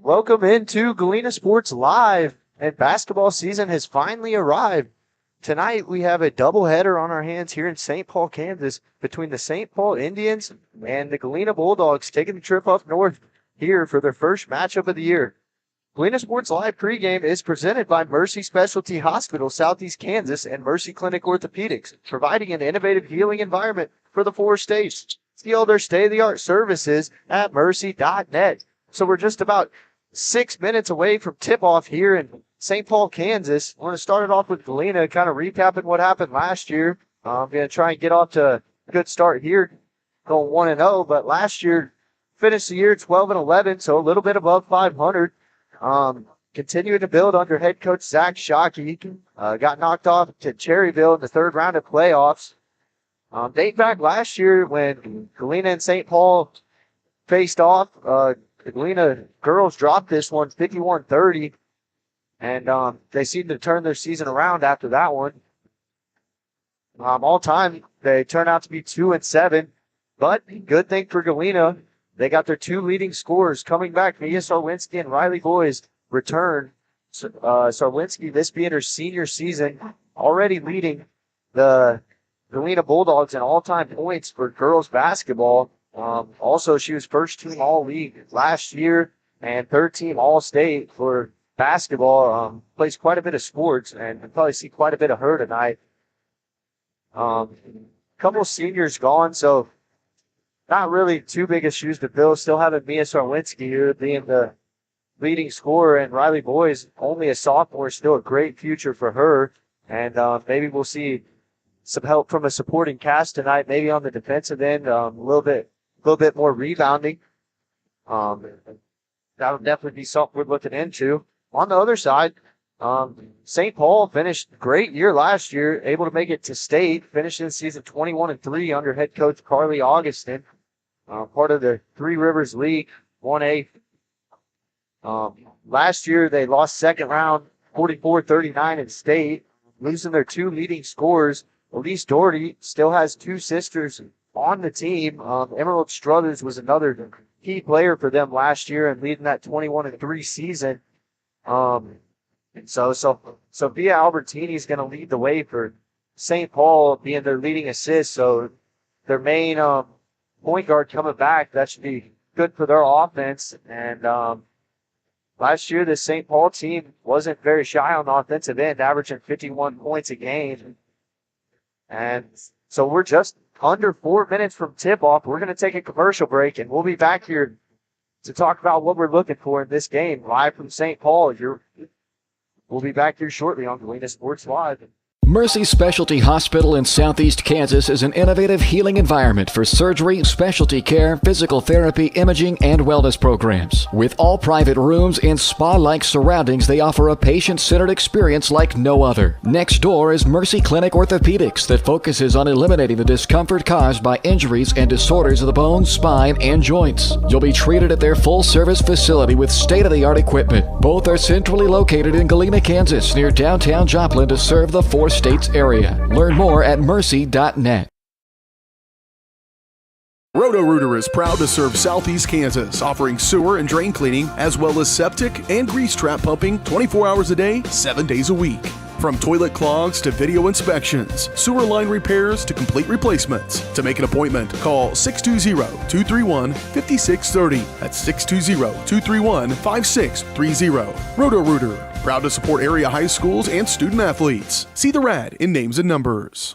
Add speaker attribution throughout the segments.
Speaker 1: Welcome into Galena Sports Live, and basketball season has finally arrived. Tonight we have a doubleheader on our hands here in St. Paul, Kansas, between the St. Paul Indians and the Galena Bulldogs, taking the trip up north here for their first matchup of the year. Galena Sports Live pregame is presented by Mercy Specialty Hospital, Southeast Kansas, and Mercy Clinic Orthopedics, providing an innovative healing environment for the four states. See all their state-of-the-art services at mercy.net. So we're just about 6 minutes away from tip-off here in St. Paul, Kansas. I want to start it off with Galena, kind of recapping what happened last year. I'm going to try and get off to a good start here, going 1-0, but last year finished the year 12-11, so a little bit above 500. Continuing to build under head coach Zach Shockey. Got knocked off to Cherryville in the third round of playoffs. Date back last year when Galena and St. Paul faced off, the Galena girls dropped this one 51-30, and they seemed to turn their season around after that one. All time, they turned out to be 2-7, but good thing for Galena, they got their two leading scorers coming back. Mia Sarwinski and Riley Boys return. Sarwinski, this being her senior season, already leading the Galena Bulldogs in all-time points for girls basketball. Also, she was first team all-league last year and third team all-state for basketball. Plays quite a bit of sports, and we'll probably see quite a bit of her tonight. Couple seniors gone, so not really too big of shoes to fill. Still having Mia Sarwinski here being the leading scorer, and Riley Boys, only a sophomore, still a great future for her. And maybe we'll see some help from a supporting cast tonight, maybe on the defensive end, a little bit more rebounding. That'll definitely be something we're looking into. On the other side, St. Paul finished a great year last year, able to make it to state, finishing the season 21-3 under head coach Carly Augustin, part of the Three Rivers League, 1A. Last year, they lost second round, 44-39 in state, losing their two leading scorers. Elise Doherty still has two sisters on the team. Emerald Struthers was another key player for them last year and leading that 21-3 season. So Sophia Albertini is going to lead the way for St. Paul, being their leading assist. So their main point guard coming back, that should be good for their offense. And last year, the St. Paul team wasn't very shy on the offensive end, averaging 51 points a game. And so we're just under 4 minutes from tip-off. We're going to take a commercial break, and we'll be back here to talk about what we're looking for in this game, live from St. Paul. We'll be back here shortly on Galena Sports Live.
Speaker 2: Mercy Specialty Hospital in Southeast Kansas is an innovative healing environment for surgery, specialty care, physical therapy, imaging, and wellness programs. With all private rooms and spa-like surroundings, they offer a patient-centered experience like no other. Next door is Mercy Clinic Orthopedics that focuses on eliminating the discomfort caused by injuries and disorders of the bones, spine, and joints. You'll be treated at their full-service facility with state-of-the-art equipment. Both are centrally located in Galena, Kansas, near downtown Joplin to serve the four states area. Learn more at mercy.net.
Speaker 3: Roto-Rooter is proud to serve Southeast Kansas, offering sewer and drain cleaning, as well as septic and grease trap pumping 24 hours a day, 7 days a week. From toilet clogs to video inspections, sewer line repairs to complete replacements. To make an appointment, call 620-231-5630. That's 620-231-5630. Roto-Rooter, proud to support area high schools and student athletes. See the ad in names and numbers.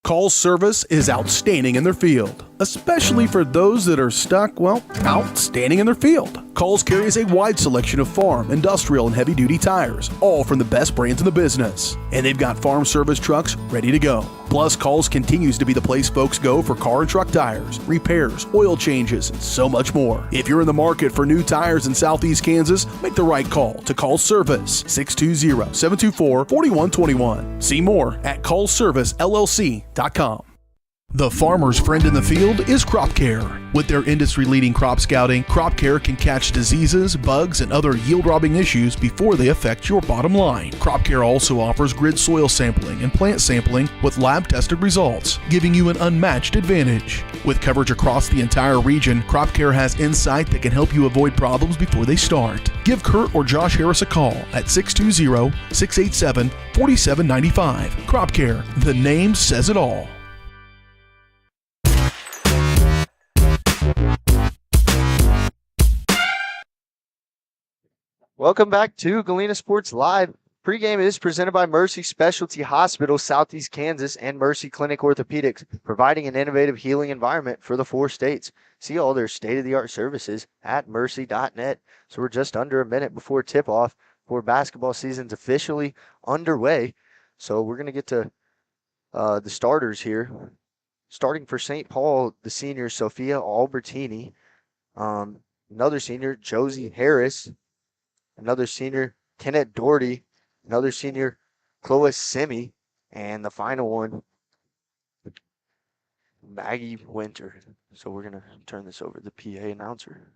Speaker 3: Call service is outstanding in their field. especially for those that are stuck, well, out standing in their field. Coles carries a wide selection of farm, industrial, and heavy-duty tires, all from the best brands in the business. And they've got farm service trucks ready to go. Plus, Coles continues to be the place folks go for car and truck tires, repairs, oil changes, and so much more. If you're in the market for new tires in Southeast Kansas, make the right call to Coles Service, 620-724-4121. See more at ColesServiceLLC.com. The farmer's friend in the field is Crop Care. With their industry-leading crop scouting, Crop Care can catch diseases, bugs, and other yield-robbing issues before they affect your bottom line. Crop Care also offers grid soil sampling and plant sampling with lab-tested results, giving you an unmatched advantage. With coverage across the entire region, Crop Care has insight that can help you avoid problems before they start. Give Kurt or Josh Harris a call at 620-687-4795. Crop Care, the name says it all.
Speaker 1: Welcome back to Galena Sports Live. Pregame is presented by Mercy Specialty Hospital, Southeast Kansas, and Mercy Clinic Orthopedics, providing an innovative healing environment for the 4 states. See all their state-of-the-art services at mercy.net. So we're just under a minute before tip-off for basketball season's officially underway. So we're going to get to the starters here. Starting for St. Paul, the senior Sophia Albertini. Another senior, Josie Harris. Another senior, Kenneth Doherty. Another senior, Chloe Simi. And the final one, Maggie Winter. So we're going to turn this over to the PA announcer.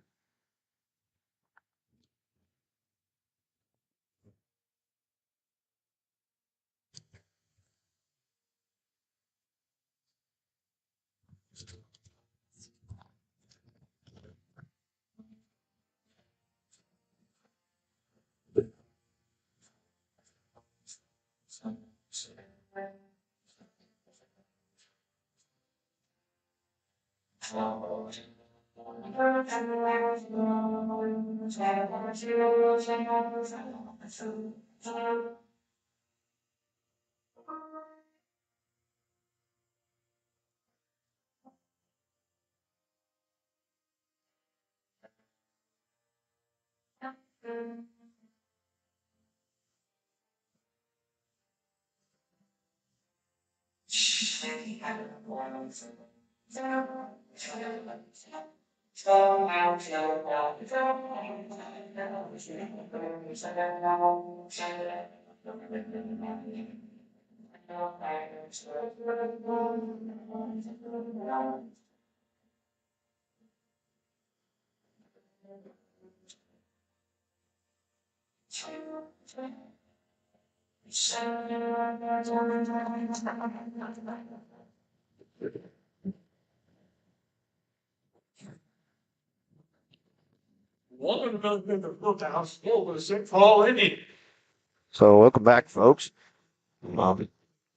Speaker 1: So welcome back, folks.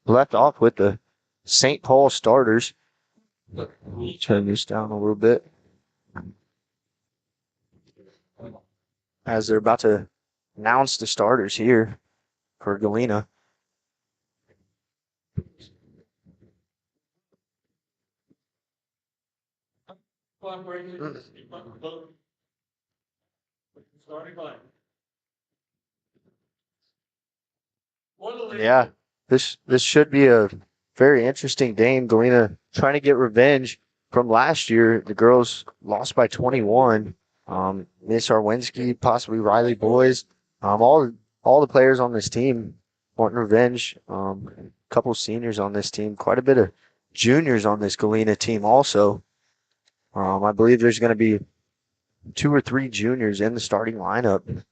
Speaker 1: Left off with the St. Paul starters. Turn this down a little bit. As they're about to announce the starters here for Galena. Yeah, this should be a very interesting game. Galena trying to get revenge from last year. The girls lost by 21. Miss Arwinski, possibly Riley Boys. All the players on this team wanting revenge. Couple seniors on this team. Quite a bit of juniors on this Galena team also. I believe there's going to be 2 or 3 juniors in the starting lineup.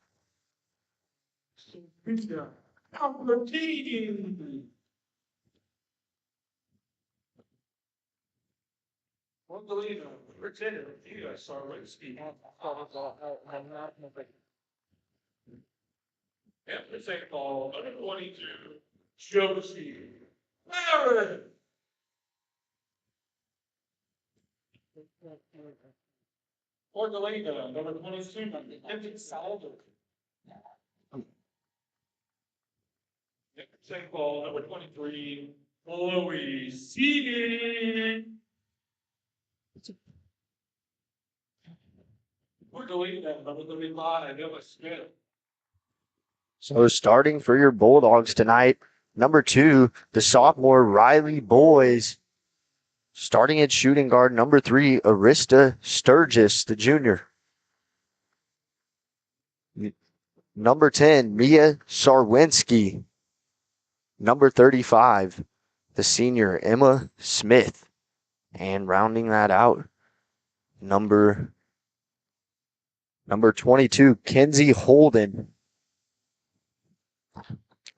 Speaker 4: After St. Paul, number 22, Josie Barrett. For Galena, number 22, Kendrick Saldo. After St. Paul, number 23, Chloe Seaton. We're deleting that, number 35, Emma Smith.
Speaker 1: So starting for your Bulldogs tonight, number 2, the sophomore Riley Boys. Starting at shooting guard, number 3, Arista Sturgis, the junior. Number 10, Mia Sarwinski. Number 35, the senior Emma Smith. And rounding that out, number 22, Kenzie Holden.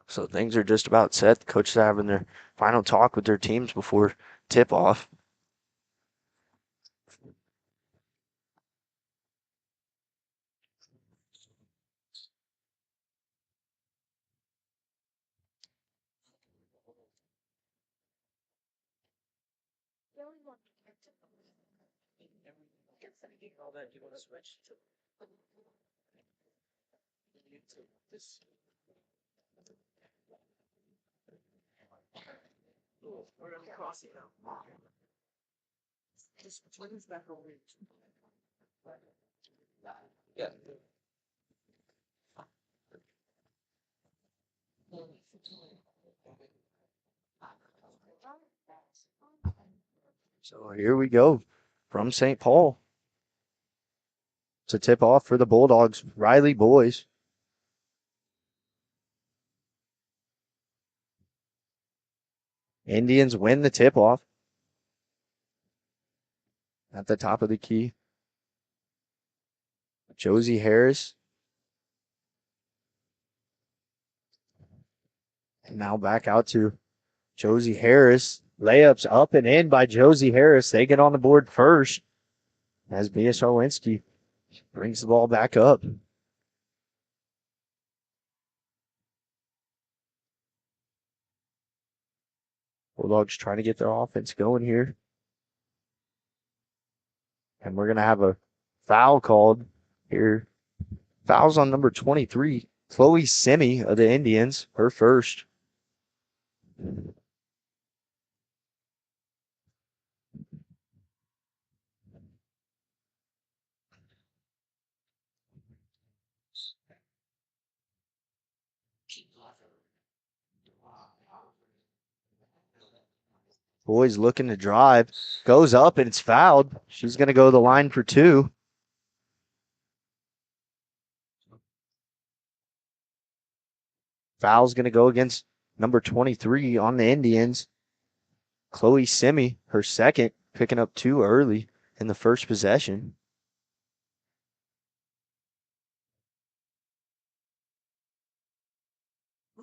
Speaker 1: So things are just about set. The coaches are having their final talk with their teams before tip-off. So here we go from St. Paul to tip off for the Bulldogs, Riley Boys. Indians win the tip-off at the top of the key. Josie Harris. And now back out to Josie Harris. Layups up and in by Josie Harris. They get on the board first as Mia Sarwinski brings the ball back up. Bulldogs trying to get their offense going here. And we're going to have a foul called here. Foul's on number 23, Chloe Simi of the Indians, her first. Boys looking to drive. Goes up and it's fouled. She's going to go to the line for 2. Foul's going to go against number 23 on the Indians. Chloe Simi, her second, picking up 2 early in the first possession.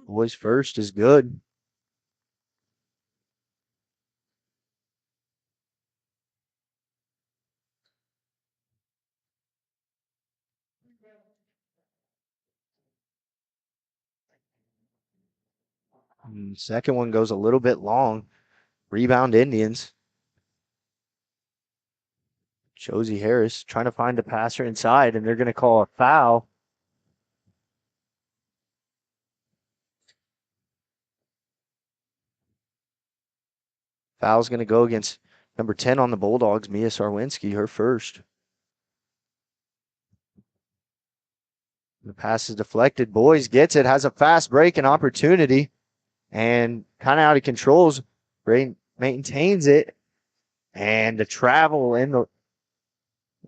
Speaker 1: Boys first is good. Second one goes a little bit long. Rebound Indians. Josie Harris trying to find a passer inside, and they're going to call a foul. Foul's going to go against number 10 on the Bulldogs, Mia Sarwinski, her first. The pass is deflected. Boys gets it, has a fast break and opportunity, and kind of out of controls. Brain maintains it, and the travel in the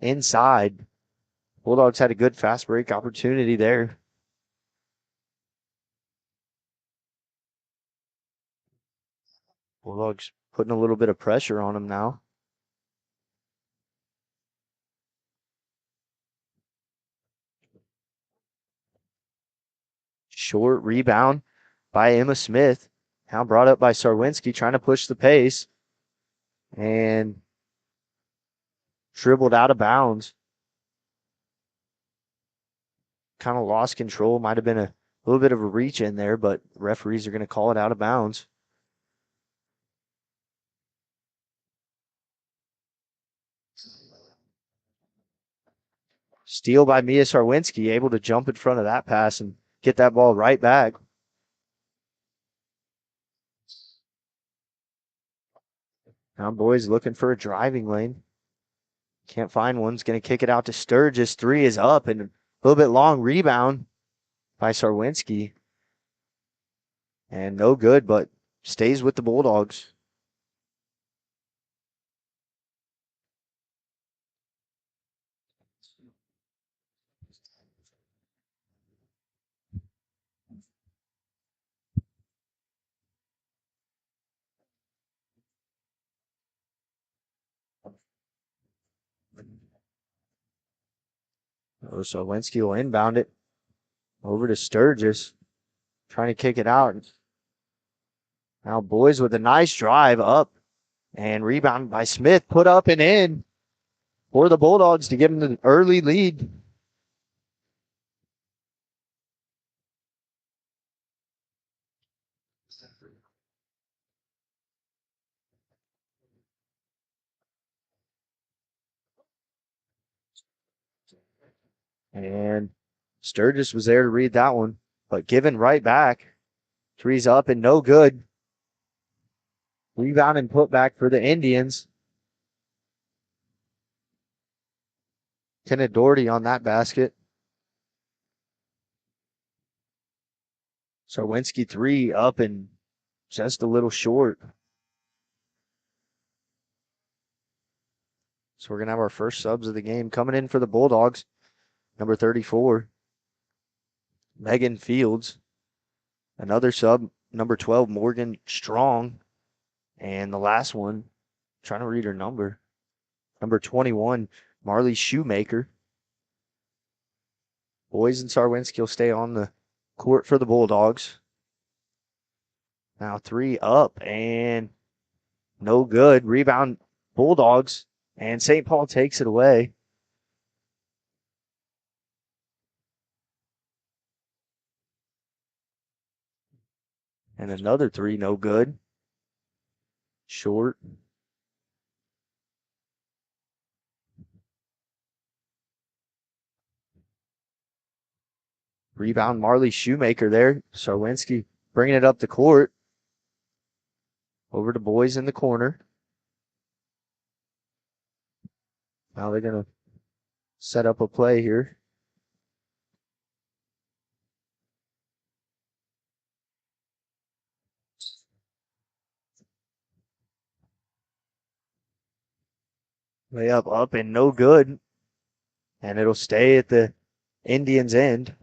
Speaker 1: inside. Bulldogs had a good fast break opportunity there. Bulldogs putting a little bit of pressure on them now. Short rebound by Emma Smith. Now brought up by Sarwinski, trying to push the pace. And dribbled out of bounds. Kind of lost control. Might have been a little bit of a reach in there, but referees are going to call it out of bounds. Steal by Mia Sarwinski, able to jump in front of that pass and get that ball right back. Now boys looking for a driving lane. Can't find one. Is going to kick it out to Sturgis. 3 is up and a little bit long rebound by Sarwinski. And no good, but stays with the Bulldogs. Sarwinski will inbound it over to Sturgis. Trying to kick it out. Now Boys with a nice drive up and rebound by Smith. Put up and in for the Bulldogs to give them the early lead. And Sturgis was there to read that one, but given right back. 3's up and no good. Rebound and put back for the Indians. Kenneth Doherty on that basket. Sarwinski 3 up and just a little short. So we're going to have our first subs of the game coming in for the Bulldogs. Number 34, Megan Fields. Another sub, number 12, Morgan Strong. And the last one, trying to read her number, number 21, Marley Shoemaker. Boys and Sarwinski will stay on the court for the Bulldogs. Now 3 up and no good. Rebound Bulldogs, and St. Paul takes it away. And another 3, no good. Short. Rebound Marley Shoemaker there. Sarwinski bringing it up the court. Over to Boys in the corner. Now they're going to set up a play here. Layup up and no good. And it'll stay at the Indians' end.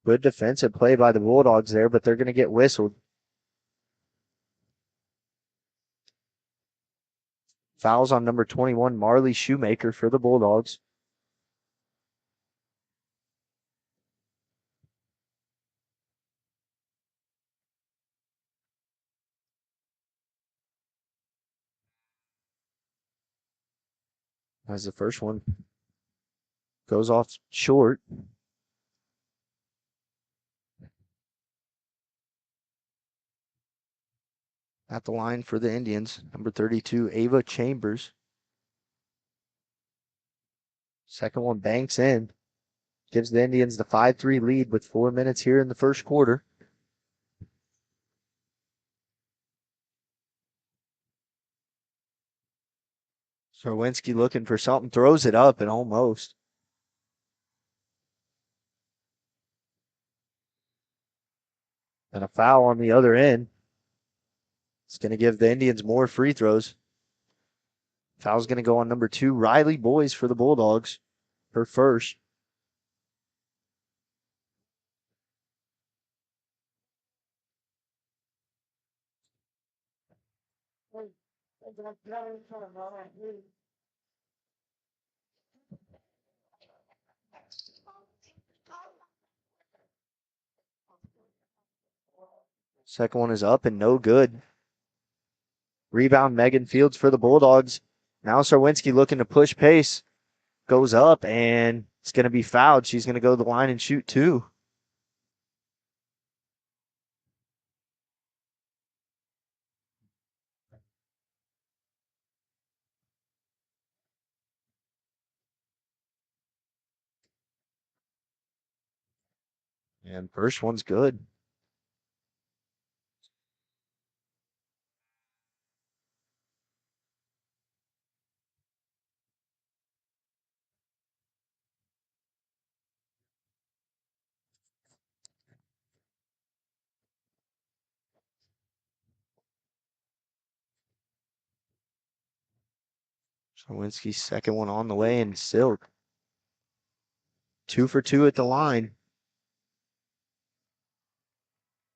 Speaker 1: Good defensive play by the Bulldogs there, but they're going to get whistled. Fouls on number 21, Marley Shoemaker for the Bulldogs. As the first one goes off short. At the line for the Indians, number 32, Ava Chambers. Second one banks in. Gives the Indians the 5-3 lead with 4 minutes here in the first quarter. Sarwinski looking for something, throws it up and almost. And a foul on the other end. It's going to give the Indians more free throws. Foul's going to go on number 2, Riley Boys for the Bulldogs. Her first. Second one is up and no good. Rebound Megan Fields for the Bulldogs. Now Sarwinski looking to push pace. Goes up and it's going to be fouled. She's going to go to the line and shoot 2. And first one's good. Sherwinski's second one on the way, and Silk 2 for 2 at the line.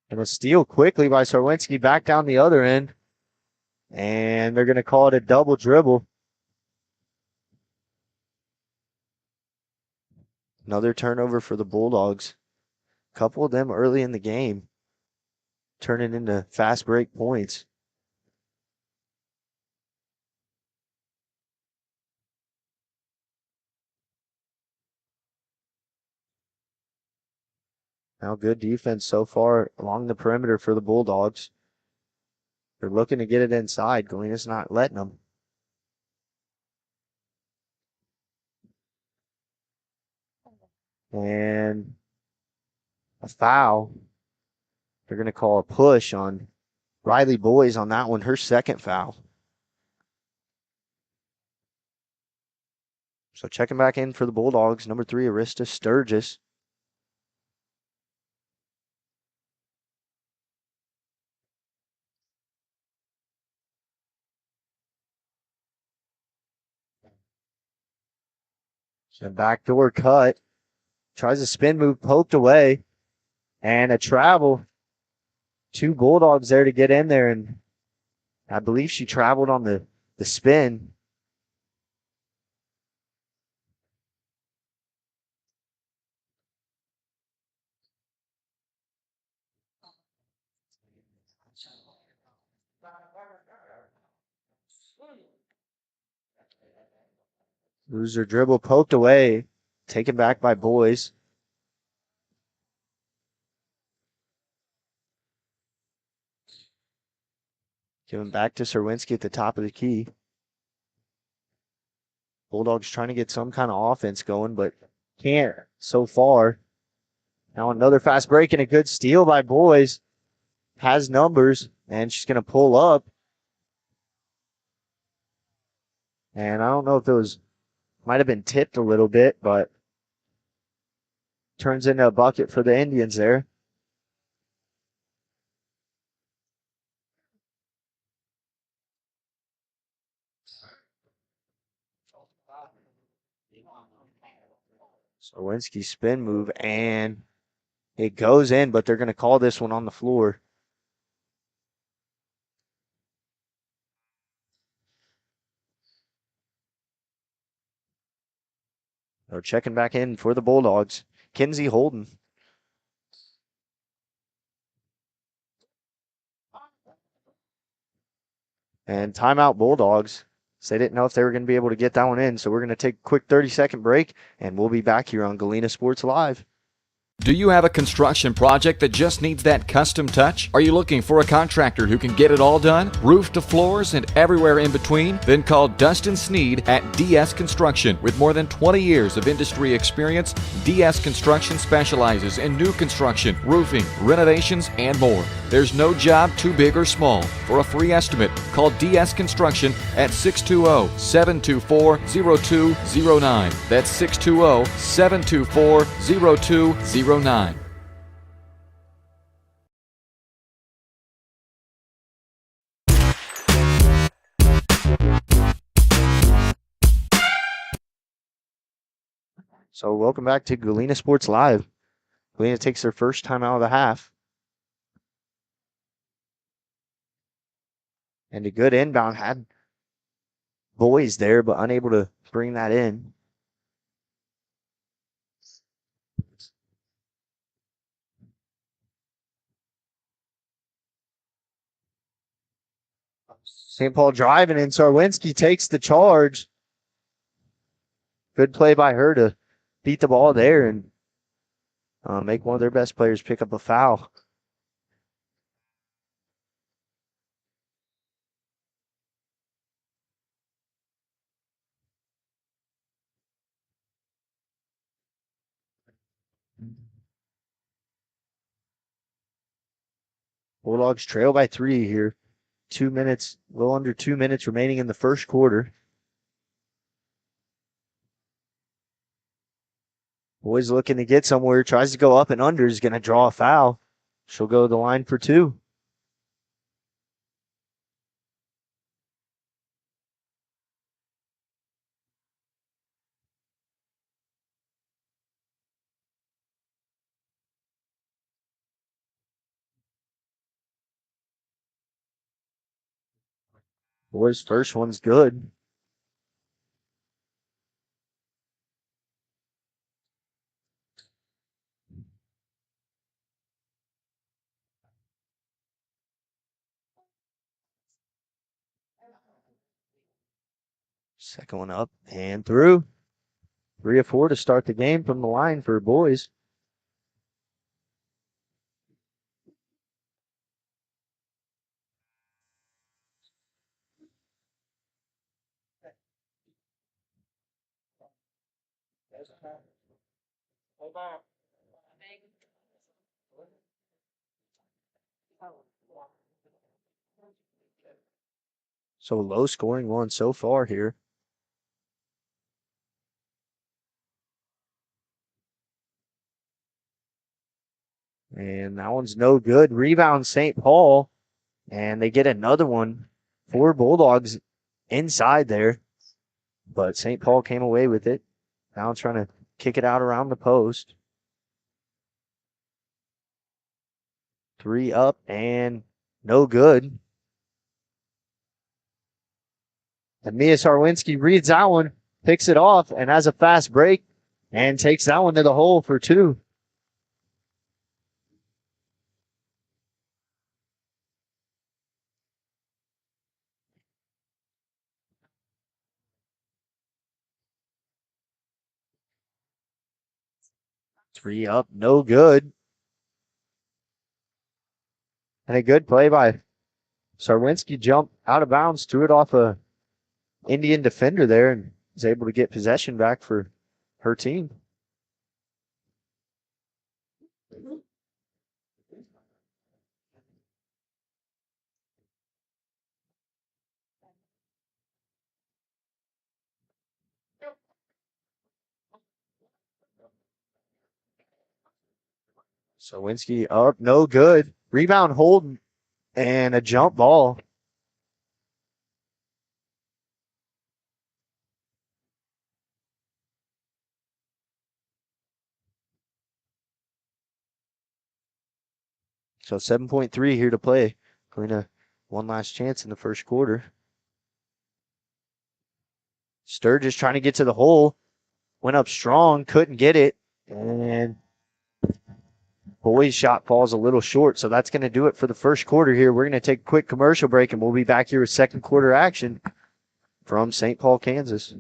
Speaker 1: And a steal quickly by Sarwinski back down the other end. And they're going to call it a double dribble. Another turnover for the Bulldogs. A couple of them early in the game, turning into fast break points. Now good defense so far along the perimeter for the Bulldogs. They're looking to get it inside. Galena's not letting them. And a foul. They're going to call a push on Riley Boys on that one, her second foul. So checking back in for the Bulldogs, number 3, Arista Sturgis. So backdoor cut. Tries a spin move, poked away. And a travel. 2 Bulldogs there to get in there. And I believe she traveled on the spin. Loser dribble, poked away. Taken back by Boys. Giving back to Serwinski at the top of the key. Bulldogs trying to get some kind of offense going, but can't so far. Now another fast break and a good steal by Boys. Has numbers, and she's going to pull up. And I don't know if it was, might have been tipped a little bit, but turns into a bucket for the Indians there. Sawinski spin move, and it goes in, but they're going to call this one on the floor. They're checking back in for the Bulldogs. Kinsey Holden. And timeout Bulldogs. So they didn't know if they were going to be able to get that one in. So we're going to take a quick 30-second break, and we'll be back here on Galena Sports Live.
Speaker 2: Do you have a construction project that just needs that custom touch? Are you looking for a contractor who can get it all done, roof to floors and everywhere in between? Then call Dustin Sneed at DS Construction. With more than 20 years of industry experience, DS Construction specializes in new construction, roofing, renovations, and more. There's no job too big or small. For a free estimate, call DS Construction at 620-724-0209. That's 620-724-0209.
Speaker 1: So welcome back to Galena Sports Live. Galena takes their first time out of the half. And a good inbound, had Boys there, but unable to bring that in. St. Paul driving, and Sarwinski takes the charge. Good play by her to beat the ball there and make one of their best players pick up a foul. Bulldogs trail by 3 here. 2 minutes, a little under 2 minutes remaining in the first quarter. Boys looking to get somewhere, tries to go up and under, is going to draw a foul. She'll go to the line for 2. Boys' first one's good. Second one up and through. 3 of 4 to start the game from the line for boys. So low scoring one so far here. And that one's no good. Rebound St. Paul. And they get another one. 4 Bulldogs inside there. But St. Paul came away with it. Now trying to kick it out around the post. 3 up and no good. And Mia Sarwinski reads that one, picks it off, and has a fast break and takes that one to the hole for 2. Three up, no good. And a good play by Sarwinski. Jumped out of bounds, threw it off a Indian defender there, and was able to get possession back for her team. Sarwinski up, no good. Rebound Holden and a jump ball. So 7.3 here to play. Galena one last chance in the first quarter. Sturgis trying to get to the hole. Went up strong, couldn't get it. And boys' shot falls a little short. So that's going to do it for the first quarter here. We're going to take a quick commercial break, and we'll be back here with second quarter action from St. Paul, Kansas.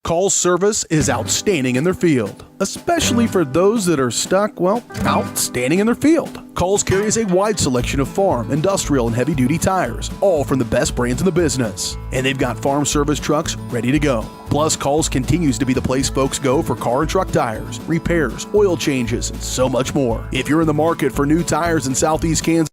Speaker 3: Call's service is outstanding in their field, especially for those that are stuck, well, outstanding in their field. Call's carries a wide selection of farm, industrial, and heavy-duty tires, all from the best brands in the business. And they've got farm service trucks ready to go. Plus, Call's continues to be the place folks go for car and truck tires, repairs, oil changes, and so much more. If you're in the market for new tires in Southeast Kansas,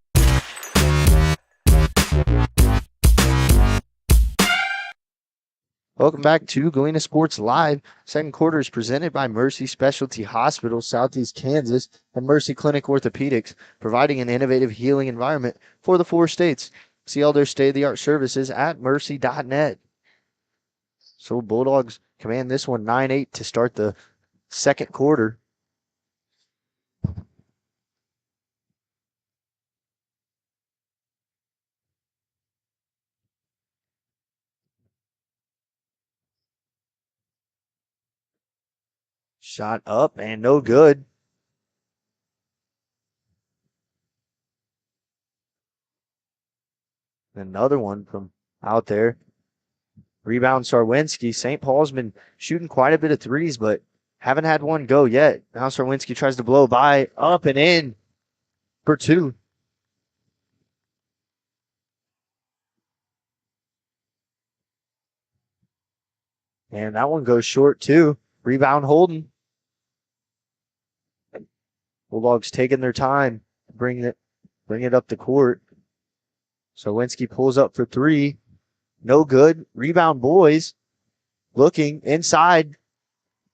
Speaker 1: Welcome back to Galena Sports Live. Second quarter is presented by Mercy Specialty Hospital, Southeast Kansas, and Mercy Clinic Orthopedics, providing an innovative healing environment for the 4 states. See all their state-of-the-art services at mercy.net. So Bulldogs command this one 9-8 to start the second quarter. Shot up and no good. Another one from out there. Rebound Sarwinski. St. Paul's been shooting quite a bit of threes, but haven't had one go yet. Now Sarwinski tries to blow by, up and in for two. And that one goes short too. Rebound Holden. Bulldogs taking their time, bring it up the court. Sarwinski pulls up for three. No good. Rebound boys. Looking inside.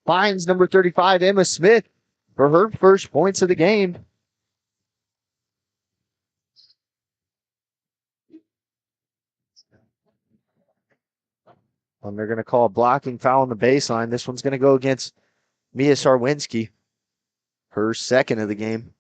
Speaker 1: Finds number 35, Emma Smith, for her first points of the game. And they're going to call a blocking foul on the baseline. This one's going to go against Mia Sarwinski. Her second of the game.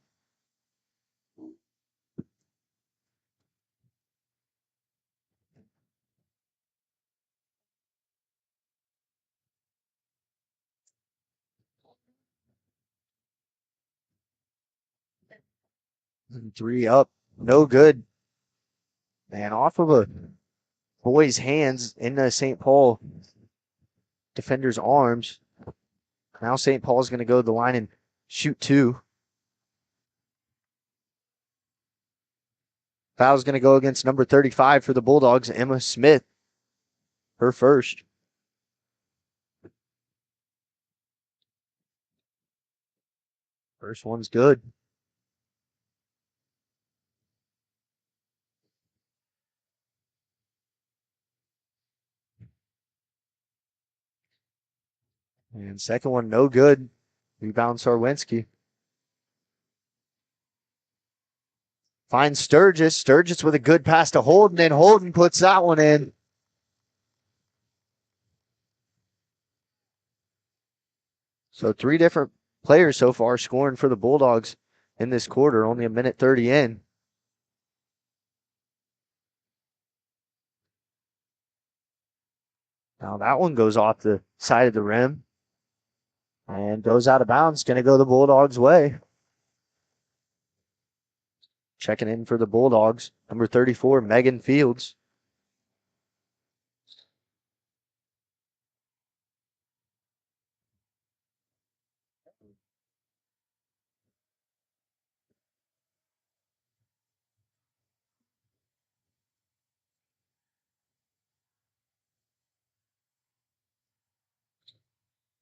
Speaker 1: Three up. No good. And off of a boy's hands into St. Paul defender's arms. Now St. Paul's going to go to the line and shoot two. Foul's going to go against number 35 for the Bulldogs, Emma Smith. Her first. First one's good. And second one, no good. Rebound Sarwinski. Finds Sturgis. Sturgis with a good pass to Holden, and Holden puts that one in. So three different players so far scoring for the Bulldogs in this quarter, only a minute 30 in. Now that one goes off the side of the rim and goes out of bounds. Going to go the Bulldogs' way. Checking in for the Bulldogs, number 34, Megan Fields.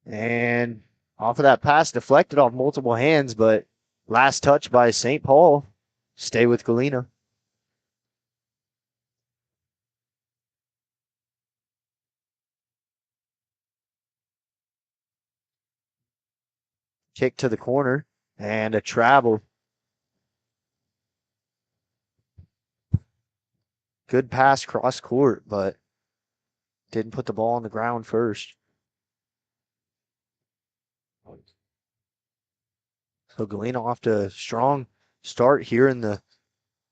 Speaker 1: And off of that pass, deflected off multiple hands, but last touch by St. Paul. Stay with Galena. Kick to the corner and a travel. Good pass cross court, but didn't put the ball on the ground first. So Galena off to a strong start here in the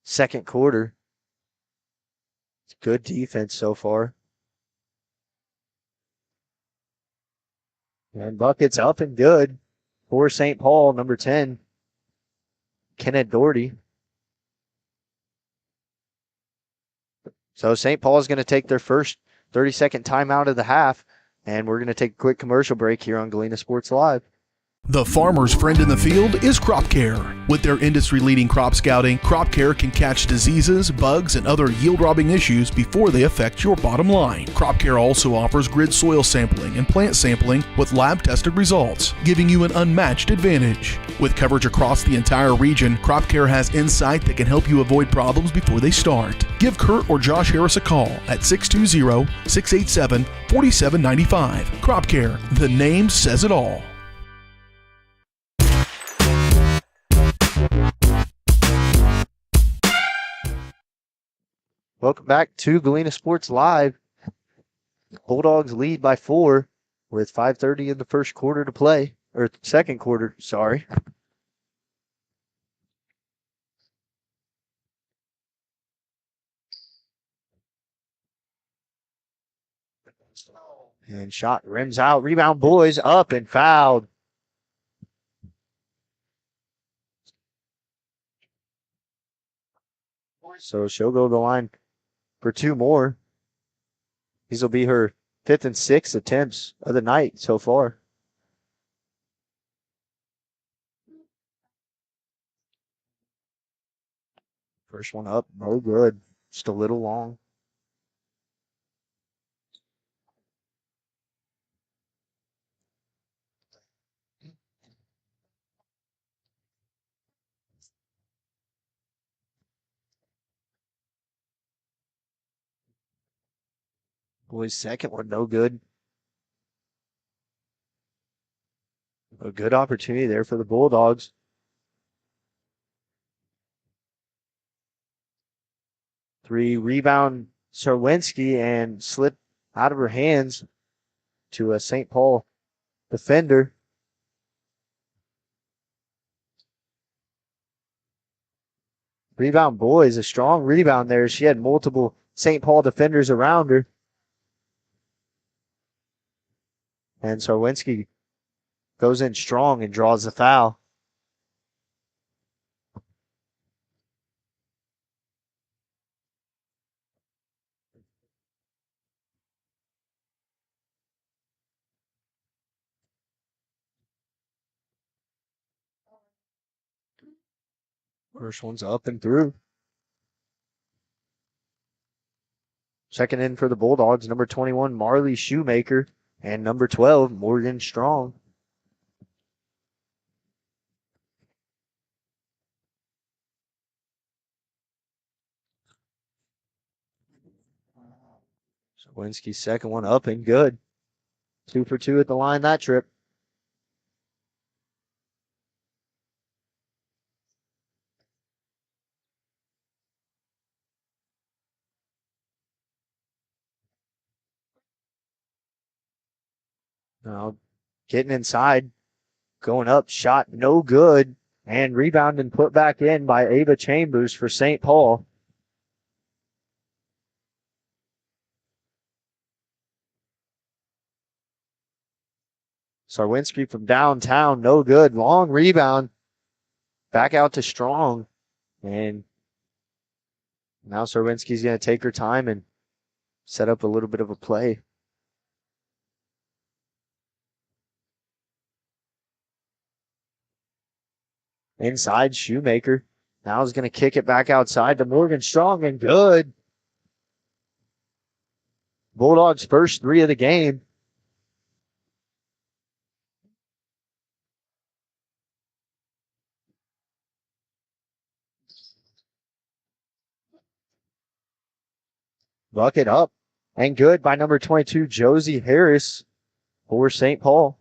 Speaker 1: second quarter. It's good defense so far. And buckets up and good for St. Paul, number 10, Kenneth Doherty. So St. Paul is going to take their first 30-second timeout of the half, and we're going to take a quick commercial break here on Galena Sports Live.
Speaker 3: The farmer's friend in the field is Crop Care. With their industry-leading crop scouting, Crop Care can catch diseases, bugs, and other yield-robbing issues before they affect your bottom line. Crop Care also offers grid soil sampling and plant sampling with lab-tested results, giving you an unmatched advantage. With coverage across the entire region, Crop Care has insight that can help you avoid problems before they start. Give Kurt or Josh Harris a call at 620-687-4795. Crop Care, the name says it all.
Speaker 1: Welcome back to Galena Sports Live. Bulldogs lead by 4 with 5:30 in the first quarter to play, or second quarter, sorry. And shot rims out, rebound boys up and fouled. So she'll go to the line for 2 more. These will be her 5th and 6th attempts of the night so far. First one up, no good. Just a little long. Boys' second one, no good. A good opportunity there for the Bulldogs. 3 rebound Sarwinski and slip out of her hands to a St. Paul defender. Rebound boys, a strong rebound there. She had multiple St. Paul defenders around her. And Sarwinski goes in strong and draws the foul. First one's up and through. Checking in for the Bulldogs, number 21, Marley Shoemaker, and number 12, Morgan Strong. Sarwinski's second one up and good. 2 for 2 at the line that trip. Now getting inside, going up, shot no good, and rebound and put back in by Ava Chambers for St. Paul. Sarwinski from downtown, no good. Long rebound, back out to Strong, and now Sarwinski's going to take her time and set up a little bit of a play. Inside, Shoemaker. Now is going to kick it back outside to Morgan Strong, and good. Bulldogs' first 3 of the game. Bucket up and good by number 22, Josie Harris for St. Paul.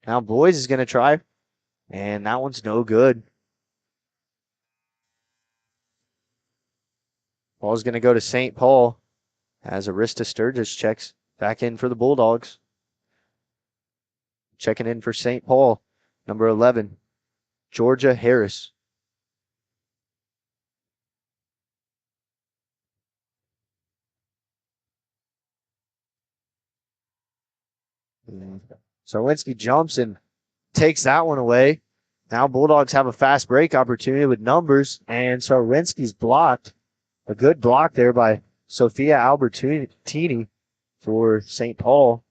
Speaker 1: Now Boys is going to try, and that one's no good. Ball's going to go to St. Paul as Arista Sturgis checks back in for the Bulldogs. Checking in for St. Paul, number 11, Georgia Harris. Sarwinski jumps and takes that one away. Now Bulldogs have a fast break opportunity with numbers, and Sarwinski's blocked. A good block there by Sophia Albertini for St. Paul.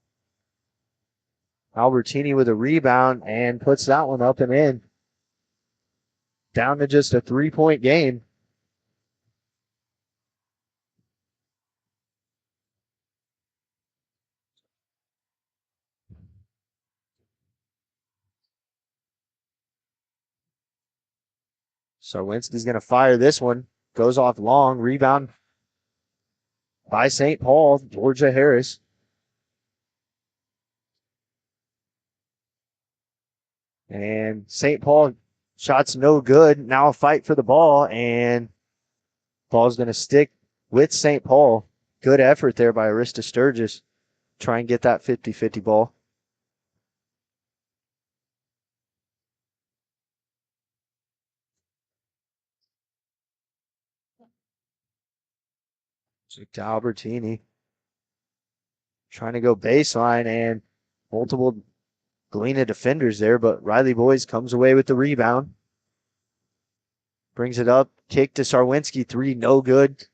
Speaker 1: Albertini with a rebound and puts that one up and in. Down to just a 3-point game. Sarwinski's going to fire this one. Goes off long. Rebound by St. Paul. Georgia Harris. And St. Paul shots no good. Now a fight for the ball, and ball's going to stick with St. Paul. Good effort there by Arista Sturgis. Try and get that 50-50 ball. So to Albertini. Trying to go baseline, and multiple Galena defenders there, but Riley Boys comes away with the rebound. Brings it up. Kick to Sarwinski. 3, no good.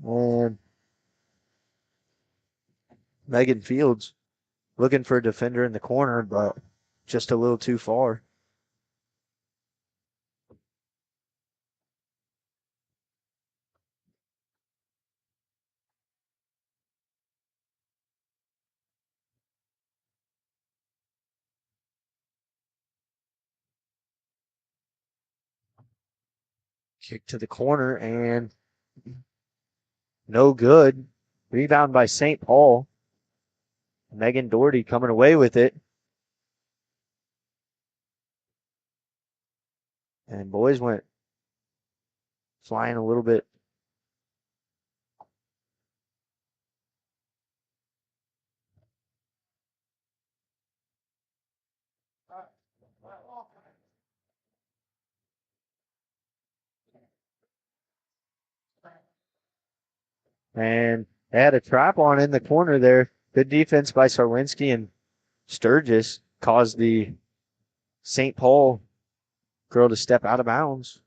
Speaker 1: And Megan Fields looking for a defender in the corner, but just a little too far. Kick to the corner and no good. Rebound by St. Paul. Megan Doherty coming away with it. And boys went flying a little bit. And they had a trap on in the corner there. Good defense by Sarwinski, and Sturgis caused the St. Paul girl to step out of bounds.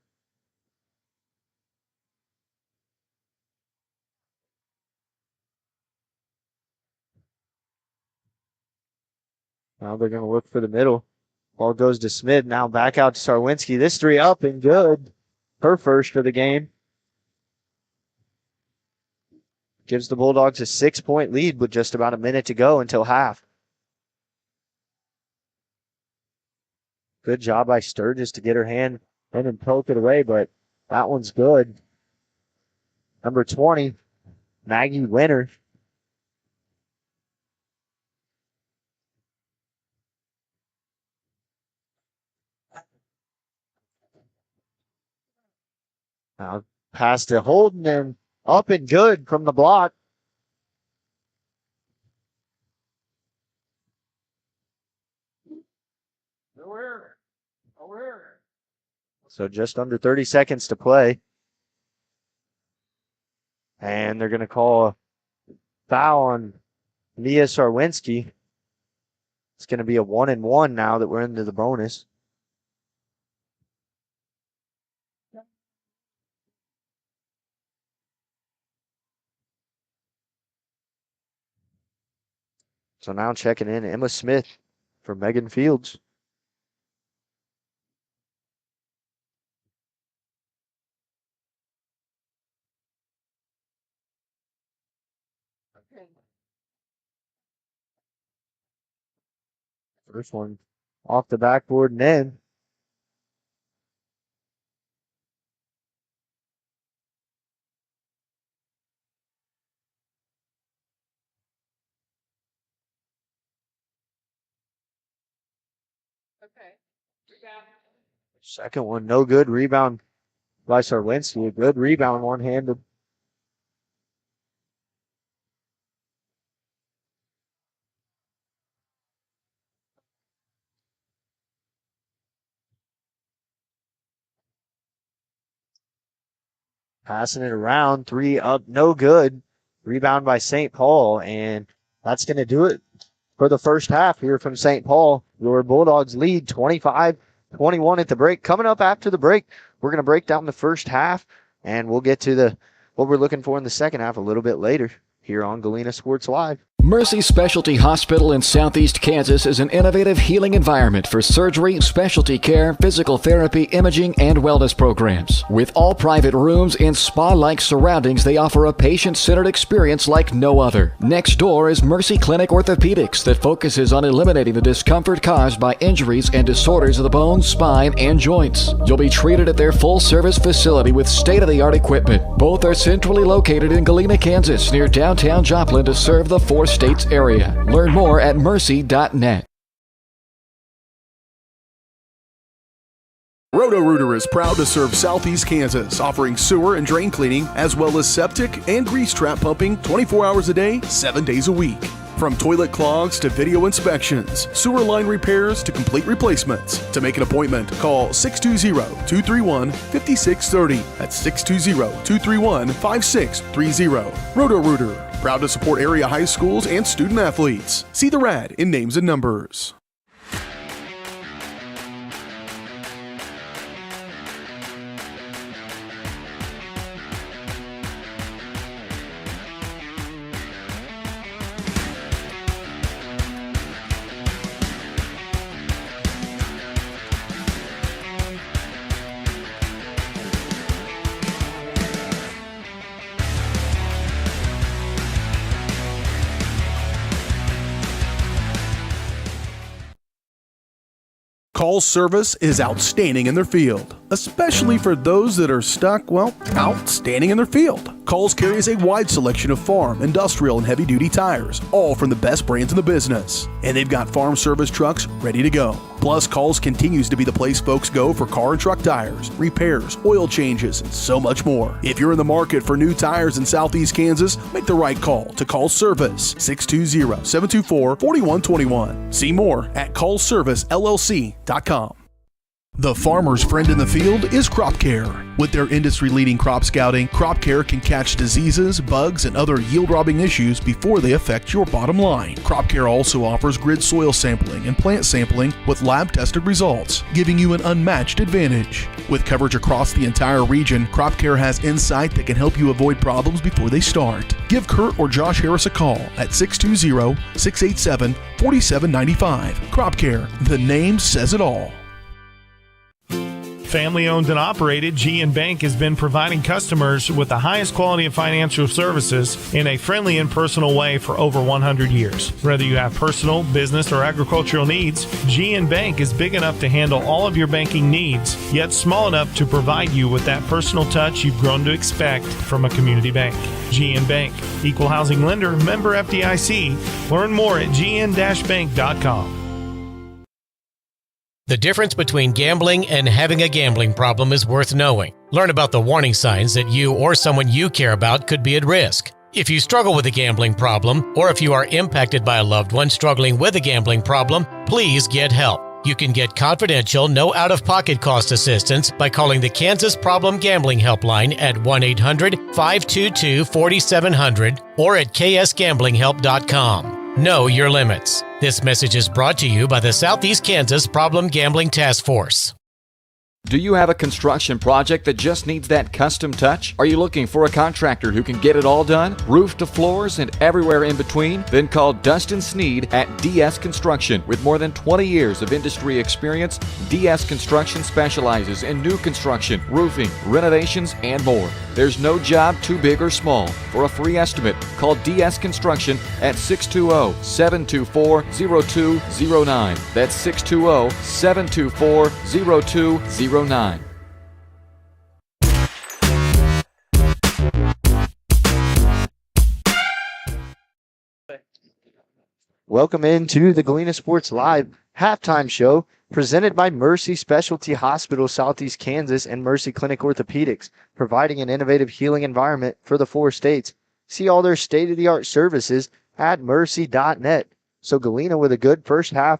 Speaker 1: Now they're going to look for the middle. Ball goes to Smith. Now back out to Sarwinski. This 3 up and good. Her first for the game. Gives the Bulldogs a 6-point lead with just about a minute to go until half. Good job by Sturgis to get her hand in and poke it away, but that one's good. Number 20, Maggie Winter. Now pass to Holden and up and good from the block. So just under 30 seconds to play. And they're going to call a foul on Mia Sarwinski. It's going to be a 1-and-1 now that we're into the bonus. So now checking in Emma Smith for Megan Fields. First one off the backboard and in. Second one, no good. Rebound by Sarwinski. A good rebound, one-handed. Passing it around, 3 up, no good. Rebound by St. Paul, and that's going to do it for the first half here from St. Paul. Your Bulldogs lead 25-21 at the break. Coming up after the break, we're going to break down the first half, and we'll get to what we're looking for in the second half a little bit later here on Galena Sports Live.
Speaker 2: Mercy Specialty Hospital in Southeast Kansas is an innovative healing environment for surgery, specialty care, physical therapy, imaging, and wellness programs. With all private rooms and spa-like surroundings, they offer a patient-centered experience like no other. Next door is Mercy Clinic Orthopedics that focuses on eliminating the discomfort caused by injuries and disorders of the bones, spine, and joints. You'll be treated at their full-service facility with state-of-the-art equipment. Both are centrally located in Galena, Kansas, near downtown Joplin to serve the 4 states area. Learn more at mercy.net.
Speaker 3: Roto-Rooter is proud to serve Southeast Kansas, offering sewer and drain cleaning, as well as septic and grease trap pumping 24 hours a day, 7 days a week. From toilet clogs to video inspections, sewer line repairs to complete replacements. To make an appointment, call 620-231-5630. That's 620-231-5630. Roto-Rooter, Proud to support area high schools and student athletes. See the rad in names and numbers. Call service is outstanding in their field, especially for those that are stuck, outstanding in their field. Calls carries a wide selection of farm, industrial, and heavy-duty tires, all from the best brands in the business. And they've got farm service trucks ready to go. Plus, Calls continues to be the place folks go for car and truck tires, repairs, oil changes, and so much more. If you're in the market for new tires in Southeast Kansas, make the right call to Call Service, 620-724-4121. See more at callservicellc.com. The farmer's friend in the field is Crop Care. With their industry-leading crop scouting, Crop Care can catch diseases, bugs, and other yield-robbing issues before they affect your bottom line. Crop Care also offers grid soil sampling and plant sampling with lab-tested results, giving you an unmatched advantage. With coverage across the entire region, Crop Care has insight that can help you avoid problems before they start. Give Kurt or Josh Harris a call at 620-687-4795. Crop Care, the name says it all.
Speaker 5: Family owned and operated, GN Bank has been providing customers with the highest quality of financial services in a friendly and personal way for over 100 years. Whether you have personal, business, or agricultural needs, GN Bank is big enough to handle all of your banking needs, yet small enough to provide you with that personal touch you've grown to expect from a community bank. GN Bank, equal housing lender, member FDIC. Learn more at gn-bank.com.
Speaker 6: The difference between gambling and having a gambling problem is worth knowing. Learn about the warning signs that you or someone you care about could be at risk. If you struggle with a gambling problem, or if you are impacted by a loved one struggling with a gambling problem, please get help. You can get confidential, no out-of-pocket cost assistance by calling the Kansas Problem Gambling Helpline at 1-800-522-4700 or at ksgamblinghelp.com. Know your limits. This message is brought to you by the Southeast Kansas Problem Gambling Task Force.
Speaker 2: Do you have a construction project that just needs that custom touch? Are you looking for a contractor who can get it all done? Roof to floors and everywhere in between? Then call Dustin Sneed at DS Construction. With more than 20 years of industry experience, DS Construction specializes in new construction, roofing, renovations, and more. There's no job too big or small. For a free estimate, call DS Construction at 620-724-0209. That's 620-724-0209.
Speaker 1: Welcome into the Galena Sports Live halftime show presented by Mercy Specialty Hospital, Southeast Kansas, and Mercy Clinic Orthopedics, providing an innovative healing environment for the 4 states. See all their state-of-the-art services at mercy.net. So Galena with a good first half,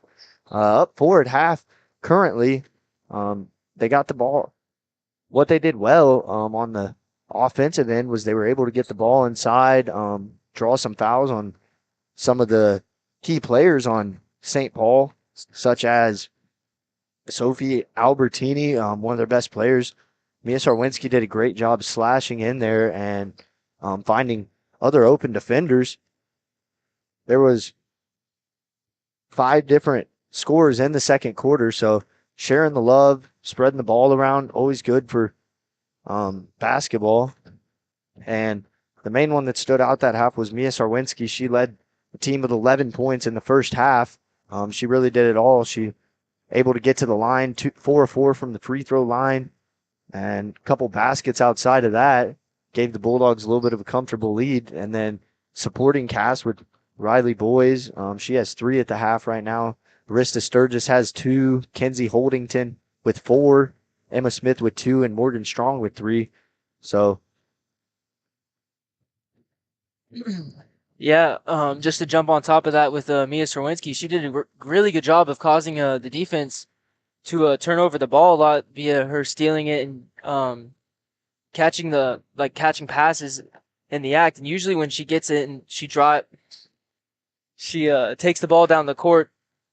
Speaker 1: up 4 at half currently. They got the ball. What they did well on the offensive end was they were able to get the ball inside, draw some fouls on some of the key players on St. Paul, such as Sophie Albertini, one of their best players. Mia Sarwinski did a great job slashing in there and finding other open defenders. There was 5 different scores in the second quarter, so sharing the love, spreading the ball around, always good for basketball. And the main one that stood out that half was Mia Sarwinski. She led the team with 11 points in the first half. She really did it all. She able to get to the line, 4 of 4 from the free throw line, and a couple baskets outside of that. Gave the Bulldogs a little bit of a comfortable lead. And then supporting cast with Riley Boys. She has 3 at the half right now. Arista Sturgis has 2, Kenzie Holdington with 4, Emma Smith with 2, and Morgan Strong with 3. So,
Speaker 7: yeah, just to jump on top of that with Mia Sarwinski, she did a really good job of causing the defense to turn over the ball a lot via her stealing it and catching passes in the act. And usually when she gets it and she takes the ball down the court.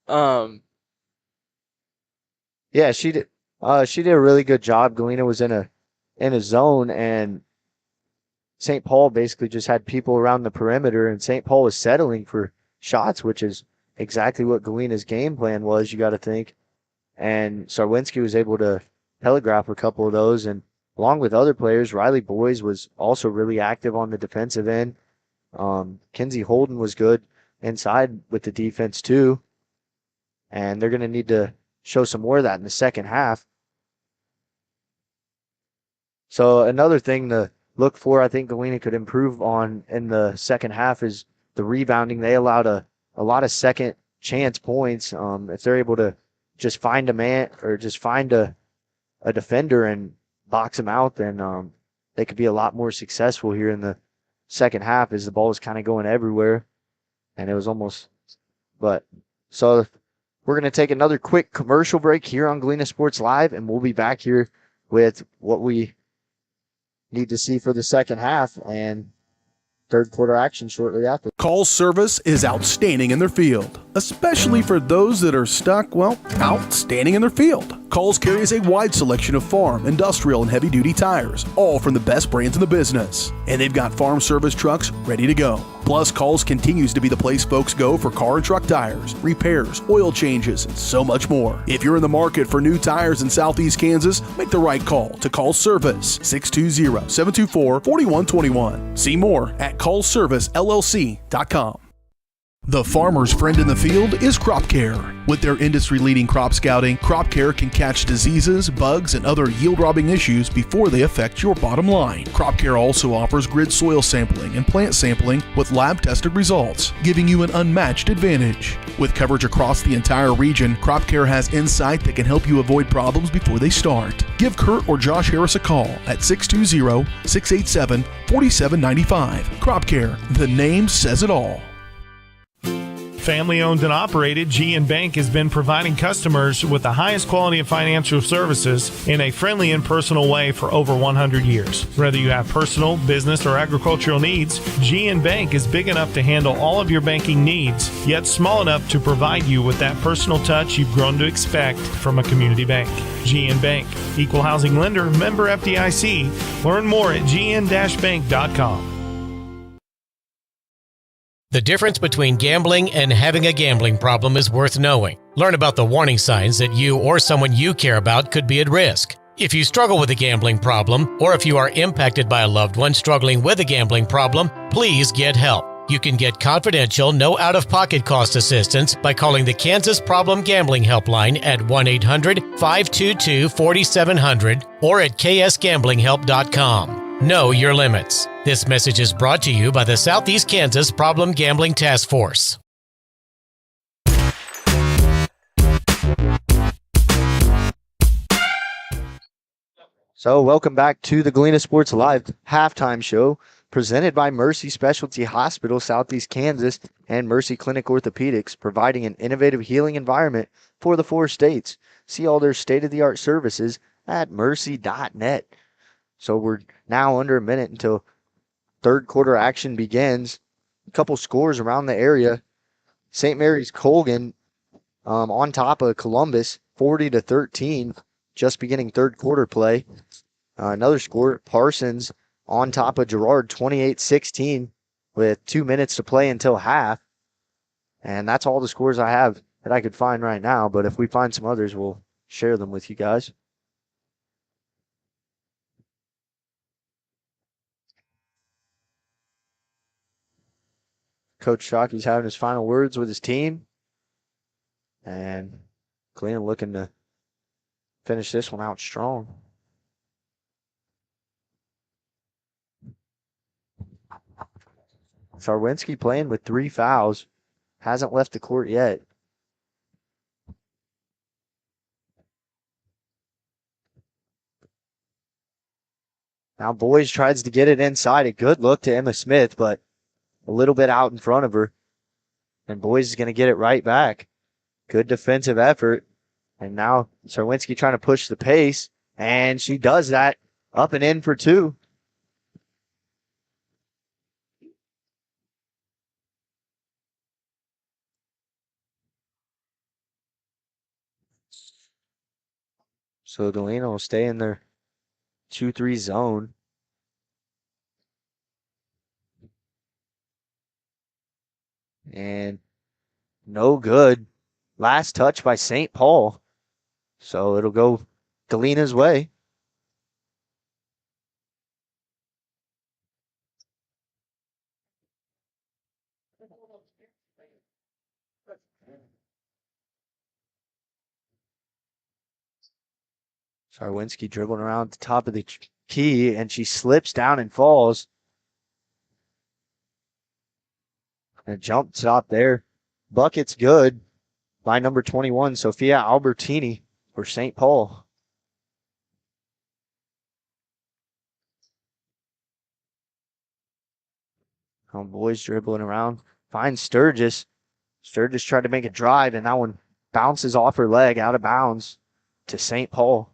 Speaker 1: Yeah, she did. She did a really good job. Galena was in a zone, and St. Paul basically just had people around the perimeter, and St. Paul was settling for shots, which is exactly what Galena's game plan was, you got to think. And Sarwinski was able to telegraph a couple of those, and along with other players, Riley Boys was also really active on the defensive end. Kinsey Holden was good inside with the defense too, and they're going to need to show some more of that in the second half. So another thing to look for, I think Galena could improve on in the second half, is the rebounding. They allowed a lot of second chance points. If they're able to just find a man or just find a defender and box him out, then they could be a lot more successful here in the second half, as the ball was kind of going everywhere. And it was almost, so we're going to take another quick commercial break here on Galena Sports Live, and we'll be back here with what we need to see for the second half and third quarter action shortly after.
Speaker 3: Call service is outstanding in their field, especially for those that are stuck, outstanding in their field. Calls carries a wide selection of farm, industrial, and heavy-duty tires, all from the best brands in the business. And they've got farm service trucks ready to go. Plus, Calls continues to be the place folks go for car and truck tires, repairs, oil changes, and so much more. If you're in the market for new tires in Southeast Kansas, make the right call to Call Service, 620-724-4121. See more at callservicellc.com. The farmer's friend in the field is Crop Care. With their industry-leading crop scouting, Crop Care can catch diseases, bugs, and other yield-robbing issues before they affect your bottom line. Crop Care also offers grid soil sampling and plant sampling with lab-tested results, giving you an unmatched advantage. With coverage across the entire region, Crop Care has insight that can help you avoid problems before they start. Give Kurt or Josh Harris a call at 620-687-4795. Crop Care, the name says it all.
Speaker 5: Family owned and operated, GN Bank has been providing customers with the highest quality of financial services in a friendly and personal way for over 100 years. Whether you have personal, business, or agricultural needs, GN Bank is big enough to handle all of your banking needs, yet small enough to provide you with that personal touch you've grown to expect from a community bank. GN Bank, equal housing lender, member FDIC. Learn more at gn-bank.com.
Speaker 6: The difference between gambling and having a gambling problem is worth knowing. Learn about the warning signs that you or someone you care about could be at risk. If you struggle with a gambling problem, or if you are impacted by a loved one struggling with a gambling problem, please get help. You can get confidential, no out-of-pocket cost assistance by calling the Kansas Problem Gambling Helpline at 1-800-522-4700 or at ksgamblinghelp.com. Know your limits. This message is brought to you by the Southeast Kansas Problem Gambling Task Force.
Speaker 1: So welcome back to the Galena Sports Live halftime show, presented by Mercy Specialty Hospital, Southeast Kansas, and Mercy Clinic Orthopedics, providing an innovative healing environment for the 4 states. See all their state-of-the-art services at mercy.net. So we're now under a minute until third quarter action begins. A couple scores around the area. St. Mary's Colgan on top of Columbus, 40-13, just beginning third quarter play. Another score, Parsons on top of Girard, 28-16, with 2 minutes to play until half. And that's all the scores I have that I could find right now. But if we find some others, we'll share them with you guys. Coach Shockey's having his final words with his team. And Galena looking to finish this one out strong. Sarwinski playing with 3 fouls. Hasn't left the court yet. Now Boys tries to get it inside. A good look to Emma Smith, but a little bit out in front of her. And Boys is going to get it right back. Good defensive effort. And now Sarwinski trying to push the pace. And she does that. Up and in for 2. So Galena will stay in their 2-3 zone. And no good. Last touch by St. Paul. So it'll go Galena's way. Sarwinski dribbling around the top of the key, and she slips down and falls. And a jump stop there. Bucket's good by number 21, Sophia Albertini for St. Paul. Boys dribbling around. Finds Sturgis. Sturgis tried to make a drive, and that one bounces off her leg out of bounds to St. Paul.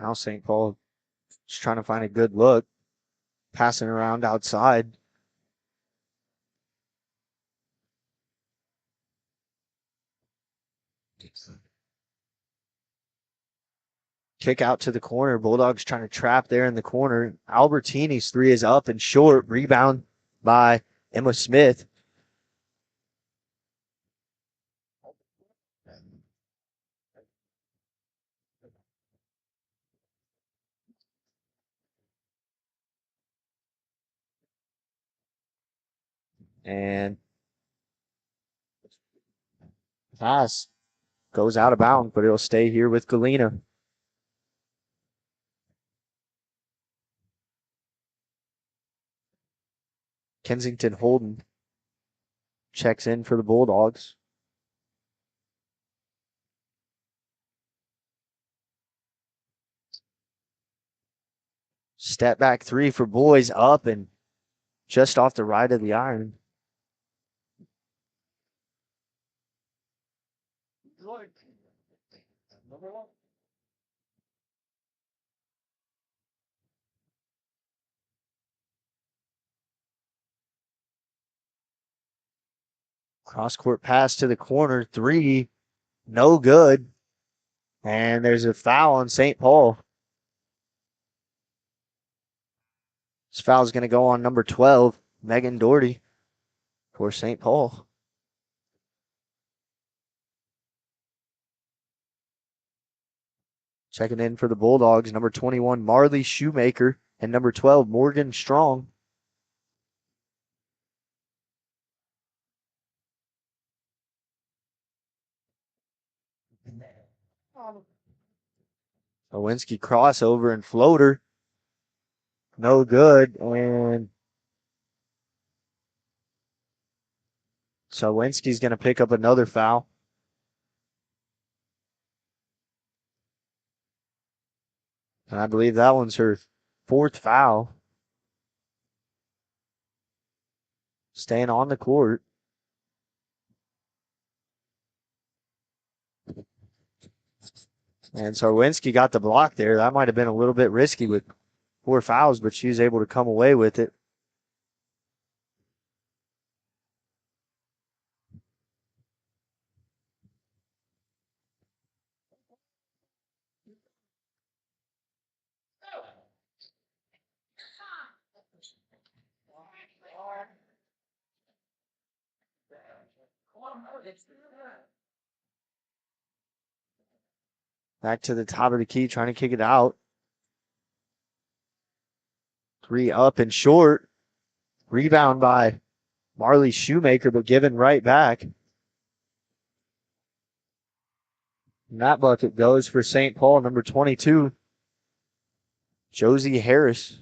Speaker 1: Now St. Paul just trying to find a good look. Passing around outside. Kick out to the corner. Bulldogs trying to trap there in the corner. Albertini's three is up and short. Rebound by Emma Smith. And pass goes out of bounds, but it'll stay here with Galena. Kensington Holden checks in for the Bulldogs. Step back three for boys, up and just off the right of the iron. Cross court pass to the corner, three, no good. And there's a foul on St. Paul. This foul is going to go on number 12, Megan Doherty, for St. Paul. Checking in for the Bulldogs, number 21, Marley Shoemaker, and number 12, Morgan Strong. Owinski crossover and floater. No good. And Owinski's going to pick up another foul. And I believe that one's her fourth foul. Staying on the court. And Sarwinski got the block there. That might have been a little bit risky with 4 fouls, but she was able to come away with it. Back to the top of the key, trying to kick it out. 3 up and short. Rebound by Marley Shoemaker, but given right back. And that bucket goes for St. Paul, number 22, Josie Harris.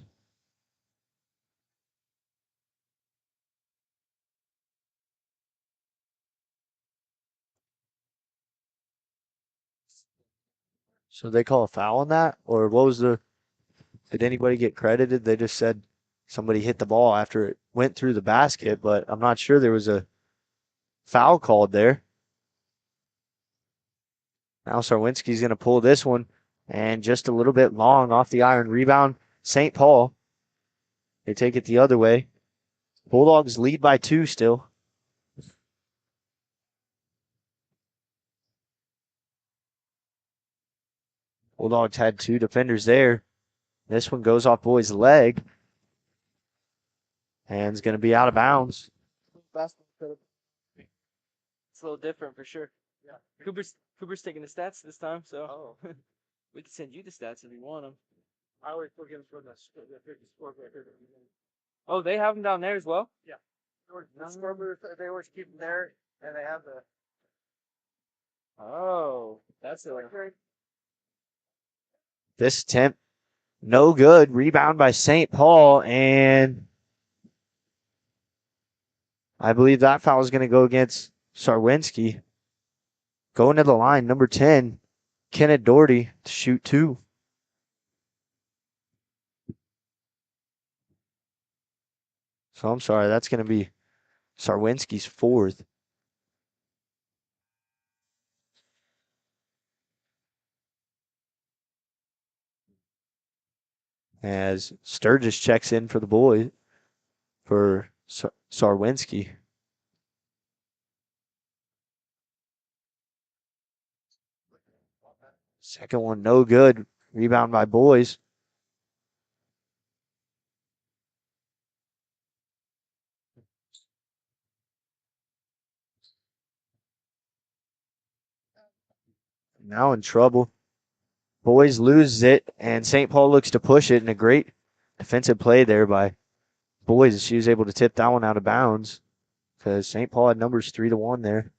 Speaker 1: So they call a foul on that? Or what was did anybody get credited? They just said somebody hit the ball after it went through the basket, but I'm not sure there was a foul called there. Now Sarwinski's going to pull this one, and just a little bit long off the iron. Rebound, St. Paul. They take it the other way. Bulldogs lead by 2 still. Bulldogs had 2 defenders there. This one goes off Boyd's leg. And it's going to be out of bounds.
Speaker 7: It's a little different for sure. Yeah. Cooper's taking the stats this time, so we can send you the stats if you want them.
Speaker 4: I always look in for the scoreboard.
Speaker 7: Oh, they have them down there as well?
Speaker 4: Yeah. The scoreboard, they always keep them there, and they have the.
Speaker 7: Oh, that's a
Speaker 1: This attempt, no good. Rebound by St. Paul, and I believe that foul is going to go against Sarwinski. Going to the line, number 10, Kenneth Doherty, to shoot 2. So I'm sorry, that's going to be Sarwinski's 4th. As Sturgis checks in for the boys, for Sarwinski. Second one, no good. Rebound by Boys. Now in trouble. Boys loses it, and St. Paul looks to push it, and a great defensive play there by Boys. She was able to tip that one out of bounds because St. Paul had numbers 3-1 there.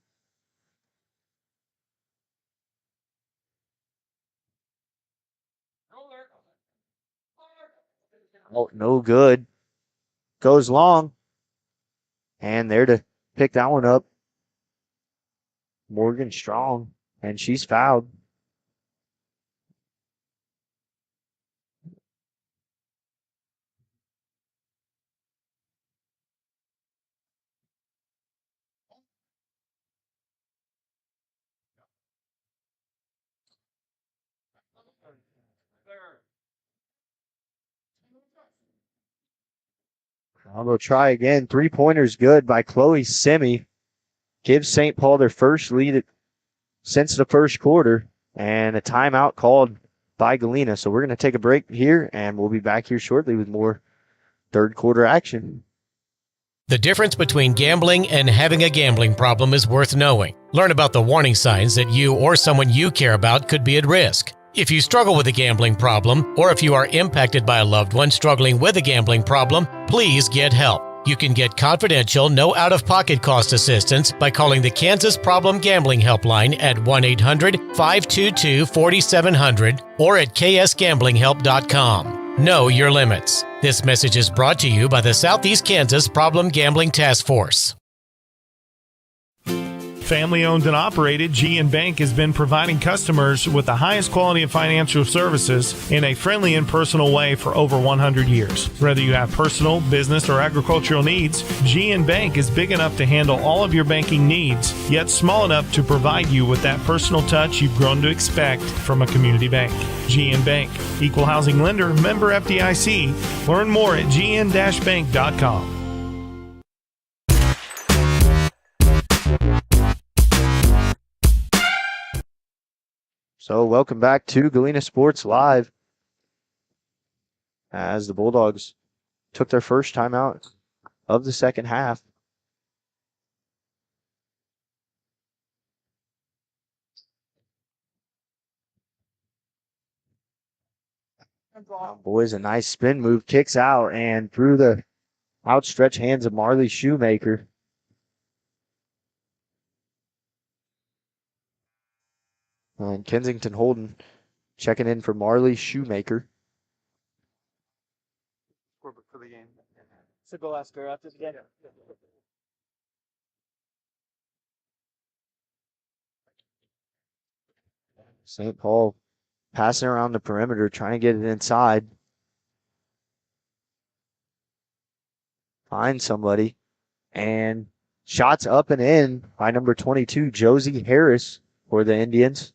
Speaker 1: Oh, no good. Goes long. And there to pick that one up, Morgan Strong, and she's fouled. I'm going to try again. 3-pointers good by Chloe Simi. Gives St. Paul their first lead since the first quarter. And a timeout called by Galena. So we're going to take a break here, and we'll be back here shortly with more third quarter action.
Speaker 6: The difference between gambling and having a gambling problem is worth knowing. Learn about the warning signs that you or someone you care about could be at risk. If you struggle with a gambling problem, or if you are impacted by a loved one struggling with a gambling problem, please get help. You can get confidential, no out-of-pocket cost assistance by calling the Kansas Problem Gambling Helpline at 1-800-522-4700 or at ksgamblinghelp.com. Know your limits. This message is brought to you by the Southeast Kansas Problem Gambling Task Force.
Speaker 5: Family owned and operated, GN Bank has been providing customers with the highest quality of financial services in a friendly and personal way for over 100 years. Whether you have personal, business, or agricultural needs, GN Bank is big enough to handle all of your banking needs, yet small enough to provide you with that personal touch you've grown to expect from a community bank. GN Bank, equal housing lender, member FDIC. Learn more at gn-bank.com.
Speaker 1: So welcome back to Galena Sports Live as the Bulldogs took their first timeout of the second half. Boys, a nice spin move, kicks out and through the outstretched hands of Marley Shoemaker. And Kensington Holden checking in for Marley Shoemaker.
Speaker 4: For the game.
Speaker 7: So go ask her after the game.
Speaker 1: St. Paul passing around the perimeter, trying to get it inside. Find somebody. And shots up and in by number 22, Josie Harris for the Indians.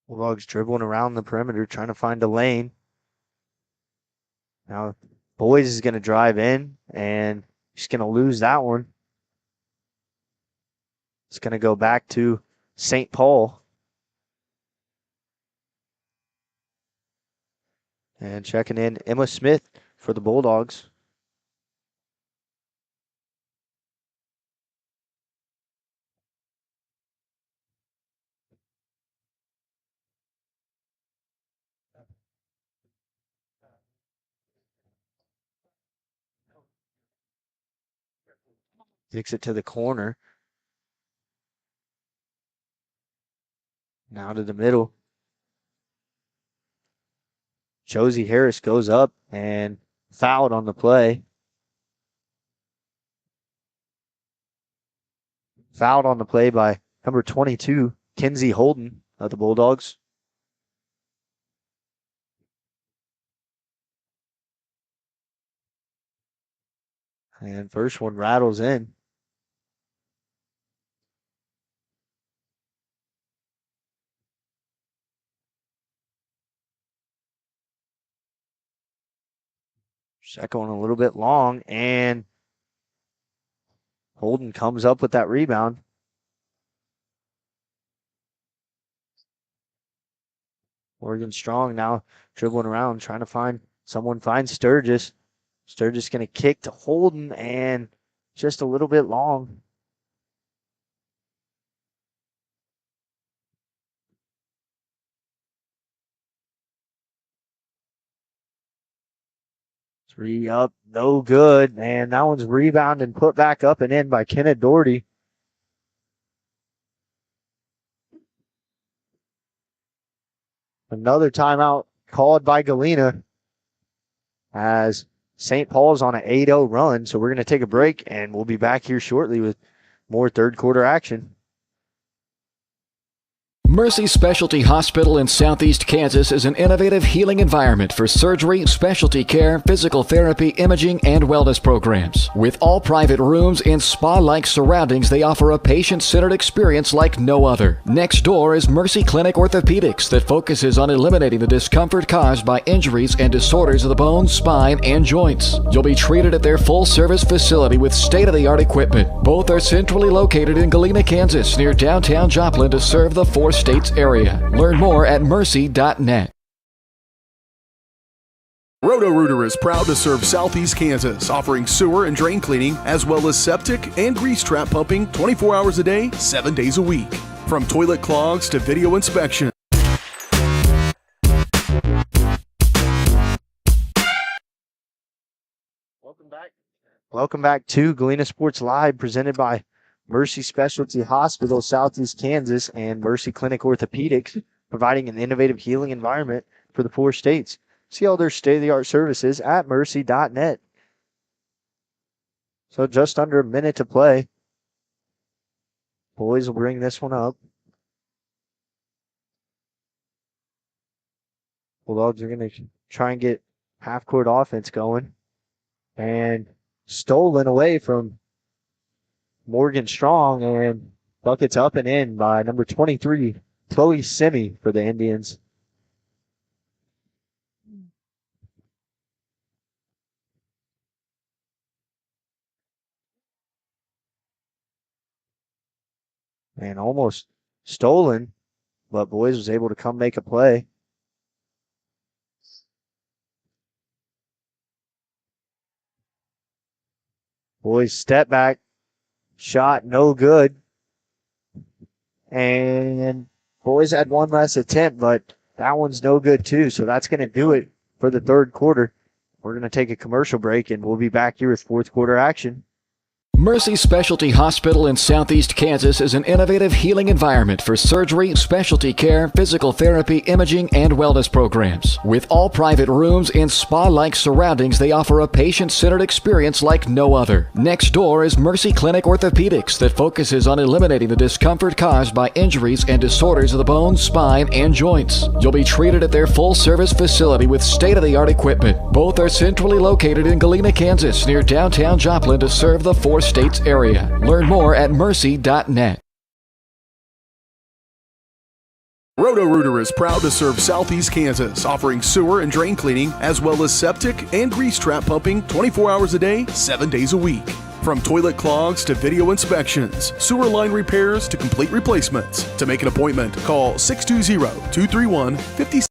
Speaker 1: Bulldogs dribbling around the perimeter, trying to find a lane. Now, Boys is going to drive in, and he's going to lose that one. It's going to go back to St. Paul. And checking in, Emma Smith for the Bulldogs. Kicks it to the corner. Now to the middle. Josie Harris goes up and fouled on the play. Fouled on the play by number 22, Kinsey Holden of the Bulldogs. And first one rattles in. Second one a little bit long, and Holden comes up with that rebound. Morgan Strong now dribbling around, trying to find someone, finds Sturgis. Sturgis going to kick to Holden, and just a little bit long. Three up, no good. And that one's rebounded and put back up and in by Kenneth Doherty. Another timeout called by Galena as St. Paul's on an 8-0 run. So we're going to take a break, and we'll be back here shortly with more third quarter action.
Speaker 2: Mercy Specialty Hospital in Southeast Kansas is an innovative healing environment for surgery, specialty care, physical therapy, imaging, and wellness programs. With all private rooms and spa-like surroundings, they offer a patient-centered experience like no other. Next door is Mercy Clinic Orthopedics that focuses on eliminating the discomfort caused by injuries and disorders of the bones, spine, and joints. You'll be treated at their full-service facility with state-of-the-art equipment. Both are centrally located in Galena, Kansas, near downtown Joplin to serve the States area. Learn more at mercy.net.
Speaker 3: Roto-Rooter is proud to serve Southeast Kansas, offering sewer and drain cleaning, as well as septic and grease trap pumping 24 hours a day, 7 days a week. From toilet clogs to video inspection.
Speaker 1: Welcome back to Galena Sports Live, presented by Mercy Specialty Hospital, Southeast Kansas, and Mercy Clinic Orthopedics, providing an innovative healing environment for the 4 states. See all their state-of-the-art services at mercy.net. So just under a minute to play. Boys will bring this one up. Bulldogs are going to try and get half-court offense going. And stolen away from Morgan Strong, and buckets up and in by number 23, Chloe Simi for the Indians. And almost stolen, but Boys was able to come make a play. Boys step back. Shot no good. And Boys had one less attempt, but that one's no good too. So that's going to do it for the third quarter. We're going to take a commercial break, and we'll be back here with fourth quarter action.
Speaker 2: Mercy Specialty Hospital in Southeast Kansas is an innovative healing environment for surgery, specialty care, physical therapy, imaging, and wellness programs. With all private rooms and spa-like surroundings, they offer a patient-centered experience like no other. Next door is Mercy Clinic Orthopedics that focuses on eliminating the discomfort caused by injuries and disorders of the bones, spine, and joints. You'll be treated at their full-service facility with state-of-the-art equipment. Both are centrally located in Galena, Kansas, near downtown Joplin to serve the 4 states area. Learn more at mercy.net.
Speaker 3: Roto-Rooter is proud to serve Southeast Kansas, offering sewer and drain cleaning, as well as septic and grease trap pumping 24 hours a day, 7 days a week. From toilet clogs to video inspections, sewer line repairs to complete replacements. To make an appointment, call 620-231-50.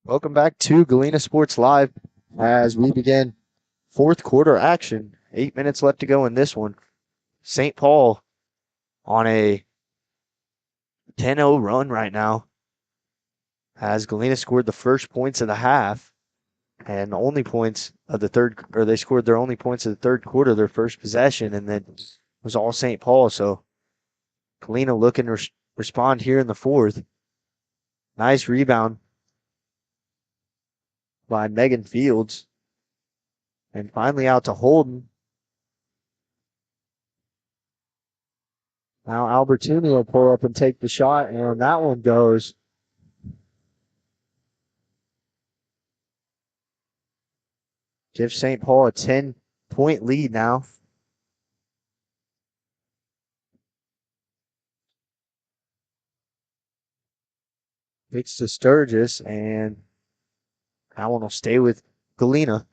Speaker 1: Welcome back to Galena Sports Live as we begin fourth quarter action. 8 minutes left to go in this one. St. Paul on a 10-0 run right now as Galena scored the first points of the half and the only points of the third, or they scored their only points of the third quarter, their first possession, and then it was all St. Paul. So Galena looking to respond here in the fourth. Nice rebound by Megan Fields. And finally out to Holden. Now Albertini will pull up and take the shot, and that one goes. Give St. Paul a 10-point lead now. It's to Sturgis, and that one will stay with Galena.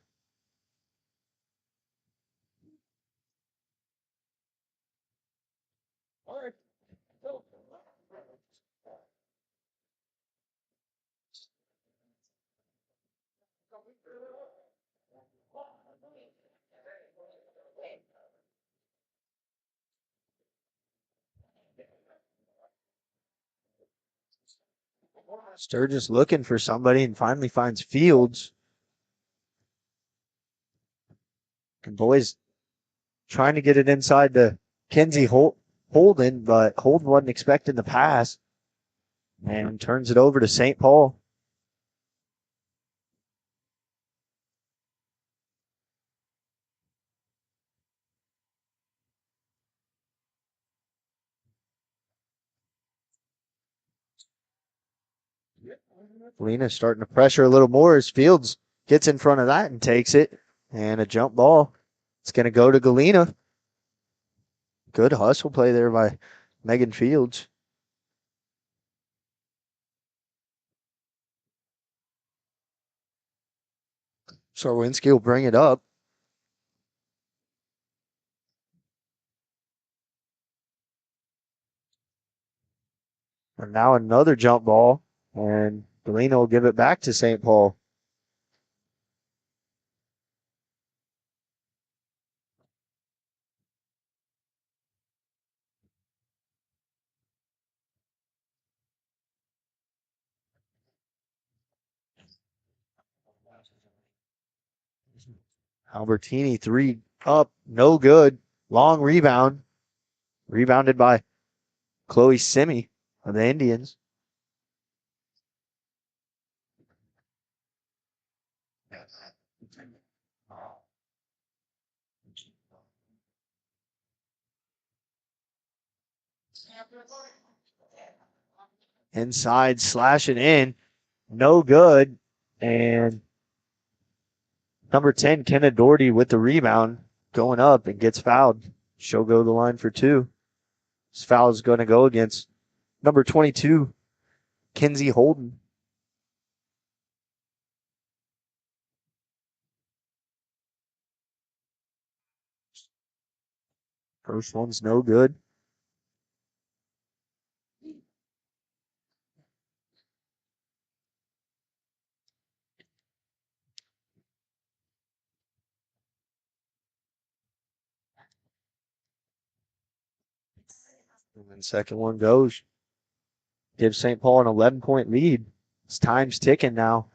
Speaker 1: Sturgis looking for somebody and finally finds Fields. And boys trying to get it inside to Kenzie Holden, but Holden wasn't expecting the pass and turns it over to St. Paul. Galena starting to pressure a little more as Fields gets in front of that and takes it. And a jump ball. It's going to go to Galena. Good hustle play there by Megan Fields. Sarwinski will bring it up. And now another jump ball. And Galena will give it back to St. Paul. Albertini, three up, no good. Long rebound. Rebounded by Chloe Simi of the Indians. Inside, slashing in. No good. And number 10, Kenna Doherty with the rebound, going up and gets fouled. She'll go to the line for two. This foul is going to go against number 22, Kenzie Holden. First one's no good. And then second one goes. Gives St. Paul an 11-point lead. It's time's ticking now.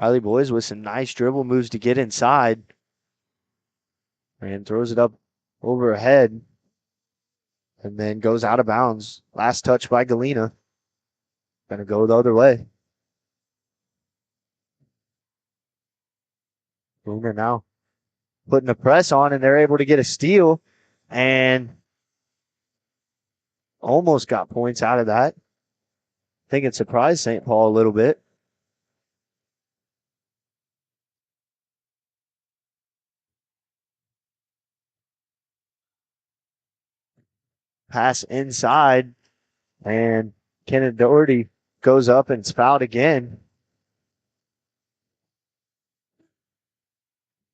Speaker 1: Riley Boys with some nice dribble moves to get inside. And throws it up over her head. And then goes out of bounds. Last touch by Galena. Gonna go the other way. Boomer now putting the press on, and they're able to get a steal. And almost got points out of that. I think it surprised St. Paul a little bit. Pass inside, and Kenneth Doherty goes up and fouled again.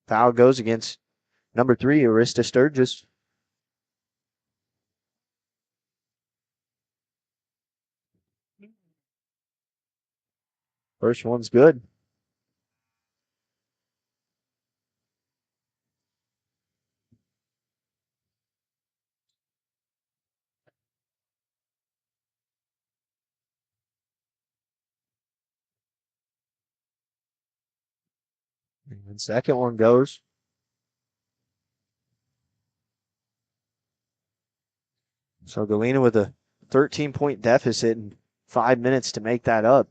Speaker 1: Foul goes against number 3, Arista Sturgis. First one's good. And second one goes. So Galena with a 13-point deficit and 5 minutes to make that up.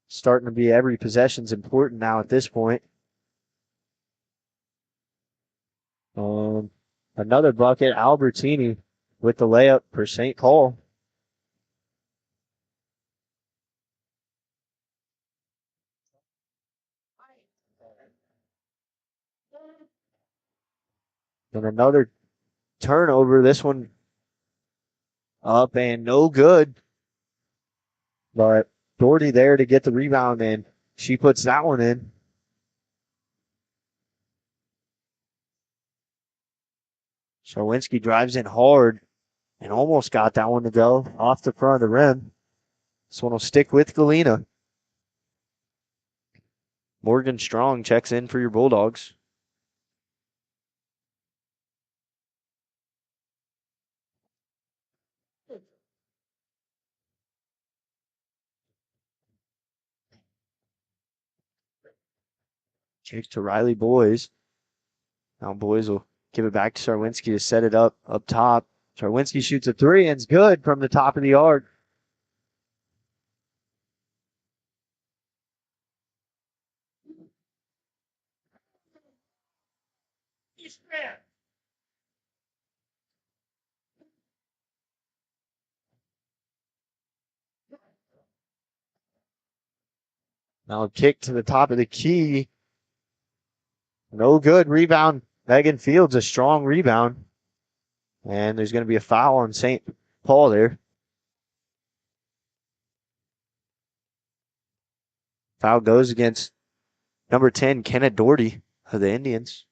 Speaker 1: Starting to be every possession's important now at this point. Another bucket, Albertini with the layup for St. Paul. And another turnover. This one up and no good. But Doherty there to get the rebound, and she puts that one in. Sharwinski drives in hard and almost got that one to go off the front of the rim. This one will stick with Galena. Morgan Strong checks in for your Bulldogs. Kick to Riley Boys. Now Boys will give it back to Sharwinski to set it up top. Sharwinski shoots a 3 and it's good from the top of the arc. Now a kick to the top of the key. No good. Rebound. Megan Fields, a strong rebound. And there's going to be a foul on St. Paul there. Foul goes against number 10, Kenneth Doherty of the Indians.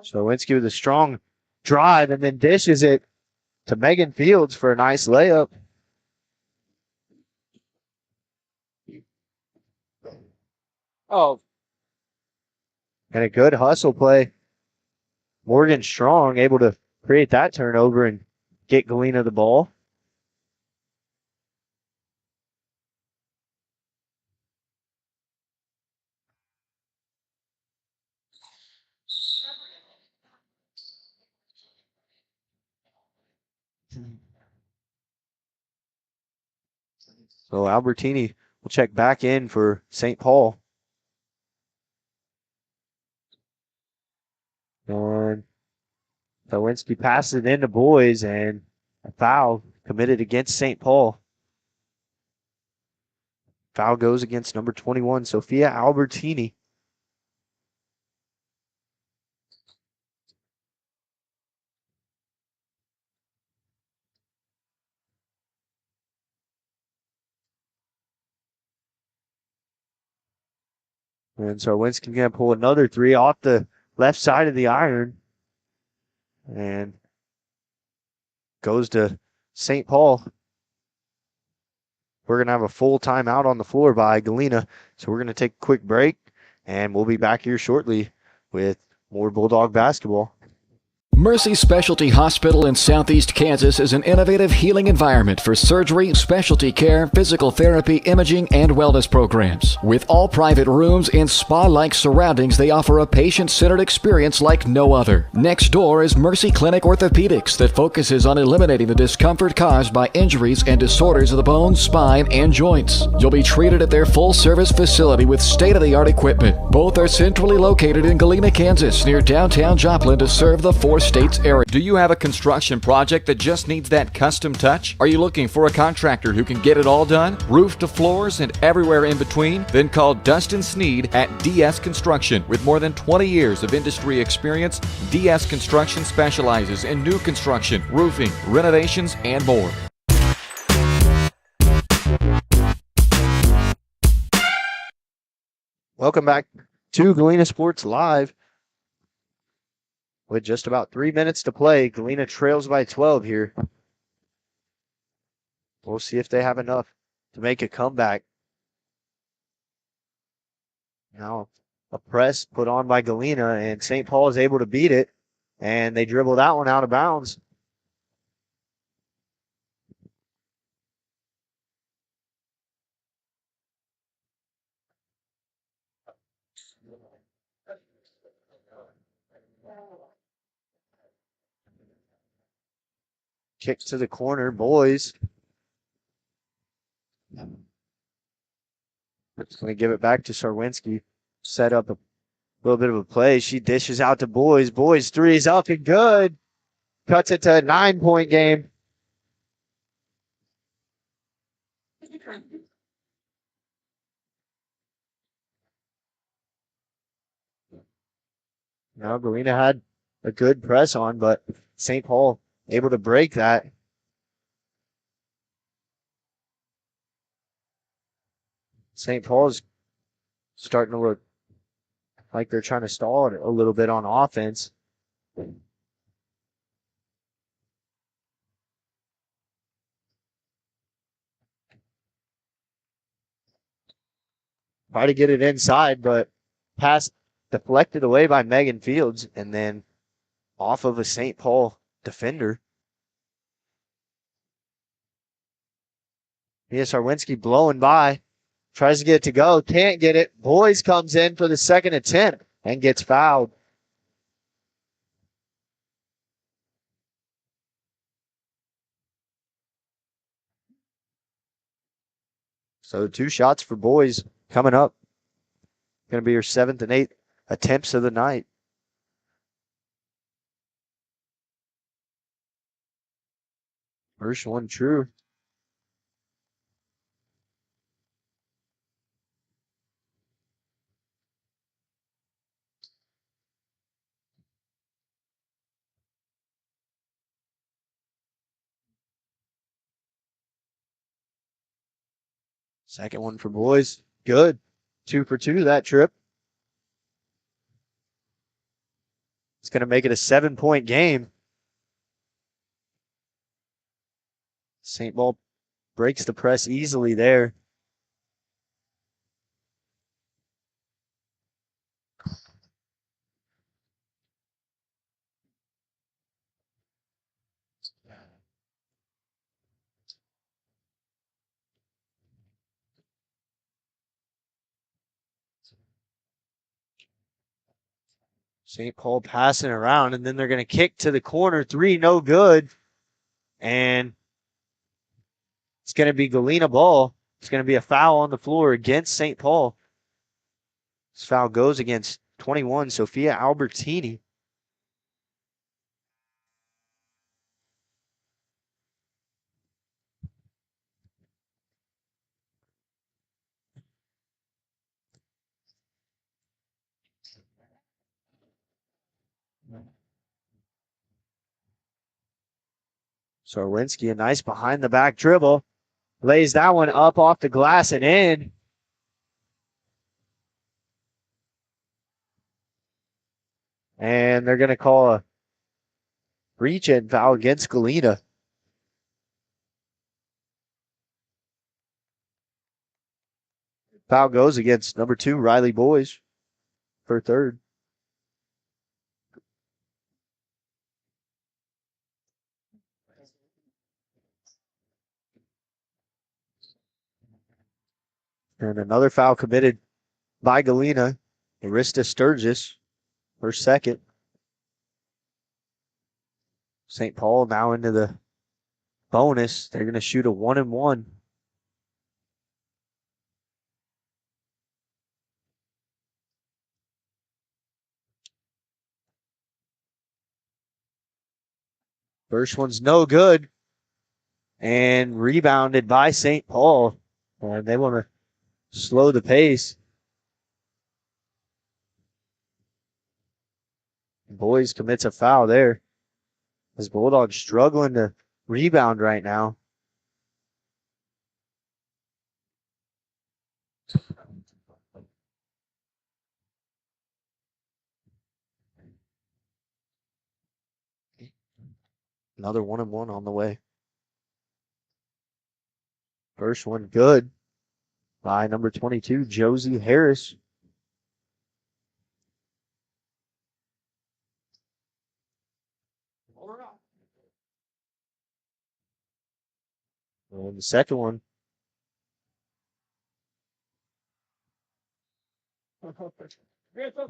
Speaker 1: Sharwinski with a strong drive and then dishes it to Megan Fields for a nice layup.
Speaker 7: Oh,
Speaker 1: And a good hustle play. Morgan Strong able to create that turnover and get Galena the ball. So Albertini will check back in for St. Paul. And Sharwinski passes it into Boys, and a foul committed against St. Paul. Foul goes against number 21, Sophia Albertini. And Sharwinski going to pull another 3 off the left side of the iron. And goes to St. Paul. We're going to have a full timeout on the floor by Galena. So we're going to take a quick break, and we'll be back here shortly with more Bulldog basketball.
Speaker 2: Mercy Specialty Hospital in Southeast Kansas is an innovative healing environment for surgery, specialty care, physical therapy, imaging, and wellness programs. With all private rooms and spa-like surroundings, they offer a patient-centered experience like no other. Next door is Mercy Clinic Orthopedics that focuses on eliminating the discomfort caused by injuries and disorders of the bones, spine, and joints. You'll be treated at their full-service facility with state-of-the-art equipment. Both are centrally located in Galena, Kansas, near downtown Joplin to serve the four-states area. Do you have a construction project that just needs that custom touch? Are you looking for a contractor who can get it all done, roof to floors and everywhere in between? Then call Dustin Sneed at DS Construction. With more than 20 years of industry experience, DS Construction specializes in new construction, roofing, renovations, and more.
Speaker 1: Welcome back to Galena Sports Live. With just about 3 minutes to play, Galena trails by 12 here. We'll see if they have enough to make a comeback. Now, a press put on by Galena, and St. Paul is able to beat it, and they dribble that one out of bounds. Kick to the corner, boys. It's going to give it back to Sarwinski. Set up a little bit of a play. She dishes out to Boys. Boys, three is up and good. Cuts it to a 9-point game. Now, Galena had a good press on, but St. Paul able to break that. St. Paul's starting to look like they're trying to stall it a little bit on offense. Try to get it inside, but pass deflected away by Megan Fields and then off of a St. Paul defender. Mia Sarwinski blowing by. Tries to get it to go. Can't get it. Boys comes in for the second attempt and gets fouled. So 2 shots for Boys coming up. Going to be her 7th and 8th attempts of the night. First one true. Second one for Boys. Good. 2 for 2 that trip. It's going to make it a 7-point game. St. Paul breaks the press easily there. St. Paul passing around, and then they're going to kick to the corner. 3, no good. And it's going to be Galena ball. It's going to be a foul on the floor against St. Paul. This foul goes against 21, Sophia Albertini. Sarwinski, a nice behind the back dribble. Lays that one up off the glass and in. And they're going to call a reach-in foul against Galena. Foul goes against number 2, Riley Boys, for third. And another foul committed by Galena. Arista Sturgis, her second. St. Paul now into the bonus. They're going to shoot a 1-and-1. First one's no good. And rebounded by St. Paul. And they want to slow the pace. Boys commits a foul there. As Bulldogs struggling to rebound right now. Another 1-and-1 on the way. First one good by number 22, Josie Harris. And the second one.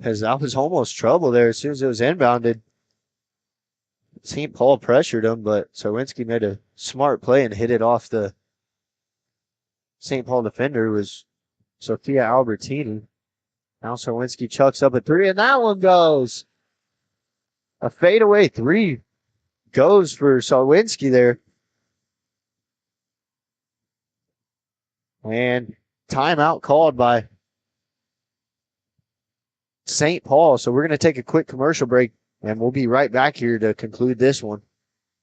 Speaker 1: As that was almost trouble there as soon as it was inbounded. St. Paul pressured him, but Sarwinski made a smart play and hit it off the St. Paul defender, who was Sophia Albertini. Now Sarwinski chucks up a three, and that one goes. A fadeaway three goes for Sarwinski there. And timeout called by St. Paul. So we're going to take a quick commercial break, and we'll be right back here to conclude this one.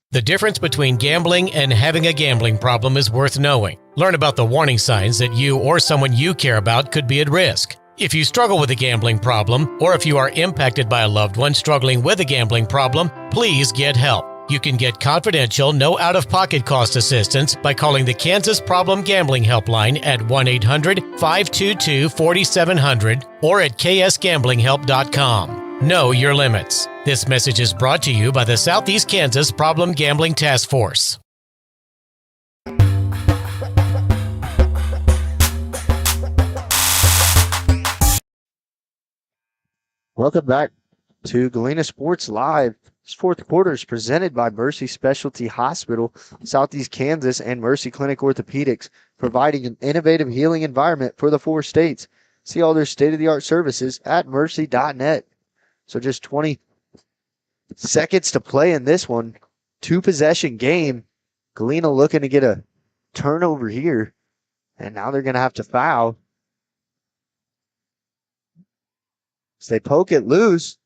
Speaker 6: The difference between gambling and having a gambling problem is worth knowing. Learn about the warning signs that you or someone you care about could be at risk. If you struggle with a gambling problem, or if you are impacted by a loved one struggling with a gambling problem, please get help. You can get confidential, no out-of-pocket cost assistance by calling the Kansas Problem Gambling Helpline at 1-800-522-4700 or at ksgamblinghelp.com. Know your limits. This message is brought to you by the Southeast Kansas Problem Gambling Task Force.
Speaker 1: Welcome back to Galena Sports Live. This fourth quarter is presented by Mercy Specialty Hospital, Southeast Kansas, and Mercy Clinic Orthopedics, providing an innovative healing environment for the 4 states. See all their state-of-the-art services at mercy.net. So just 20 seconds to play in this one. 2-possession game. Galena looking to get a turnover here. And now they're going to have to foul. So they poke it loose.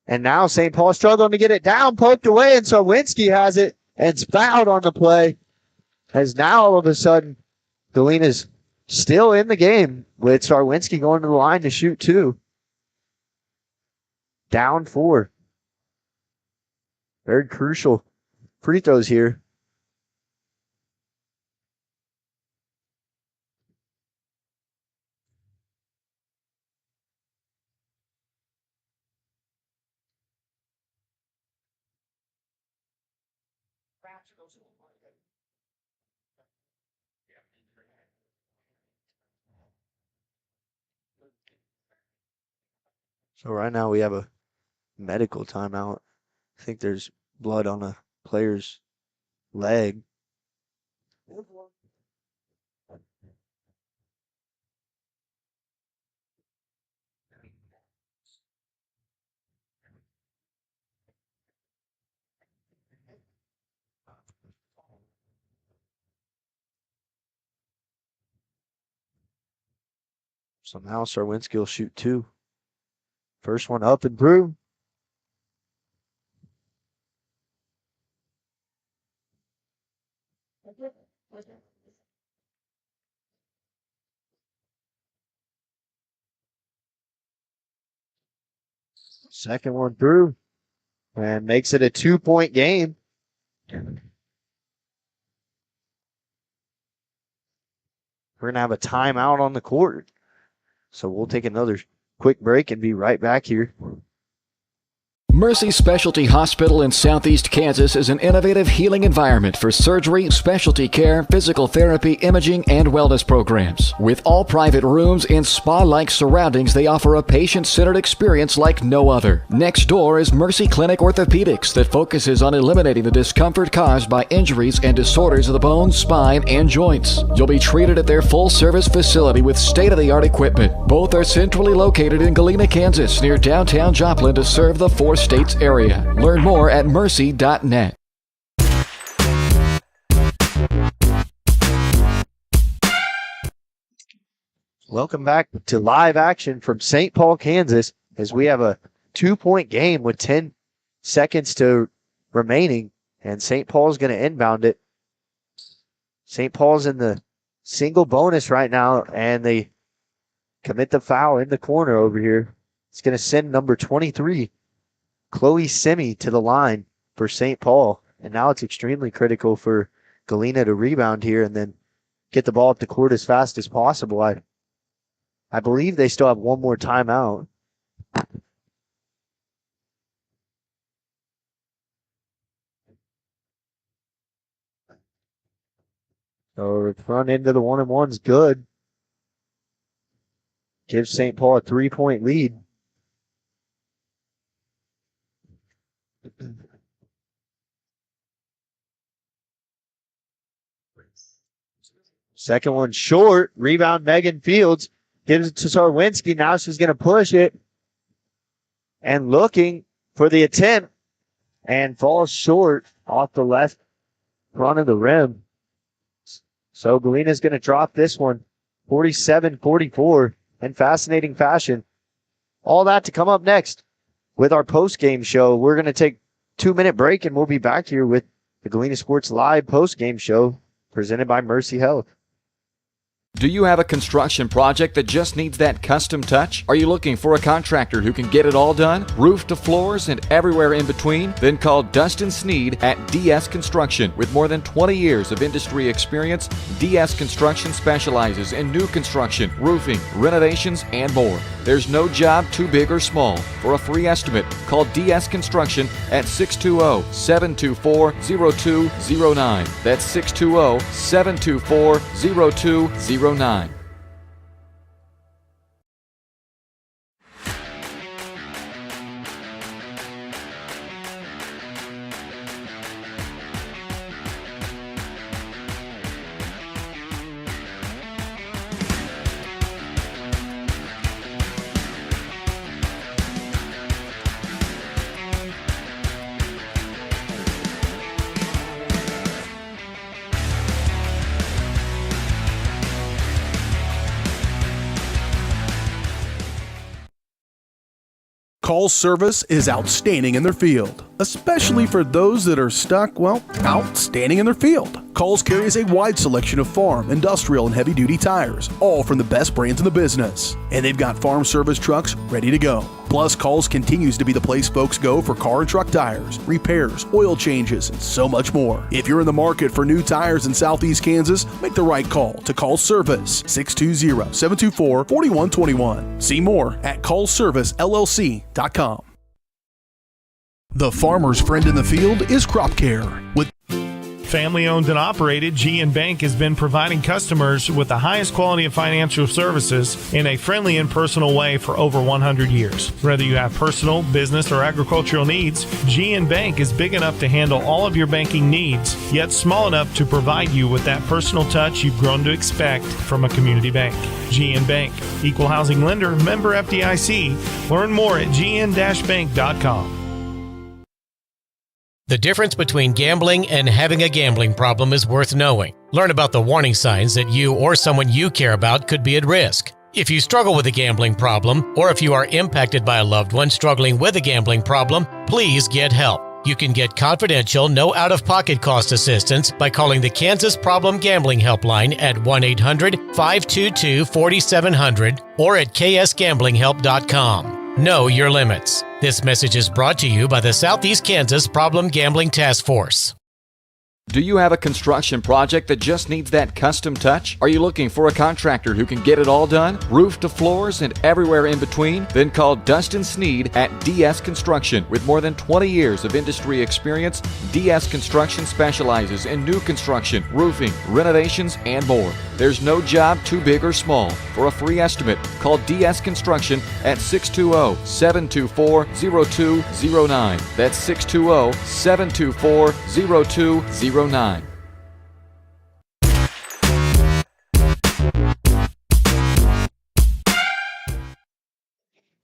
Speaker 1: And now St. Paul struggling to get it down, poked away, and Sarwinski has it and it's fouled on the play. As now all of a sudden, Galena's still in the game with Sarwinski going to the line to shoot 2. Down 4. Very crucial free throws here. So right now we have a medical timeout. I think there's blood on a player's leg. So now Sarwinski will shoot 2. First one up and through. Second one through. And makes it a 2-point game. We're going to have a timeout on the court. So we'll take another quick break and be right back here.
Speaker 2: Mercy Specialty Hospital in Southeast Kansas is an innovative healing environment for surgery, specialty care, physical therapy, imaging, and wellness programs. With all private rooms and spa-like surroundings, they offer a patient-centered experience like no other. Next door is Mercy Clinic Orthopedics that focuses on eliminating the discomfort caused by injuries and disorders of the bones, spine, and joints. You'll be treated at their full-service facility with state-of-the-art equipment. Both are centrally located in Galena, Kansas, near downtown Joplin to serve the four-states area. Learn more at mercy.net.
Speaker 1: Welcome back to live action from St. Paul, Kansas, as we have a 2-point game with 10 seconds remaining, and St. Paul's going to inbound it. St. Paul's in the single bonus right now, and they commit the foul in the corner over here. It's going to send number 23, Chloe Simi, to the line for St. Paul. And now it's extremely critical for Galena to rebound here and then get the ball up the court as fast as possible. I believe they still have one more timeout. So the front end of the 1-and-1's good. Gives St. Paul a 3-point lead. Second one short. Rebound Megan Fields. Gives it to Sarwinski. Now she's going to push it. And looking for the attempt. And falls short off the left front of the rim. So Galena's going to drop this one. 47-44 in fascinating fashion. All that to come up next with our post-game show. We're going to take a 2-minute break and we'll be back here with the Galena Sports Live post-game show presented by Mercy Health.
Speaker 2: Do you have a construction project that just needs that custom touch? Are you looking for a contractor who can get it all done, roof to floors and everywhere in between? Then call Dustin Sneed at DS Construction. With more than 20 years of industry experience, DS Construction specializes in new construction, roofing, renovations, and more. There's no job too big or small. For a free estimate, call DS Construction at 620-724-0209. That's 620-724-0209.
Speaker 3: Call's service is outstanding in their field, especially for those that are stuck, outstanding in their field. Call's carries a wide selection of farm, industrial, and heavy-duty tires, all from the best brands in the business. And they've got farm service trucks ready to go. Plus, Call's continues to be the place folks go for car and truck tires, repairs, oil changes, and so much more. If you're in the market for new tires in Southeast Kansas, make the right call to Call's Service, 620-724-4121. See more at callservicellc.com. The farmer's friend in the field is Crop Care. With
Speaker 5: Family owned and operated, GN Bank has been providing customers with the highest quality of financial services in a friendly and personal way for over 100 years. Whether you have personal, business, or agricultural needs, GN Bank is big enough to handle all of your banking needs, yet small enough to provide you with that personal touch you've grown to expect from a community bank. GN Bank, equal housing lender, member FDIC. Learn more at gn-bank.com.
Speaker 6: The difference between gambling and having a gambling problem is worth knowing. Learn about the warning signs that you or someone you care about could be at risk. If you struggle with a gambling problem, or if you are impacted by a loved one struggling with a gambling problem, please get help. You can get confidential, no out-of-pocket cost assistance by calling the Kansas Problem Gambling Helpline at 1-800-522-4700 or at ksgamblinghelp.com. Know your limits. This message is brought to you by the Southeast Kansas Problem Gambling Task Force.
Speaker 2: Do you have a construction project that just needs that custom touch? Are you looking for a contractor who can get it all done, roof to floors and everywhere in between? Then call Dustin Sneed at DS Construction. With more than 20 years of industry experience, DS Construction specializes in new construction, roofing, renovations, and more. There's no job too big or small. For a free estimate, call DS Construction at 620-724-0209. That's 620-724-0209.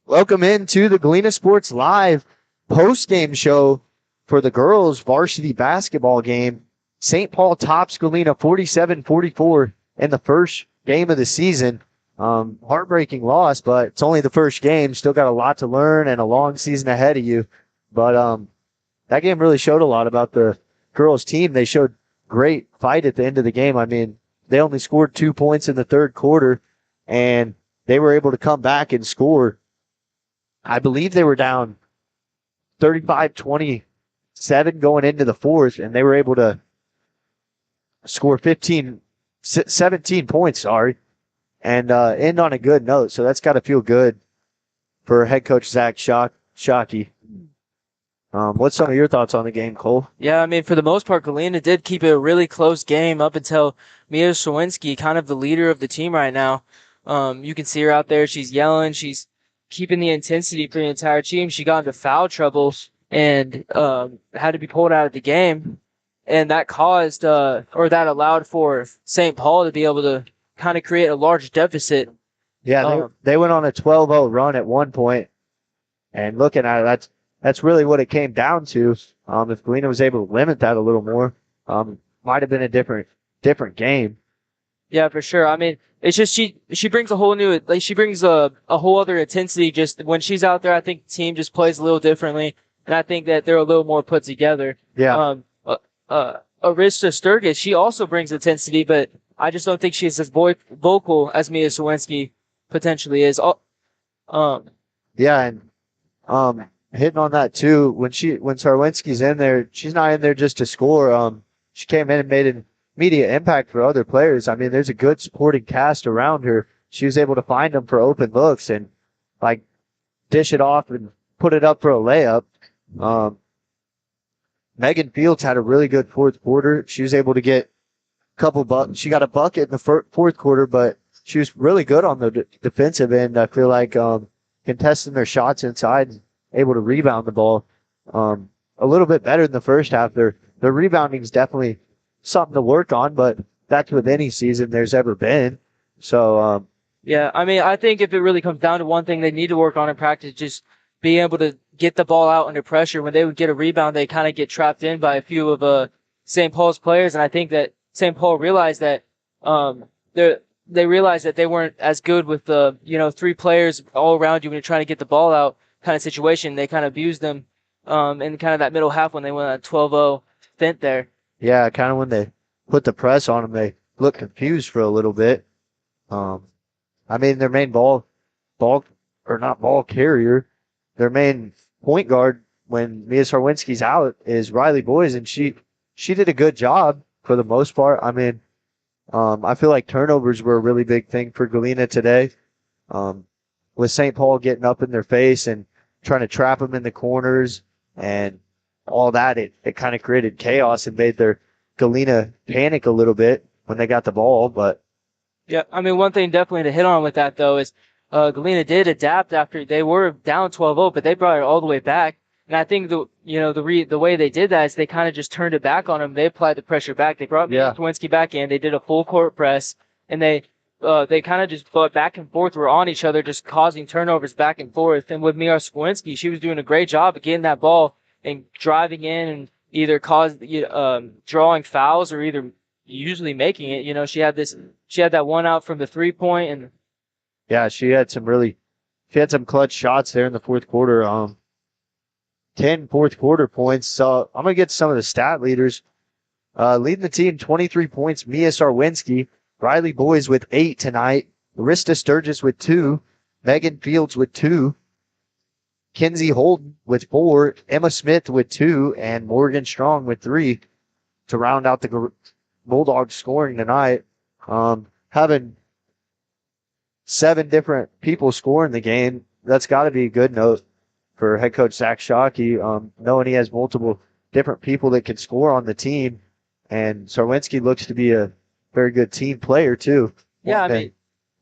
Speaker 1: Welcome into the Galena Sports Live post-game show for the girls' varsity basketball game. St. Paul tops Galena 47-44 in the first game of the season. Heartbreaking loss, but it's only the first game. Still got a lot to learn and a long season ahead of you. But that game really showed a lot about the girls' team. They showed great fight at the end of the game. I mean, they only scored 2 points in the third quarter, and they were able to come back and score. I believe they were down 35-27 going into the fourth, and they were able to score 17 points, and end on a good note. So that's got to feel good for head coach Zach Shockey. What's some of your thoughts on the game, Cole?
Speaker 7: Yeah, I mean, for the most part, Galena did keep it a really close game up until Mia Sawinski, kind of the leader of the team right now. You can see her out there. She's yelling. She's keeping the intensity for the entire team. She got into foul trouble and had to be pulled out of the game. And that caused, or that allowed for St. Paul to be able to kind of create a large deficit.
Speaker 1: Yeah, they went on a 12-0 run at one point. And looking at it, that's really what it came down to. If Galena was able to limit that a little more, might have been a different game.
Speaker 7: Yeah, for sure. I mean, it's just she brings a whole new, like, she brings a whole other intensity. Just when she's out there, I think the team just plays a little differently, and I think that they're a little more put together.
Speaker 1: Yeah.
Speaker 7: Arista Sturgis, she also brings intensity, but I just don't think she's as vocal as Mia Sawinski potentially is.
Speaker 1: Yeah, and hitting on that too, when Sarwinski's in there, she's not in there just to score. She came in and made an immediate impact for other players. I mean, there's a good supporting cast around her. She was able to find them for open looks and like dish it off and put it up for a layup. Megan Fields had a really good fourth quarter. She was able to get a couple buckets. She got a bucket in the fourth quarter, but she was really good on the defensive end. I feel like contesting their shots inside, able to rebound the ball a little bit better than the first half. Their rebounding is definitely something to work on, but that's with any season there's ever been. So
Speaker 7: yeah, I mean, I think if it really comes down to one thing they need to work on in practice, just being able to get the ball out under pressure. When they would get a rebound, they kind of get trapped in by a few of St. Paul's players, and I think that St. Paul realized that they realized that they weren't as good with the three players all around you when you're trying to get the ball out kind of situation. They kind of abused them in kind of that middle half when they went on a 12-0 stint there.
Speaker 1: Yeah, kind of when they put the press on them, they looked confused for a little bit. I mean, their main ball carrier, their main point guard when Mia Sarwinski's out is Riley Boys, and she did a good job for the most part. I mean, I feel like turnovers were a really big thing for Galena today. With St. Paul getting up in their face and trying to trap them in the corners and all that, it kind of created chaos and made their Galena panic a little bit when they got the ball. But
Speaker 7: yeah, I mean, one thing definitely to hit on with that though is Galena did adapt after they were down 12-0, but they brought it all the way back. And I think the way they did that is they kind of just turned it back on them. They applied the pressure back. They brought Sawinski back in. They did a full court press, and they kind of just fought back and forth, were on each other, just causing turnovers back and forth. And with Mia Sawinski, she was doing a great job of getting that ball and driving in and either drawing fouls or either usually making it. She had that one out from the 3-point, and
Speaker 1: yeah, she had some clutch shots there in the fourth quarter. 10 fourth quarter points. So I'm going to get to some of the stat leaders. Leading the team, 23 points, Mia Sarwinski. Riley Boys with 8 tonight. Arista Sturgis with 2. Megan Fields with 2. Kinsey Holden with 4. Emma Smith with 2. And Morgan Strong with 3. to round out the Bulldogs scoring tonight. Having 7 different people scoring the game, that's got to be a good note for head coach Zach Shockey, knowing he has multiple different people that can score on the team. And Sarwinski looks to be a very good team player, too.
Speaker 7: Yeah, I mean,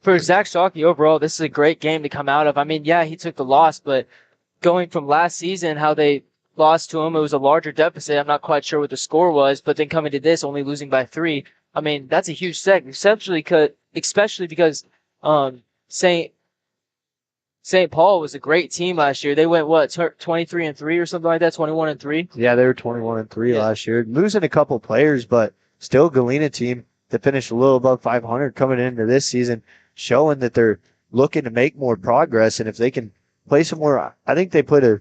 Speaker 7: for Zach Shockey overall, this is a great game to come out of. I mean, yeah, he took the loss, but going from last season, how they lost to him, it was a larger deficit. I'm not quite sure what the score was, but then coming to this, only losing by 3. I mean, that's a huge step, especially because St. Paul was a great team last year. They went 23-3 or something like that, 21-3.
Speaker 1: Yeah, they were 21-3 last year, losing a couple players, but still Galena team that finished a little above 500 coming into this season, showing that they're looking to make more progress. And if they can play some more, I think they put a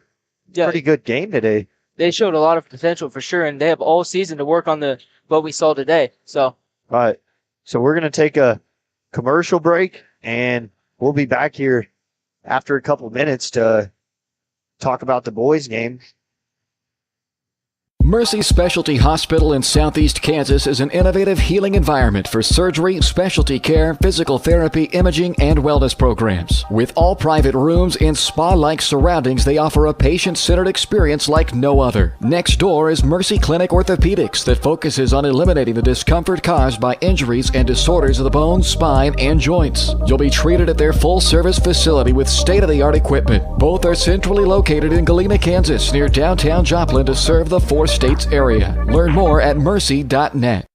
Speaker 1: pretty good game today.
Speaker 7: They showed a lot of potential for sure, and they have all season to work on what we saw today. So,
Speaker 1: all right, so we're gonna take a commercial break, and we'll be back here after a couple minutes to talk about the boys' game.
Speaker 2: Mercy Specialty Hospital in Southeast Kansas is an innovative healing environment for surgery, specialty care, physical therapy, imaging, and wellness programs. With all private rooms and spa-like surroundings, they offer a patient-centered experience like no other. Next door is Mercy Clinic Orthopedics that focuses on eliminating the discomfort caused by injuries and disorders of the bones, spine, and joints. You'll be treated at their full-service facility with state-of-the-art equipment. Both are centrally located in Galena, Kansas, near downtown Joplin to serve the 4 states area. Learn more at mercy.net.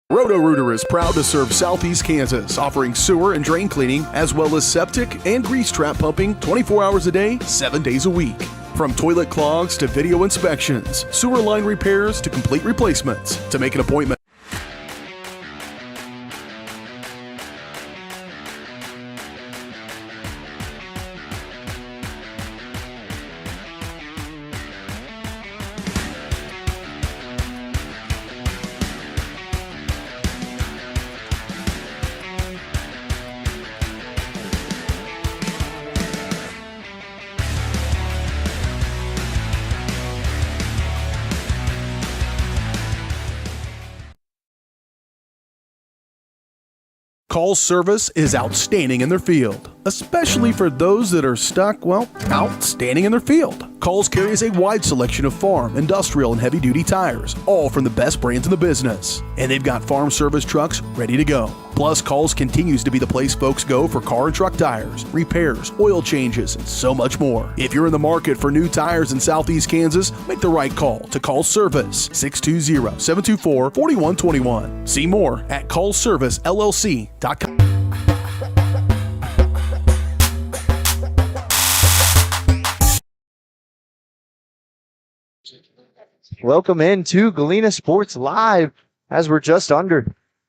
Speaker 3: Roto-Rooter is proud to serve Southeast Kansas, offering sewer and drain cleaning, as well as septic and grease trap pumping 24 hours a day, 7 days a week. From toilet clogs to video inspections, sewer line repairs to complete replacements. To make an appointment, Call's service is outstanding in their field, especially for those that are stuck, outstanding in their field. Call's carries a wide selection of farm, industrial, and heavy-duty tires, all from the best brands in the business. And they've got farm service trucks ready to go. Plus, Call's continues to be the place folks go for car and truck tires, repairs, oil changes, and so much more. If you're in the market for new tires in Southeast Kansas, make the right call to Call's Service, 620-724-4121. See more at callservicellc.com.
Speaker 1: Welcome into Galena Sports Live as we're just under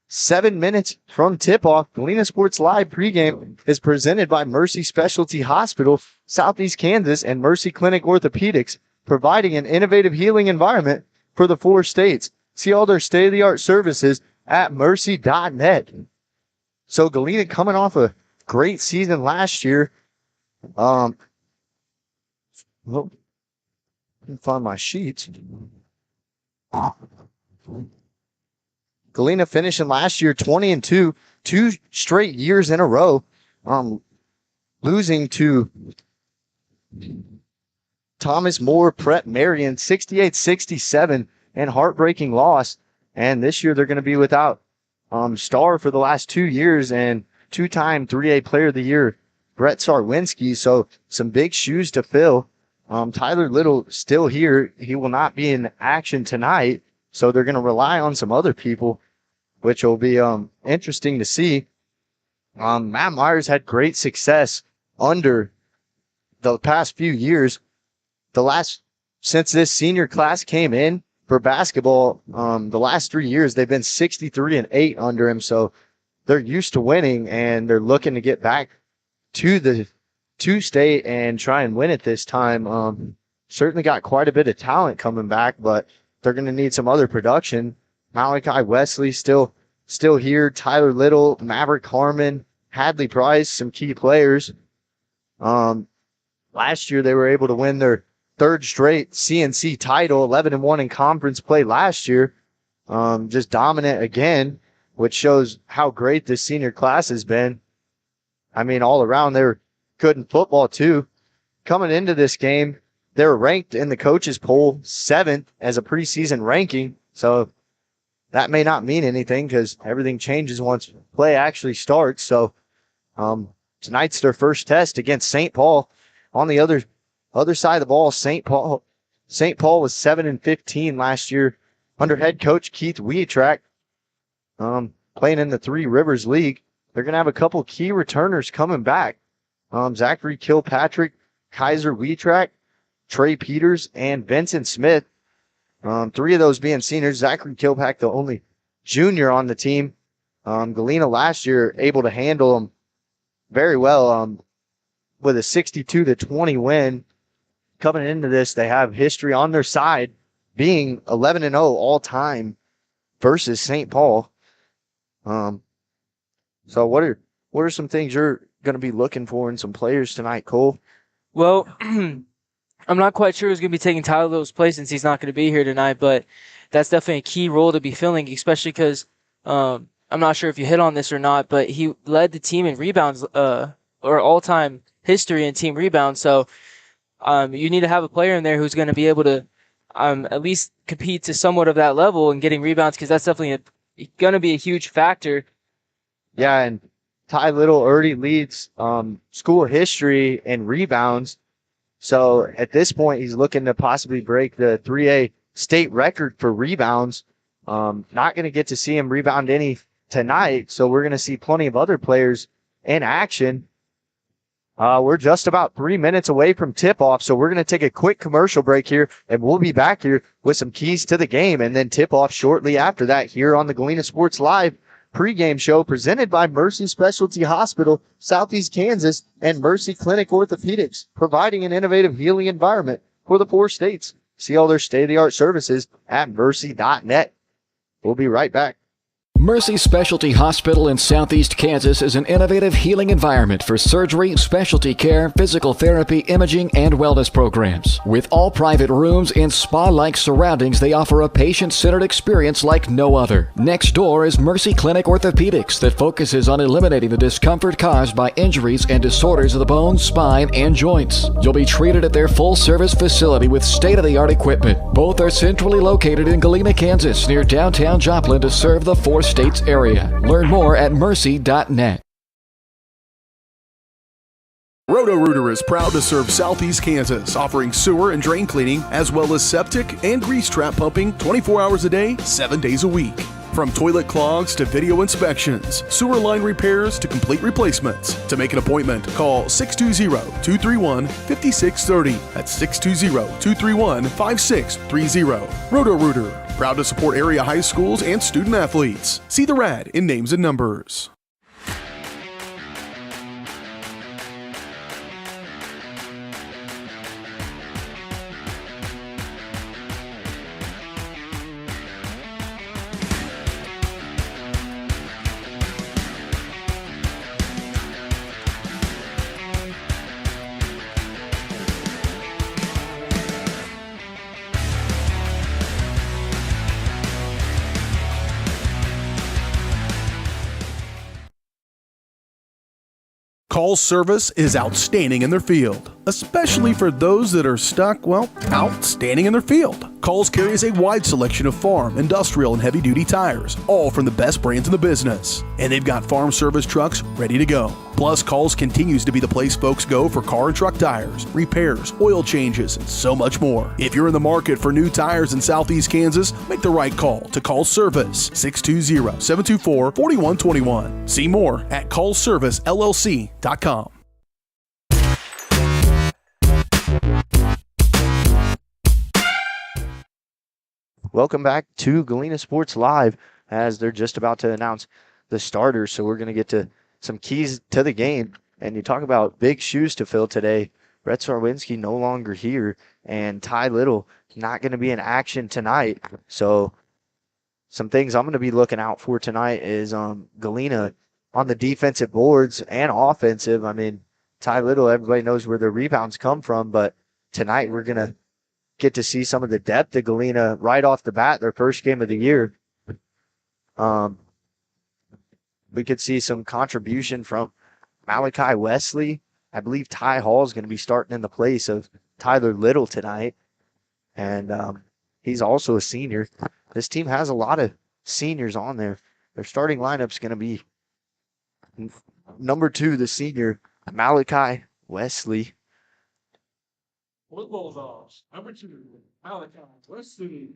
Speaker 1: 7 minutes from tip-off. Galena Sports Live pregame is presented by Mercy Specialty Hospital, Southeast Kansas, and Mercy Clinic Orthopedics, providing an innovative healing environment for the 4 states. See all their state-of-the-art services at mercy.net. So Galena coming off a great season last year. Well, let me find my sheets. Galena finishing last year 20-2, 2 straight years in a row, losing to Thomas More, Prep Marion, 68-67, and heartbreaking loss. And this year they're going to be without star for the last 2 years and 2-time 3A Player of the Year, Brett Sarwinski. So some big shoes to fill. Tyler Little still here. He will not be in action tonight, so they're going to rely on some other people, which will be interesting to see. Matt Myers had great success under the past few years. Since this senior class came in for basketball, the last 3 years, they've been 63-8 under him, so they're used to winning, and they're looking to get back to the 2-state and try and win it this time. Certainly got quite a bit of talent coming back, but they're going to need some other production. Malachi Wesley still here. Tyler Little, Maverick Harmon, Hadley Price, some key players. Last year they were able to win their 3rd straight CNC title, 11-1 in conference play last year. Just dominant again, which shows how great this senior class has been. I mean, all around they were good in football too. Coming into this game, they were ranked in the coaches poll 7th as a preseason ranking. So that may not mean anything because everything changes once play actually starts. So tonight's their first test against St. Paul. On the other side of the ball, St. Paul was 7-15 last year under head coach Keith Weatrak, playing in the Three Rivers League. They're going to have a couple key returners coming back. Zachary Kilpatrick, Kaiser Weatrak, Trey Peters, and Vincent Smith. 3 of those being seniors. Zachary Kilpatrick, the only junior on the team. Galena last year able to handle them very well with a 62-20 win. Coming into this, they have history on their side, being 11-0 all time versus St. Paul. So what are some things you're going to be looking for in some players tonight, Cole?
Speaker 7: Well, I'm not quite sure who's going to be taking Tyler Little's place since he's not going to be here tonight, but that's definitely a key role to be filling, especially because I'm not sure if you hit on this or not, but he led the team in rebounds, or all-time history in team rebounds. So you need to have a player in there who's going to be able to at least compete to somewhat of that level and getting rebounds, because that's definitely going to be a huge factor.
Speaker 1: Yeah, and Ty Little already leads school history in rebounds. So at this point, he's looking to possibly break the 3A state record for rebounds. Not going to get to see him rebound any tonight, so we're going to see plenty of other players in action. We're just about 3 minutes away from tip-off, so we're going to take a quick commercial break here, and we'll be back here with some keys to the game, and then tip-off shortly after that here on the Galena Sports Live pregame show presented by Mercy Specialty Hospital, Southeast Kansas, and Mercy Clinic Orthopedics, providing an innovative healing environment for the 4 states. See all their state-of-the-art services at mercy.net. We'll be right back.
Speaker 2: Mercy Specialty Hospital in Southeast Kansas is an innovative healing environment for surgery, specialty care, physical therapy, imaging, and wellness programs. With all private rooms and spa-like surroundings, they offer a patient-centered experience like no other. Next door is Mercy Clinic Orthopedics that focuses on eliminating the discomfort caused by injuries and disorders of the bones, spine, and joints. You'll be treated at their full-service facility with state-of-the-art equipment. Both are centrally located in Galena, Kansas, near downtown Joplin to serve the 4 states area. Learn more at mercy.net.
Speaker 3: Roto-Rooter is proud to serve Southeast Kansas, offering sewer and drain cleaning, as well as septic and grease trap pumping 24 hours a day, 7 days a week. From toilet clogs to video inspections, sewer line repairs to complete replacements. To make an appointment, call 620-231-5630. That's 620-231-5630. Roto-Rooter, proud to support area high schools and student athletes. See the rad in names and numbers. Call's service is outstanding in their field, especially for those that are stuck, outstanding in their field. Call's carries a wide selection of farm, industrial, and heavy-duty tires, all from the best brands in the business. And they've got farm service trucks ready to go. Plus, Call's continues to be the place folks go for car and truck tires, repairs, oil changes, and so much more. If you're in the market for new tires in Southeast Kansas, make the right call to Call's Service, 620-724-4121. See more at callservicellc.com.
Speaker 1: Welcome back to Galena Sports Live, as they're just about to announce the starters. So we're going to get to some keys to the game. And you talk about big shoes to fill today. Brett Sarwinski no longer here, and Ty Little not going to be in action tonight. So some things I'm going to be looking out for tonight is Galena on the defensive boards and offensive. I mean, Ty Little, everybody knows where the rebounds come from, but tonight we're going to get to see some of the depth of Galena right off the bat, their first game of the year. We could see some contribution from Malachi Wesley. I believe Ty Hall is going to be starting in the place of Tyler Little tonight. And he's also a senior. This team has a lot of seniors on there. Their starting lineup's going to be number 2, the senior, Malachi Wesley.
Speaker 8: For the Bulldogs, number 2, Malachi Wesley.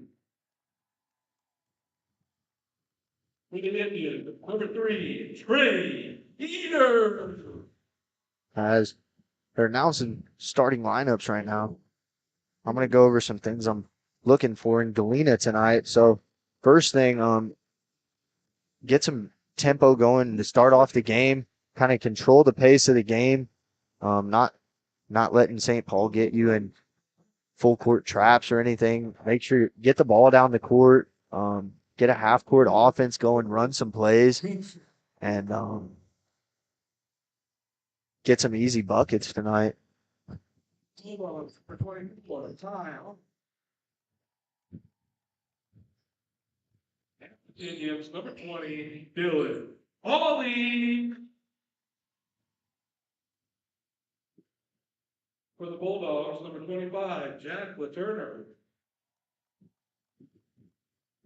Speaker 8: For the Indians, number 3, Trey Eater.
Speaker 1: As they're announcing starting lineups right now, I'm going to go over some things I'm looking for in Galena tonight. So first thing, get some tempo going to start off the game, kind of control the pace of the game, not letting St. Paul get you in full court traps or anything. Make sure you get the ball down the court, get a half court offense going, run some plays, and get some easy buckets tonight.
Speaker 8: For 24 time. Indians, number 20, Dylan Hawley. For the Bulldogs, number 25, Jack Laturner.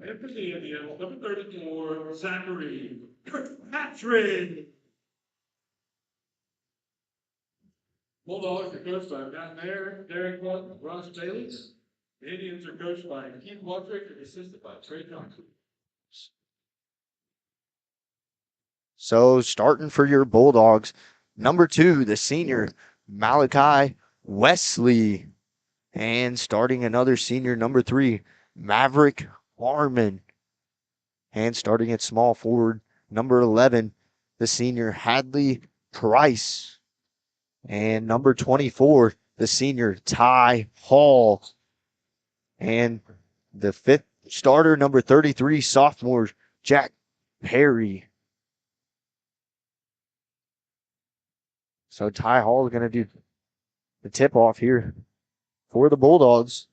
Speaker 8: And for the Indians, number 34, Zachary Kirkpatrick. Bulldogs are coached by Matt Mayer, Derek Blunt, Ross Bailey. The Indians are coached by Keith Watrick and assisted by Trey Johnson.
Speaker 1: So starting for your Bulldogs, number 2, the senior, Malachi Wesley. And starting another senior, number 3, Maverick Harmon. And starting at small forward, number 11, the senior, Hadley Price. And number 24, the senior, Ty Hall. And the 5th starter, number 33, sophomore, Jack Perry. So Ty Hall is going to do the tip-off here for the Bulldogs.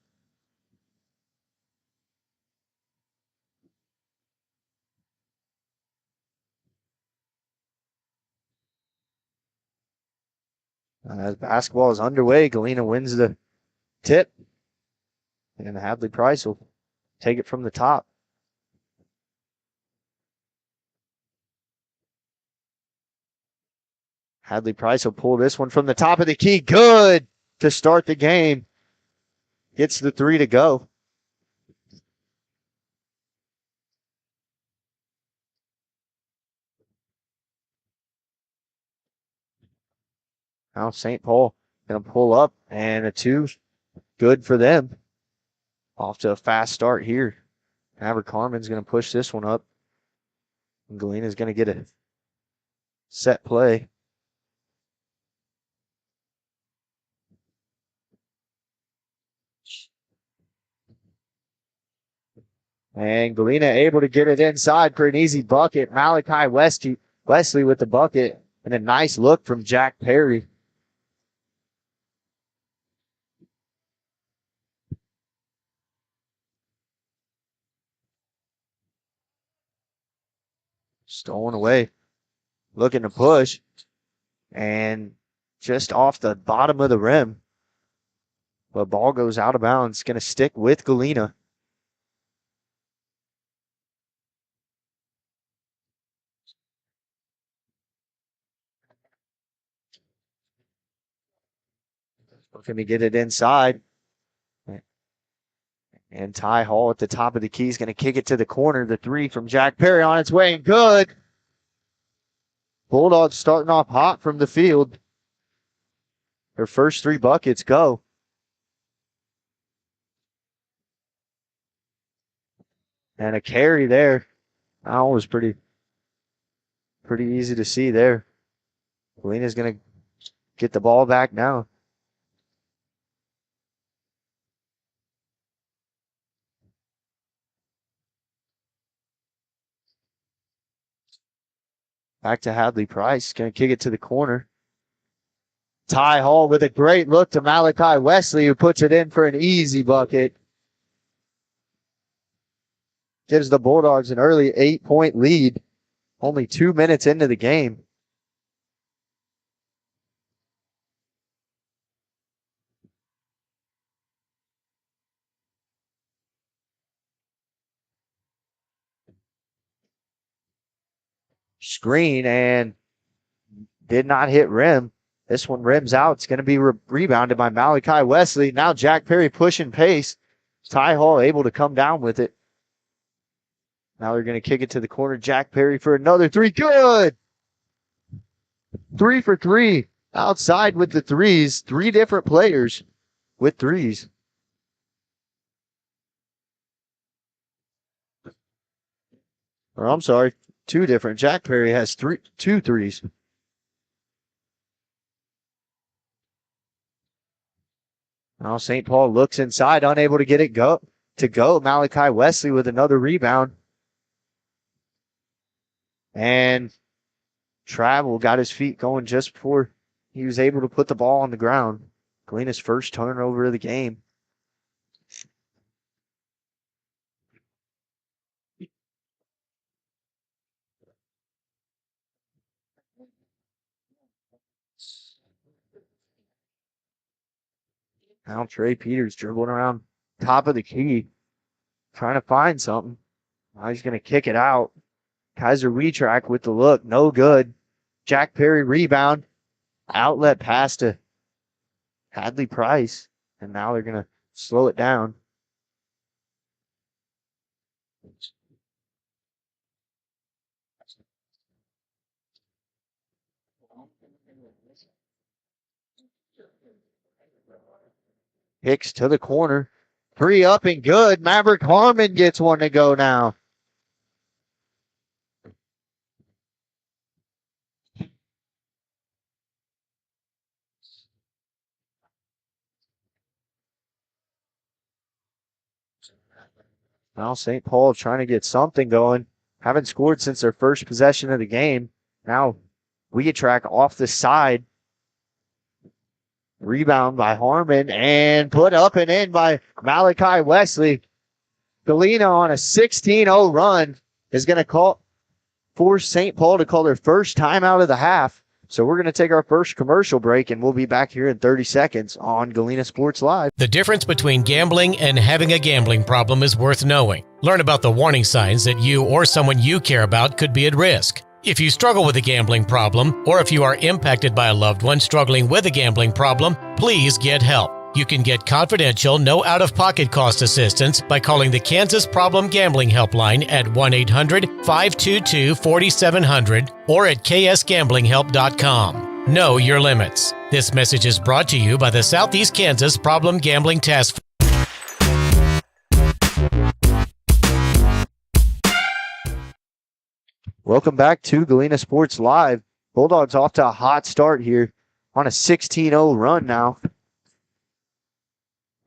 Speaker 1: As basketball is underway, Galena wins the tip. And Hadley Price will take it from the top. Hadley Price will pull this one from the top of the key. Good to start the game. Gets the 3 to go. Now St. Paul going to pull up, and a 2. Good for them. Off to a fast start here. Maverick Harmon's going to push this one up. And Galena's going to get a set play. And Galena able to get it inside for an easy bucket. Malachi Wesley with the bucket. And a nice look from Jack Perry. Stolen away. Looking to push. And just off the bottom of the rim. The ball goes out of bounds. It's going to stick with Galena. Looking to get it inside. And Ty Hall at the top of the key is going to kick it to the corner. The 3 from Jack Perry on its way and good. Bulldogs starting off hot from the field. Their first 3 buckets go. And a carry there. That was pretty easy to see there. Galena's going to get the ball back now. Back to Hadley Price. Going to kick it to the corner. Ty Hall with a great look to Malachi Wesley, who puts it in for an easy bucket. Gives the Bulldogs an early 8-point lead. Only 2 minutes into the game. Screen and did not hit rim. This one rims out. It's going to be rebounded by Malachi Wesley. Now Jack Perry pushing pace. Ty Hall able to come down with it. Now they're going to kick it to the corner. Jack Perry for another 3. Good! 3 for 3. Outside with the 3s. 3 different players with 3s. Or I'm sorry, 2 different. Jack Perry has 2 3s. Now St. Paul looks inside, unable to get it go. Malachi Wesley with another rebound. And Travel got his feet going just before he was able to put the ball on the ground. Galena's first turnover of the game. Now Trey Peters dribbling around top of the key, trying to find something. Now he's going to kick it out. Kaiser Weetrack with the look, no good. Jack Perry rebound. Outlet pass to Hadley Price. And now they're going to slow it down. Hicks to the corner. 3 up and good. Maverick Harmon gets one to go now. Now St. Paul trying to get something going. Haven't scored since their first possession of the game. Now Weatrack off the side. Rebound by Harmon and put up and in by Malachi Wesley. Galena on a 16-0 run is going to force St. Paul to call their first timeout of the half. So we're going to take our first commercial break, and we'll be back here in 30 seconds on Galena Sports Live.
Speaker 6: The difference between gambling and having a gambling problem is worth knowing. Learn about the warning signs that you or someone you care about could be at risk. If you struggle with a gambling problem, or if you are impacted by a loved one struggling with a gambling problem, please get help. You can get confidential, no out-of-pocket cost assistance by calling the Kansas Problem Gambling Helpline at 1-800-522-4700 or at ksgamblinghelp.com. Know your limits. This message is brought to you by the Southeast Kansas Problem Gambling Task Force.
Speaker 1: Welcome back to Galena Sports Live. Bulldogs off to a hot start here on a 16-0 run now.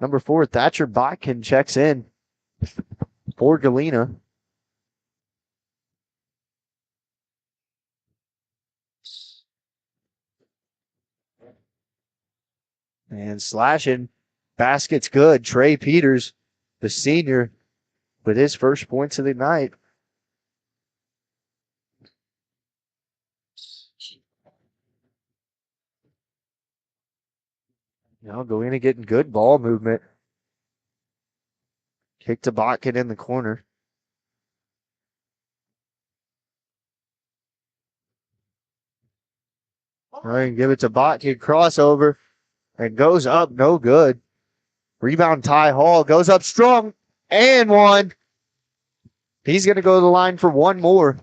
Speaker 1: Number 4, Thatcher Botkin checks in for Galena. And slashing. Basket's good. Trey Peters, the senior, with his first points of the night. Now Galena getting good ball movement. Kick to Botkin in the corner. All right, give it to Botkin. Crossover. And goes up. No good. Rebound Ty Hall. Goes up strong. And one. He's going to go to the line for one more.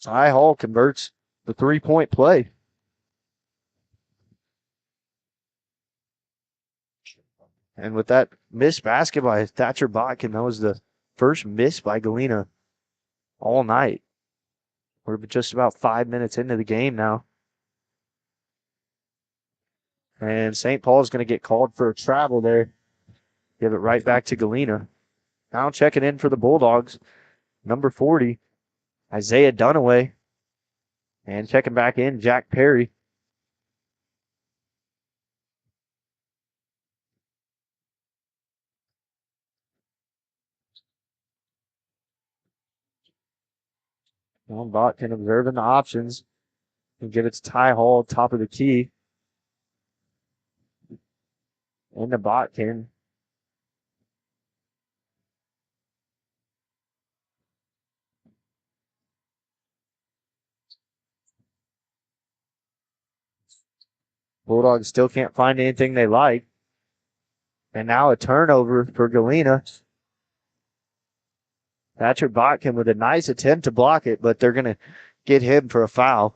Speaker 1: Ty Hall converts the 3-point play. And with that missed basket by Thatcher Botkin, that was the first miss by Galena all night. We're just about 5 minutes into the game now. And St. Paul is going to get called for a travel there. Give it right back to Galena. Now checking in for the Bulldogs, number 40, Isaiah Dunaway. And checking back in, Jack Perry. John Botkin observing the options. And give it to Ty Hall, top of the key. Into Botkin. Bulldogs still can't find anything they like. And now a turnover for Galena. Thatcher Botkin with a nice attempt to block it, but they're going to get him for a foul.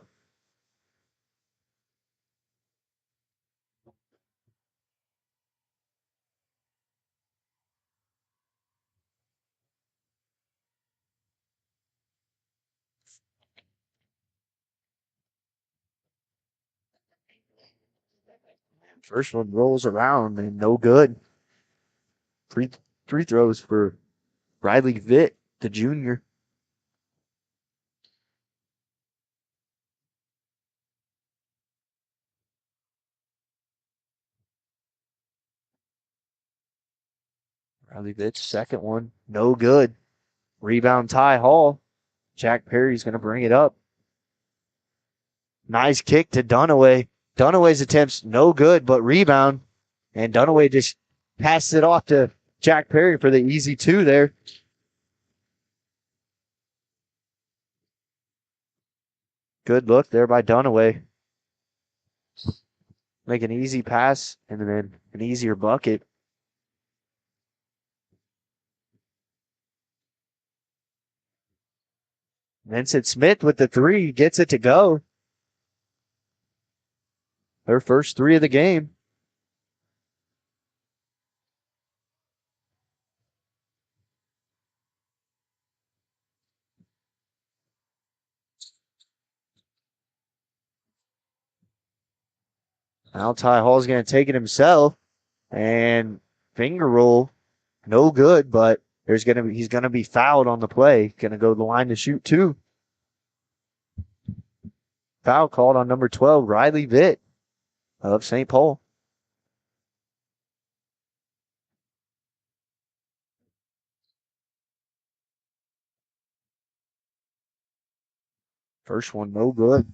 Speaker 1: First one rolls around and no good. Free throws for Riley Vitt, the junior. Riley Vitt's second one, no good. Rebound Ty Hall. Jack Perry's going to bring it up. Nice kick to Dunaway. Dunaway's attempts, no good, but rebound. And Dunaway just passes it off to Jack Perry for the easy 2 there. Good look there by Dunaway. make an easy pass and then an easier bucket. Vincent Smith with the three gets it to go. Their first three of the game. Now Ty Hall's going to take it himself and finger roll. No good, but he's going to be fouled on the play. Going to go to the line to shoot two. Foul called on number 12, Riley Vitt of St. Paul. First one, no good.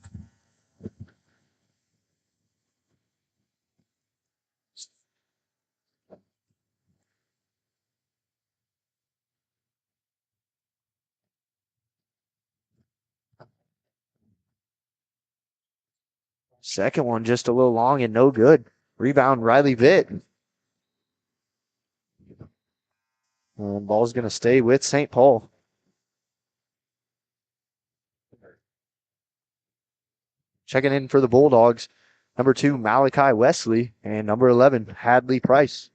Speaker 1: Second one just a little long and no good. Rebound, Riley Vitt. And ball's going to stay with St. Paul. Checking in for the Bulldogs, number 2, Malachi Wesley, and number 11, Hadley Price.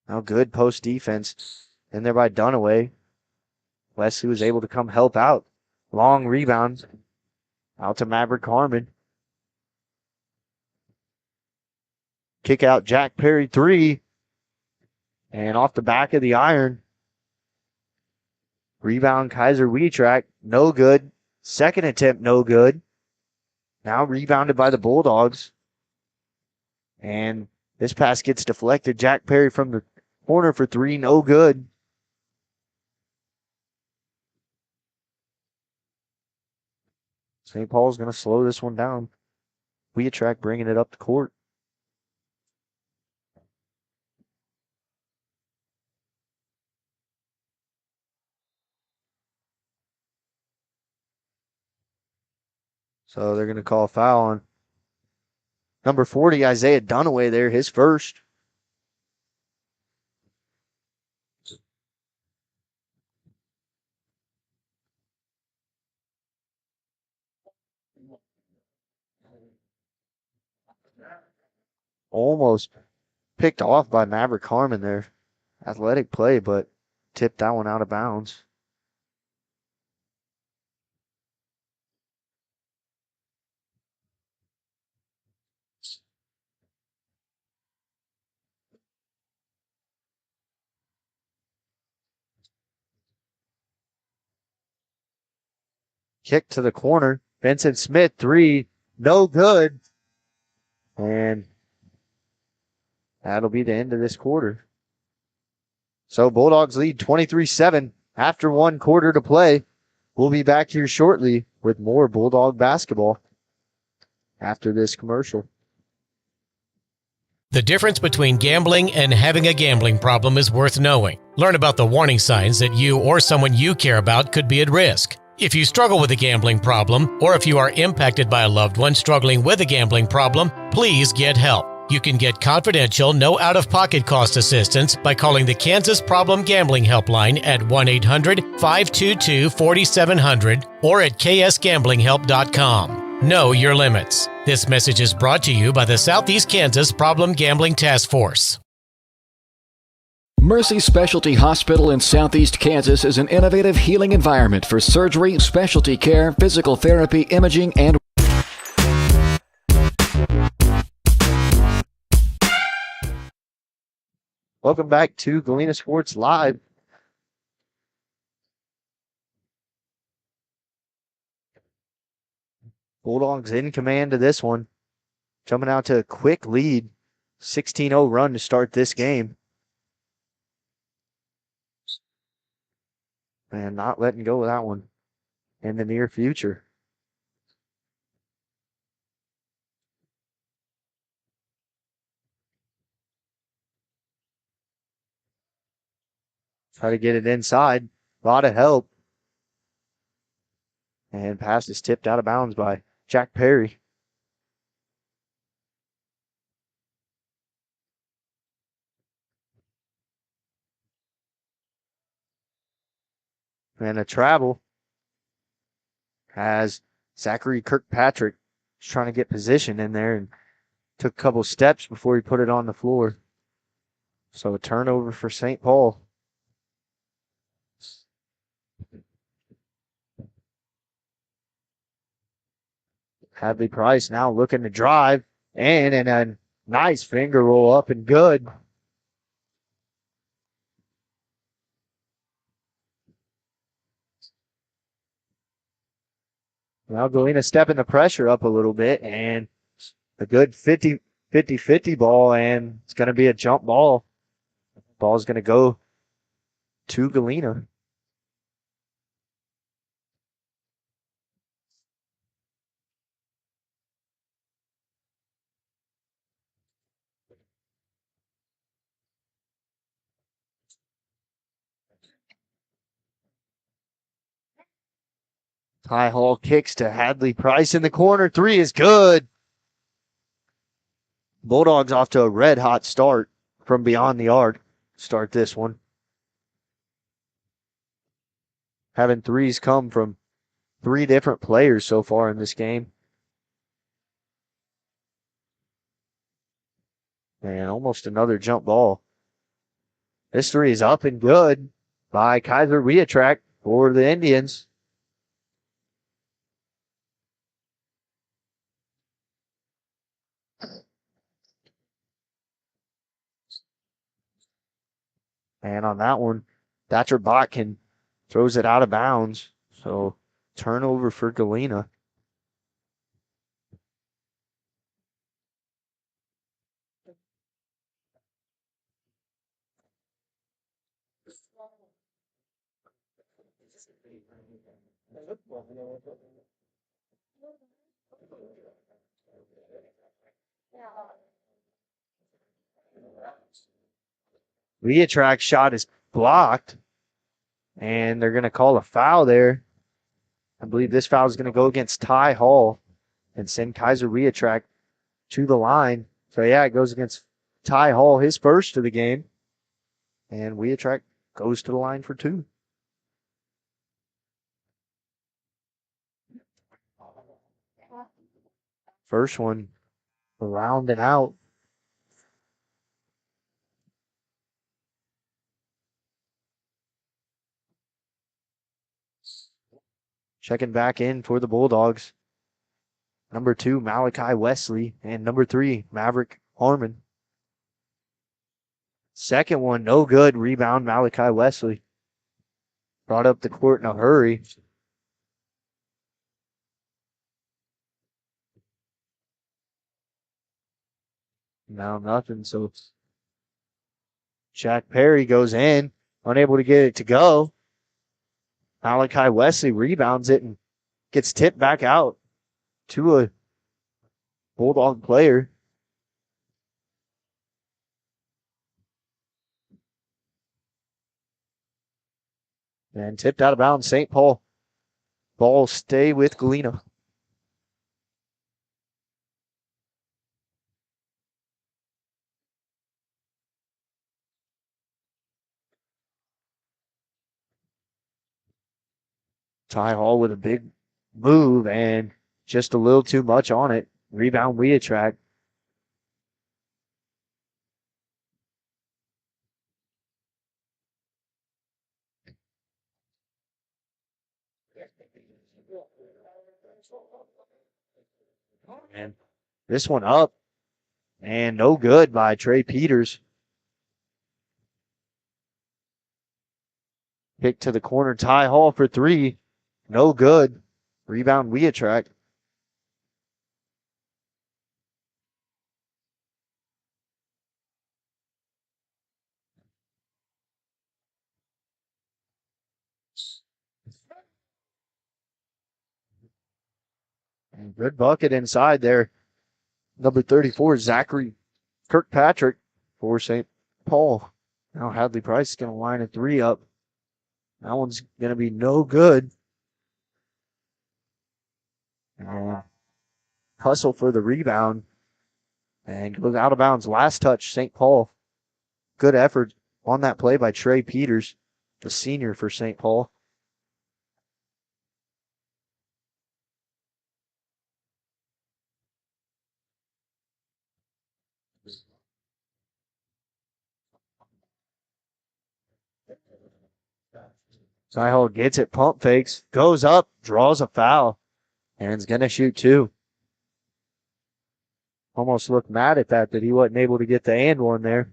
Speaker 1: Now good post defense in there by Dunaway. Wesley was able to come help out. Long rebound out to Maverick Harmon. Kick out Jack Perry 3. And off the back of the iron. Rebound Kaiser Wietrack. No good. Second attempt, no good. Now rebounded by the Bulldogs. And this pass gets deflected. Jack Perry from the corner for 3. No good. St. Paul's going to slow this one down. Wietrack bringing it up the court. So they're going to call a foul on number 40, Isaiah Dunaway there, his first. Almost picked off by Maverick Harmon there. Athletic play, but tipped that one out of bounds. Kick to the corner. Vincent Smith, 3. No good. And that'll be the end of this quarter. So Bulldogs lead 23-7 after 1 quarter to play. We'll be back here shortly with more Bulldog basketball after this commercial.
Speaker 6: The difference between gambling and having a gambling problem is worth knowing. Learn about the warning signs that you or someone you care about could be at risk. If you struggle with a gambling problem, or if you are impacted by a loved one struggling with a gambling problem, please get help. You can get confidential, no out-of-pocket cost assistance by calling the Kansas Problem Gambling Helpline at 1-800-522-4700 or at ksgamblinghelp.com. Know your limits. This message is brought to you by the Southeast Kansas Problem Gambling Task Force.
Speaker 2: Mercy Specialty Hospital in Southeast Kansas is an innovative healing environment for surgery, specialty care, physical therapy, imaging, and
Speaker 1: Welcome back to Galena Sports Live. Bulldogs in command of this one. Jumping out to a quick lead. 16-0 run to start this game. And not letting go of that one in the near future. Try to get it inside. A lot of help. And pass is tipped out of bounds by Jack Perry. And a travel as Zachary Kirkpatrick was trying to get position in there and took a couple steps before he put it on the floor. So a turnover for St. Paul. Hadley Price now looking to drive and a nice finger roll up and good. Now Galena stepping the pressure up a little bit and a good 50-50 ball, and it's going to be a jump ball. Ball's going to go to Galena. Ty Hall kicks to Hadley Price in the corner. Three is good. Bulldogs off to a red hot start from beyond the arc. Start this one. Having threes come from 3 different players so far in this game. And almost another jump ball. This 3 is up and good by Kaiser Weatrak for the Indians. And on that one, Thatcher Botkin throws it out of bounds. So turnover for Galena. Weatrak's shot is blocked, and they're going to call a foul there. I believe this foul is going to go against Ty Hall and send Kaiser Weatrak to the line. So, yeah, it goes against Ty Hall, his first of the game. And Weatrak goes to the line for 2. First one around and out. Checking back in for the Bulldogs. Number 2, Malachi Wesley, and number 3, Maverick Harmon. Second one, no good. Rebound, Malachi Wesley. Brought up the court in a hurry. Now nothing, so Jack Perry goes in, unable to get it to go. Malachi Wesley rebounds it and gets tipped back out to a Bulldog player. And tipped out of bounds. St. Paul. Ball stay with Galena. Ty Hall with a big move and just a little too much on it. Rebound Weatrak. And this one up and no good by Trey Peters. Kick to the corner. Ty Hall for 3. No good. Rebound Weatrak. And good bucket inside there. Number 34, Zachary Kirkpatrick for St. Paul. Now Hadley Price is going to line a 3 up. That one's going to be no good. Hustle for the rebound. And goes out of bounds. Last touch, St. Paul. Good effort on that play by Trey Peters, the senior for St. Paul. Cy-Hall gets it, pump fakes, goes up, draws a foul, and is going to shoot 2. Almost looked mad at that he wasn't able to get the and one there.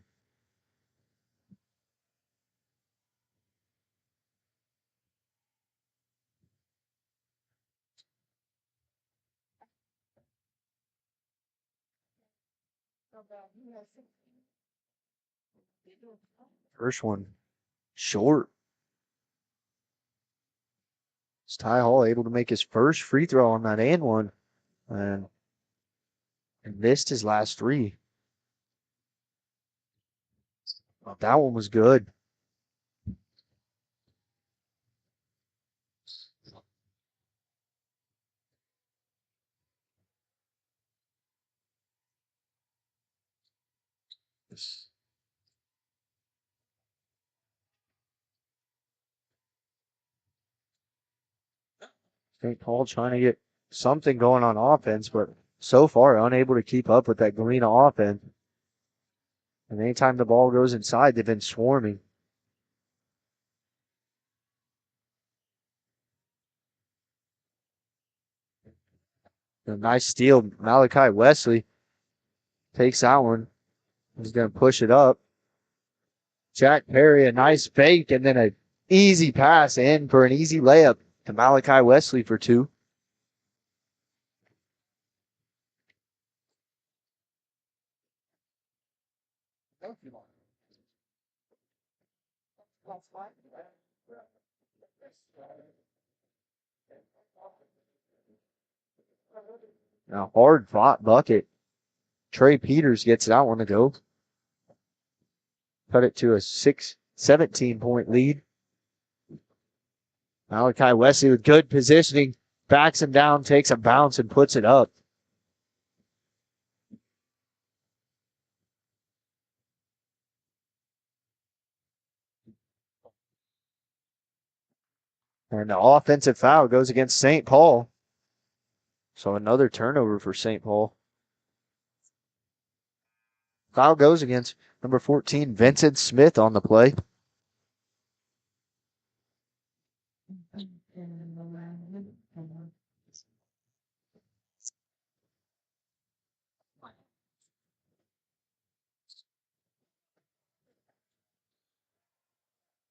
Speaker 1: First one short. Is Ty Hall able to make his first free throw on that and one? And missed his last 3. Well, that one was good. St. Paul trying to get something going on offense, but so far unable to keep up with that Galena offense. And anytime the ball goes inside, they've been swarming. A nice steal. Malachi Wesley takes that one. He's going to push it up. Jack Perry, a nice fake, and then an easy pass in for an easy layup to Malachi Wesley for 2. Now, hard fought bucket. Trey Peters gets that one to go. Cut it to a 17-point lead. Malachi Wesley with good positioning. Backs him down, takes a bounce, and puts it up. And the offensive foul goes against St. Paul. So another turnover for St. Paul. Foul goes against number 14, Vincent Smith on the play.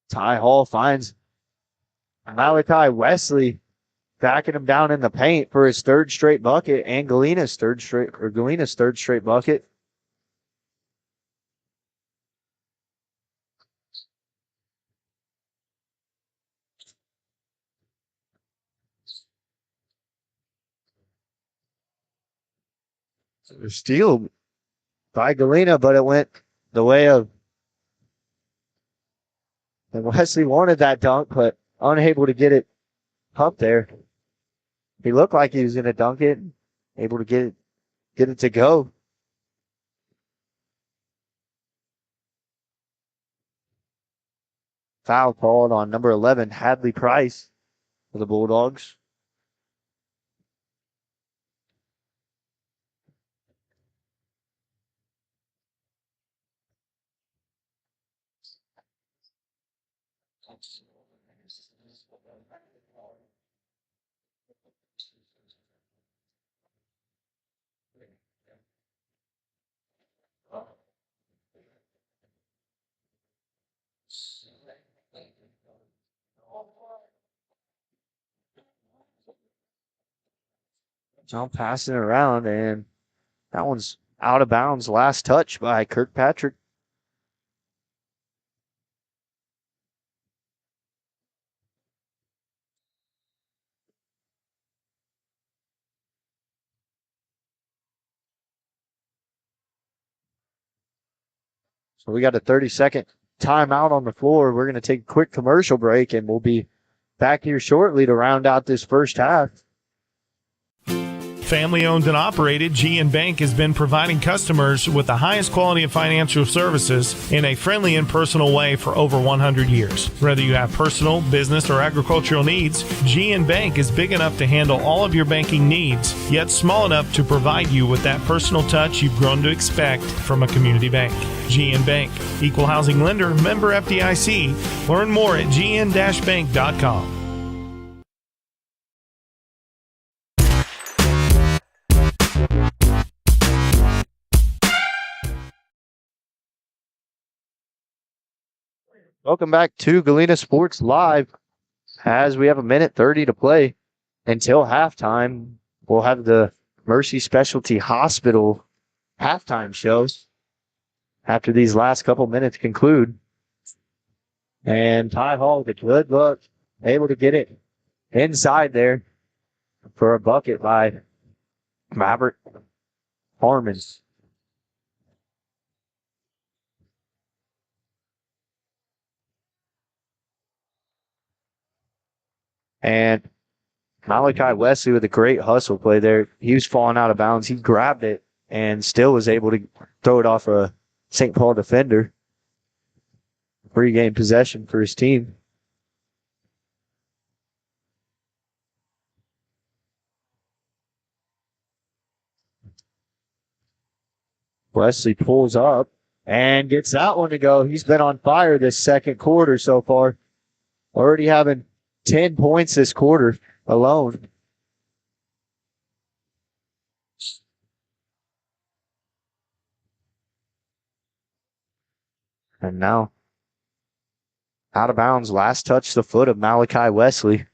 Speaker 1: Ty Hall finds Malachi Wesley backing him down in the paint for his 3rd straight bucket and Galena's third straight bucket. Steal by Galena, but it went the way of. And Wesley wanted that dunk, but unable to get it up there. He looked like he was going to dunk it, able to get it to go. Foul called on number 11, Hadley Price for the Bulldogs. Jump passing it around, and that one's out of bounds. Last touch by Kirkpatrick. So we got a 30-second timeout on the floor. We're going to take a quick commercial break, and we'll be back here shortly to round out this first half.
Speaker 5: Family owned and operated, GN Bank has been providing customers with the highest quality of financial services in a friendly and personal way for over 100 years. Whether you have personal, business, or agricultural needs, GN Bank is big enough to handle all of your banking needs, yet small enough to provide you with that personal touch you've grown to expect from a community bank. GN Bank, equal housing lender, member FDIC. Learn more at gn-bank.com.
Speaker 1: Welcome back to Galena Sports Live. As we have a minute 30 to play until halftime, we'll have the Mercy Specialty Hospital halftime shows after these last couple minutes conclude. And Ty Hall with a good look, able to get it inside there for a bucket by Maverick Harmon. And Malachi Wesley with a great hustle play there. He was falling out of bounds. He grabbed it and still was able to throw it off a St. Paul defender. Free game possession for his team. Wesley pulls up and gets that one to go. He's been on fire this second quarter so far. Already having 10 points this quarter alone. And now, out of bounds, last touch the foot of Malachi Wesley.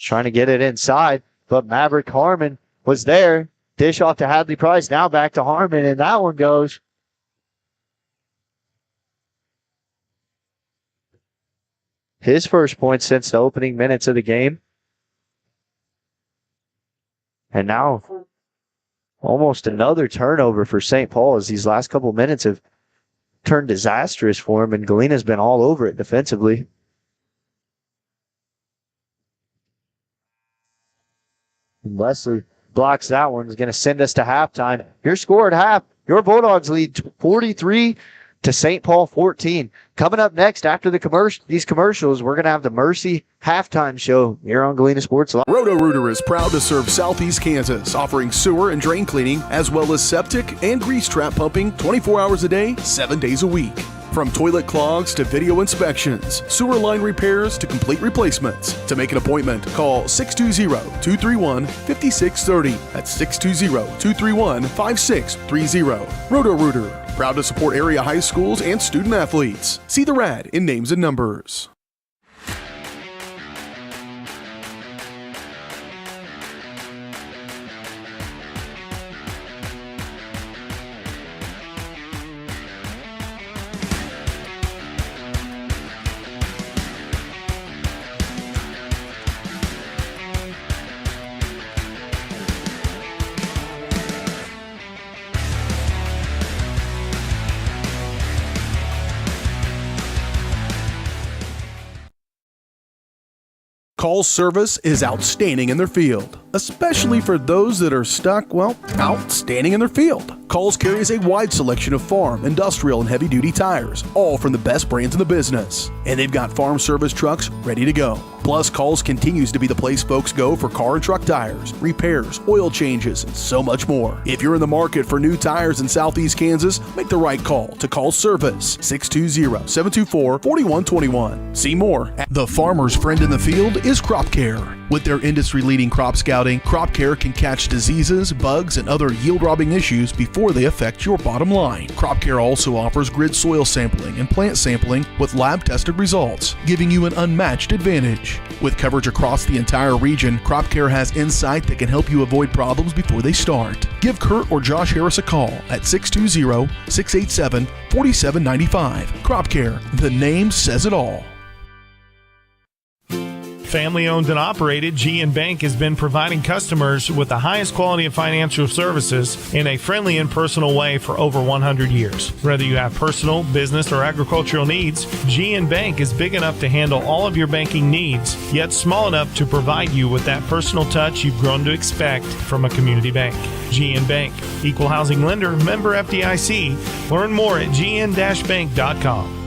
Speaker 1: Trying to get it inside, but Maverick Harmon was there. Dish off to Hadley Price. Now back to Harmon, and that one goes. His first point since the opening minutes of the game. And now almost another turnover for St. Paul as these last couple minutes have turned disastrous for him, and Galena's been all over it defensively. Wesley blocks that one. Is going to send us to halftime. Your score at half. Your Bulldogs lead 43 to St. Paul 14. Coming up next after these commercials, we're going to have the Mercy halftime show here on Galena Sports Live.
Speaker 3: Roto-Rooter is proud to serve Southeast Kansas, offering sewer and drain cleaning as well as septic and grease trap pumping 24 hours a day, 7 days a week. From toilet clogs to video inspections, sewer line repairs to complete replacements. To make an appointment, call 620-231-5630. That's 620-231-5630. Roto-Rooter, proud to support area high schools and student athletes. See the rad in names and numbers. Call service is outstanding in their field, especially for those that are stuck, outstanding in their field. Calls carries a wide selection of farm, industrial, and heavy-duty tires, all from the best brands in the business. And they've got farm service trucks ready to go. Plus, Calls continues to be the place folks go for car and truck tires, repairs, oil changes, and so much more. If you're in the market for new tires in Southeast Kansas, make the right call to Call Service, 620-724-4121. See more at The Farmer's Friend in the Field is Crop Care. With their industry-leading crop scouting, Crop Care can catch diseases, bugs, and other yield-robbing issues before they affect your bottom line. Crop Care also offers grid soil sampling and plant sampling with lab-tested results, giving you an unmatched advantage. With coverage across the entire region, Crop Care has insight that can help you avoid problems before they start. Give Kurt or Josh Harris a call at 620-687-4795. Crop Care, the name says it all.
Speaker 5: Family owned and operated, GN Bank has been providing customers with the highest quality of financial services in a friendly and personal way for over 100 years. Whether you have personal, business, or agricultural needs, GN Bank is big enough to handle all of your banking needs, yet small enough to provide you with that personal touch you've grown to expect from a community bank. GN Bank, equal housing lender, member FDIC. Learn more at gn-bank.com.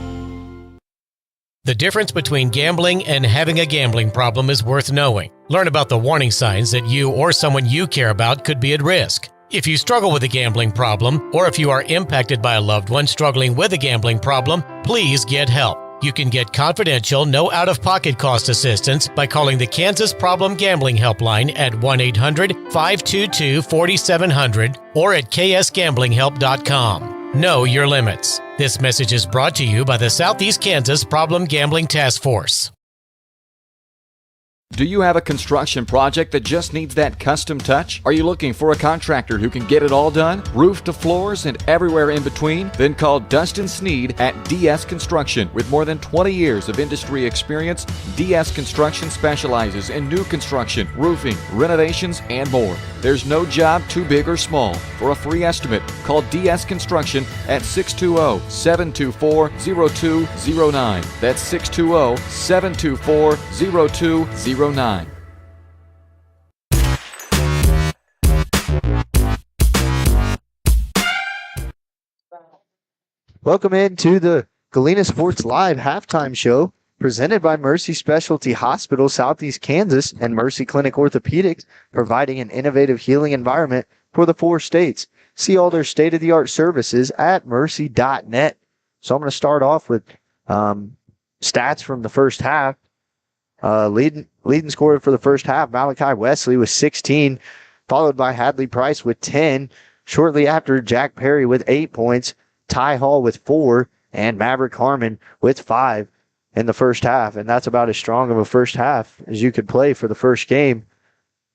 Speaker 6: The difference between gambling and having a gambling problem is worth knowing. Learn about the warning signs that you or someone you care about could be at risk. If you struggle with a gambling problem, or if you are impacted by a loved one struggling with a gambling problem, please get help. You can get confidential, no out-of-pocket cost assistance by calling the Kansas Problem Gambling Helpline at 1-800-522-4700 or at ksgamblinghelp.com. Know your limits. This message is brought to you by the Southeast Kansas Problem Gambling Task Force.
Speaker 2: Do you have a construction project that just needs that custom touch? Are you looking for a contractor who can get it all done? Roof to floors and everywhere in between? Then call Dustin Sneed at DS Construction. With more than 20 years of industry experience, DS Construction specializes in new construction, roofing, renovations, and more. There's no job too big or small. For a free estimate, call DS Construction at 620-724-0209. That's 620-724-0209.
Speaker 1: Welcome into the Galena Sports Live halftime show presented by Mercy Specialty Hospital, Southeast Kansas, and Mercy Clinic Orthopedics, providing an innovative healing environment for the 4 states. See all their state-of-the-art services at mercy.net. So I'm going to start off with stats from the first half. Leading scorer for the first half, Malachi Wesley with 16, followed by Hadley Price with 10. Shortly after, Jack Perry with 8 points, Ty Hall with 4, and Maverick Harmon with 5 in the first half. And that's about as strong of a first half as you could play for the first game.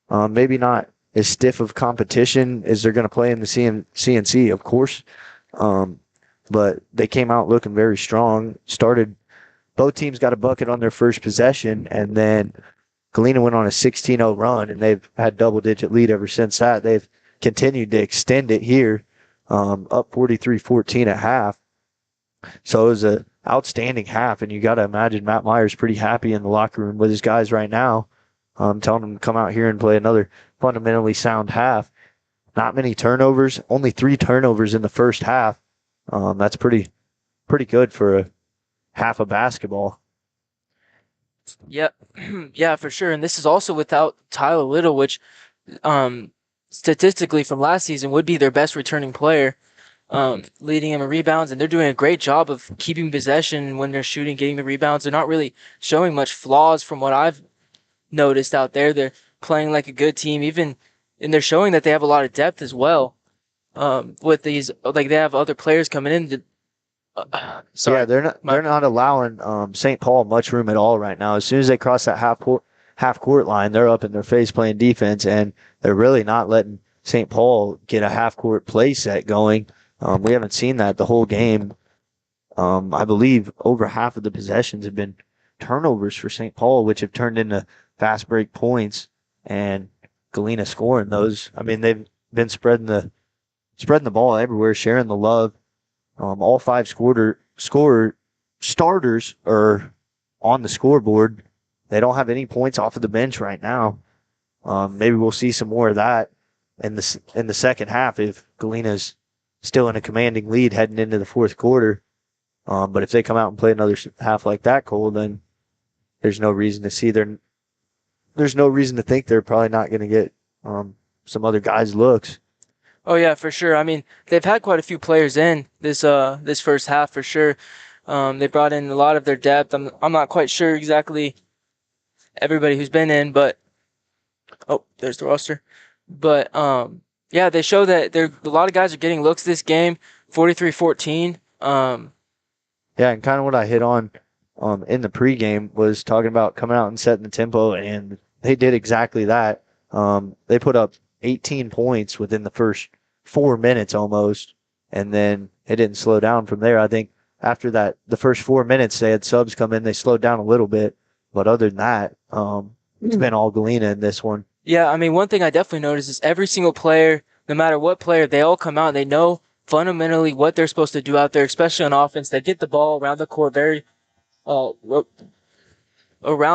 Speaker 1: Maybe not as stiff of competition as they're going to play in the CNC, of course. But they came out looking very strong. Both teams got a bucket on their first possession, and then Galena went on a 16-0 run, and they've had double-digit lead ever since that. They've continued to extend it here, up 43-14 at half. So it was an outstanding half, and you got to imagine Matt Myers pretty happy in the locker room with his guys right now, telling them to come out here and play another fundamentally sound half. Not many turnovers, only 3 turnovers in the first half. That's pretty good for a half of basketball.
Speaker 7: Yep. Yeah, for sure. And this is also without Tyler Little, which statistically from last season would be their best returning player, leading them in rebounds. And they're doing a great job of keeping possession when they're shooting, getting the rebounds. They're not really showing much flaws from what I've noticed out there. They're playing like a good team, and they're showing that they have a lot of depth as well. With these, like they have other players coming in.
Speaker 1: Yeah, they're not allowing St. Paul much room at all right now. As soon as they cross that half court line, they're up in their face playing defense, and they're really not letting St. Paul get a half court play set going. We haven't seen that the whole game. I believe over half of the possessions have been turnovers for St. Paul, which have turned into fast break points, and Galena scoring those. I mean, they've been spreading the ball everywhere, sharing the love. All 5 starters are on the scoreboard. They don't have any points off of the bench right now. Maybe we'll see some more of that in the second half if Galena's still in a commanding lead heading into the fourth quarter. But if they come out and play another half like that, Cole, then there's no reason to think they're probably not going to get some other guys' looks.
Speaker 7: Oh yeah, for sure. I mean, they've had quite a few players in this first half for sure. They brought in a lot of their depth. I'm not quite sure exactly everybody who's been in, but there's the roster. But yeah, they show that a lot of guys are getting looks this game. 43-14.
Speaker 1: Yeah, and kind of what I hit on in the pregame was talking about coming out and setting the tempo, and they did exactly that. They put up 18 points within the first 4 minutes almost, and then it didn't slow down from there. I think after that, the first 4 minutes, they had subs come in. They slowed down a little bit, but other than that, it's been all Galena in this one.
Speaker 7: Yeah, I mean, one thing I definitely noticed is every single player, no matter what player, they all come out and they know fundamentally what they're supposed to do out there, especially on offense. They get the ball around the court very, around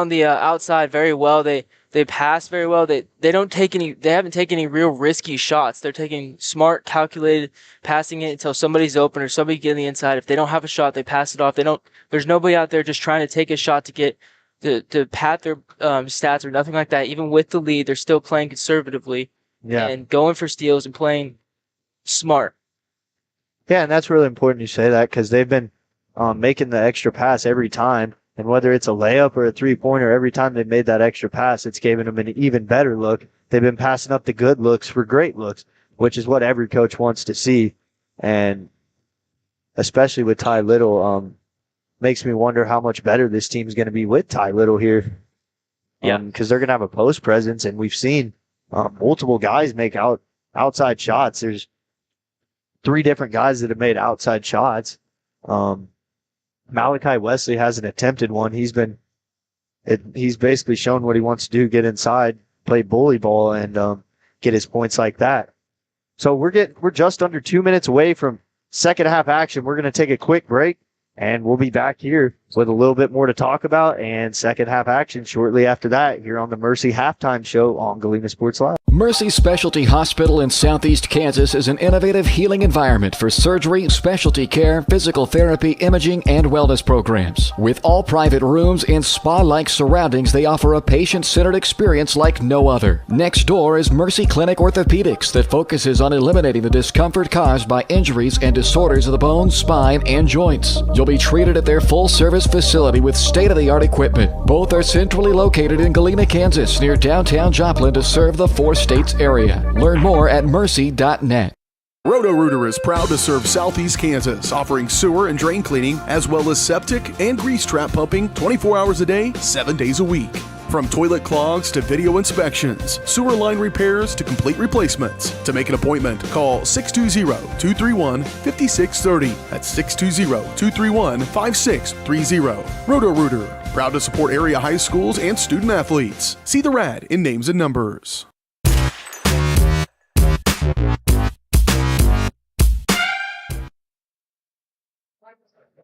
Speaker 7: the outside very well. They pass very well. They haven't taken any real risky shots. They're taking smart, calculated, passing it until somebody's open or somebody getting the inside. If they don't have a shot, they pass it off. There's nobody out there just trying to take a shot to pad their stats or nothing like that. Even with the lead, they're still playing conservatively and going for steals and playing smart.
Speaker 1: Yeah, and that's really important you say that because they've been making the extra pass every time. And whether it's a layup or a three-pointer, every time they've made that extra pass, it's given them an even better look. They've been passing up the good looks for great looks, which is what every coach wants to see. And especially with Ty Little, makes me wonder how much better this team's going to be with Ty Little here. Yeah, because they're going to have a post presence, and we've seen multiple guys make outside shots. There's 3 different guys that have made outside shots. Malachi Wesley hasn't attempted one. He's basically shown what he wants to do: get inside, play bully ball, and get his points like that. So we're just under 2 minutes away from second half action. We're going to take a quick break, and we'll be back here with a little bit more to talk about and second half action shortly after that here on the Mercy Halftime Show on Galena Sports Live.
Speaker 2: Mercy Specialty Hospital in Southeast Kansas is an innovative healing environment for surgery, specialty care, physical therapy, imaging, and wellness programs. With all private rooms and spa-like surroundings, they offer a patient-centered experience like no other. Next door is Mercy Clinic Orthopedics that focuses on eliminating the discomfort caused by injuries and disorders of the bones, spine, and joints. You'll be treated at their full-service facility with state-of-the-art equipment. Both are centrally located in Galena, Kansas, near downtown Joplin to serve the 4 states area. Learn more at mercy.net.
Speaker 3: Roto-Rooter is proud to serve Southeast Kansas, offering sewer and drain cleaning, as well as septic and grease trap pumping 24 hours a day, 7 days a week. From toilet clogs to video inspections, sewer line repairs to complete replacements. To make an appointment, call 620-231-5630. That's 620-231-5630. Roto-Rooter, proud to support area high schools and student athletes. See the rad in names and numbers.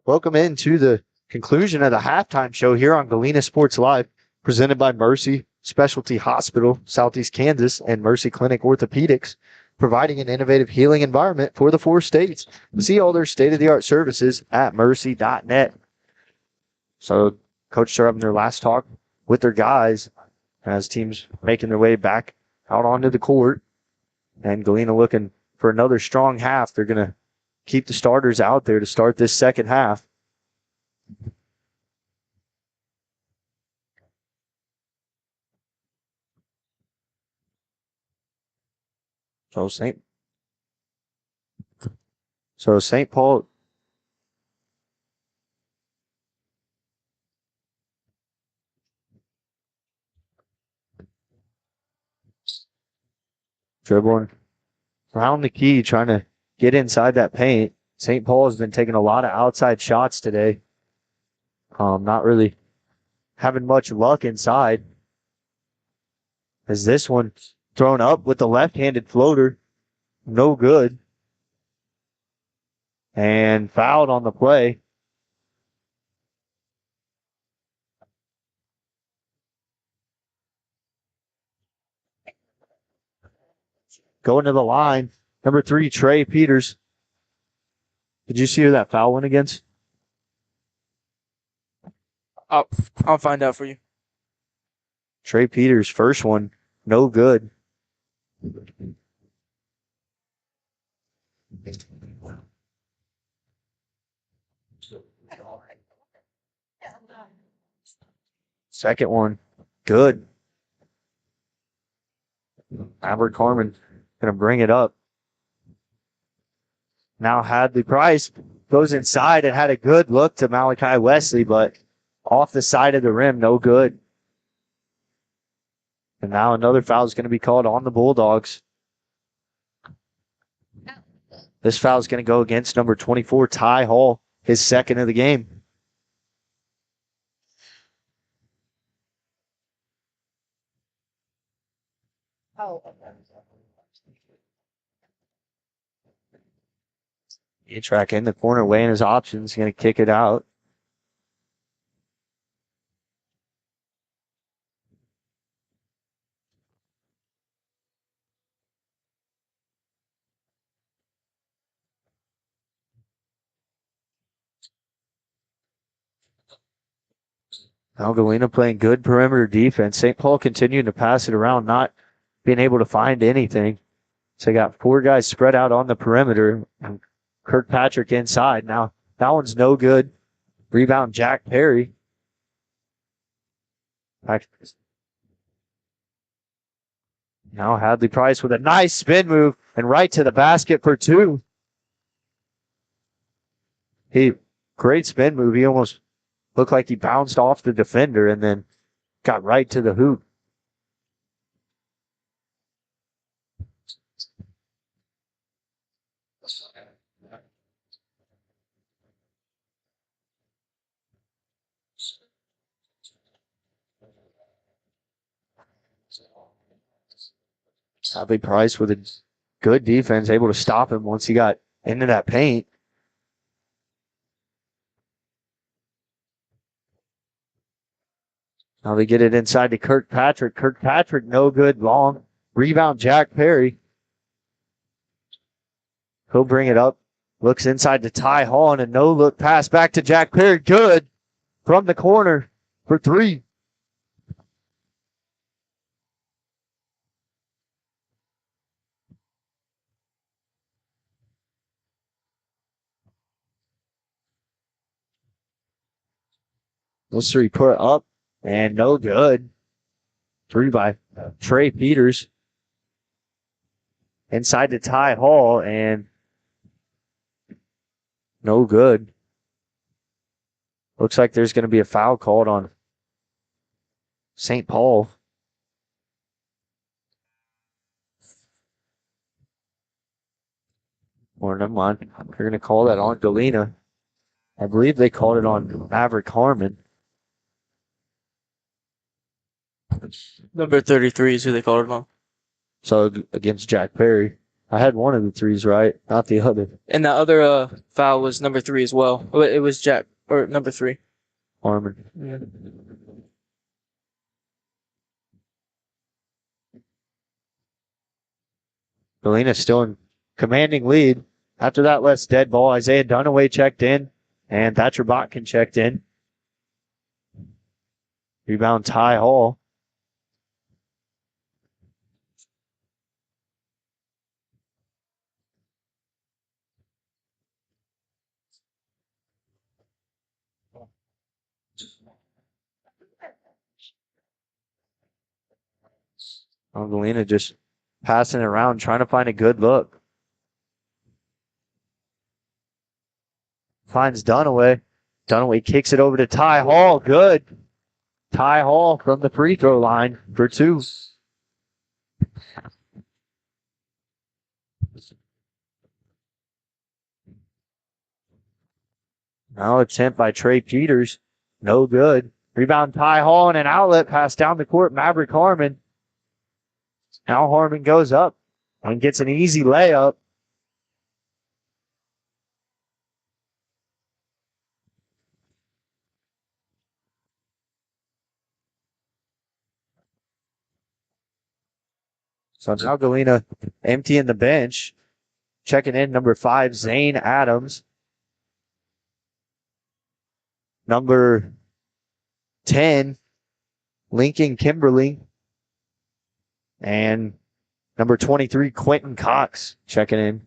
Speaker 1: Welcome into the conclusion of the halftime show here on Galena Sports Live, presented by Mercy Specialty Hospital, Southeast Kansas, and Mercy Clinic Orthopedics, providing an innovative healing environment for the 4 states. See all their state-of-the-art services at mercy.net. So coaches are having their last talk with their guys as teams making their way back out onto the court. And Galena looking for another strong half. They're going to keep the starters out there to start this second half. So St. Paul dribbling around the key, trying to get inside that paint. St. Paul has been taking a lot of outside shots today. Not really having much luck inside. As this one thrown up with the left-handed floater. No good. And fouled on the play. Going to the line. Number 3, Trey Peters. Did you see who that foul went against?
Speaker 7: I'll find out for you.
Speaker 1: Trey Peters, first one, no good. Second one, Good. Maverick Harmon going to bring it up. Now Hadley Price goes inside and had a good look to Malachi Wesley, but off the side of the rim, no good. And now another foul is going to be called on the Bulldogs. This foul is going to go against number 24, Ty Hall, his second of the game. Track in the corner, weighing his options, going to kick it out. Now Galena playing good perimeter defense. St. Paul continuing to pass it around, not being able to find anything. So they got 4 guys spread out on the perimeter. Kirkpatrick inside. Now that one's no good. Rebound Jack Perry. Now Hadley Price with a nice spin move and right to the basket for 2. Great spin move. He almost looked like he bounced off the defender and then got right to the hoop. Hadley Price with a good defense, able to stop him once he got into that paint. Now they get it inside to Kirkpatrick. Kirkpatrick, no good, long. Rebound, Jack Perry. He'll bring it up. Looks inside to Ty Hall and a no-look pass back to Jack Perry. Good from the corner for 3. Those 3 put up and no good. 3 by Trey Peters. Inside to Ty Hall and no good. Looks like there's going to be a foul called on St. Paul. Or never mind. They're going to call that on Galena. I believe they called it on Maverick Harmon.
Speaker 7: Number 33 is who they called it on.
Speaker 1: So against Jack Perry. I had one of the 3s right, not the other.
Speaker 7: And that other foul was number 3 as well. It was Jack, or number 3.
Speaker 1: Harmon.
Speaker 7: Yeah.
Speaker 1: Galena still in commanding lead. After that last dead ball, Isaiah Dunaway checked in, and Thatcher Botkin checked in. Rebound Ty Hall. Galena just passing it around, trying to find a good look. Finds Dunaway. Dunaway kicks it over to Ty Hall. Good. Ty Hall from the free throw line for 2. Now attempt by Trey Peters. No good. Rebound Ty Hall and an outlet pass down the court. Maverick Harmon. Now Harmon goes up and gets an easy layup. So now Galena emptying the bench. Checking in number 5, Zane Adams. Number 10, Lincoln Kimberly. And number 23, Quentin Cox checking in.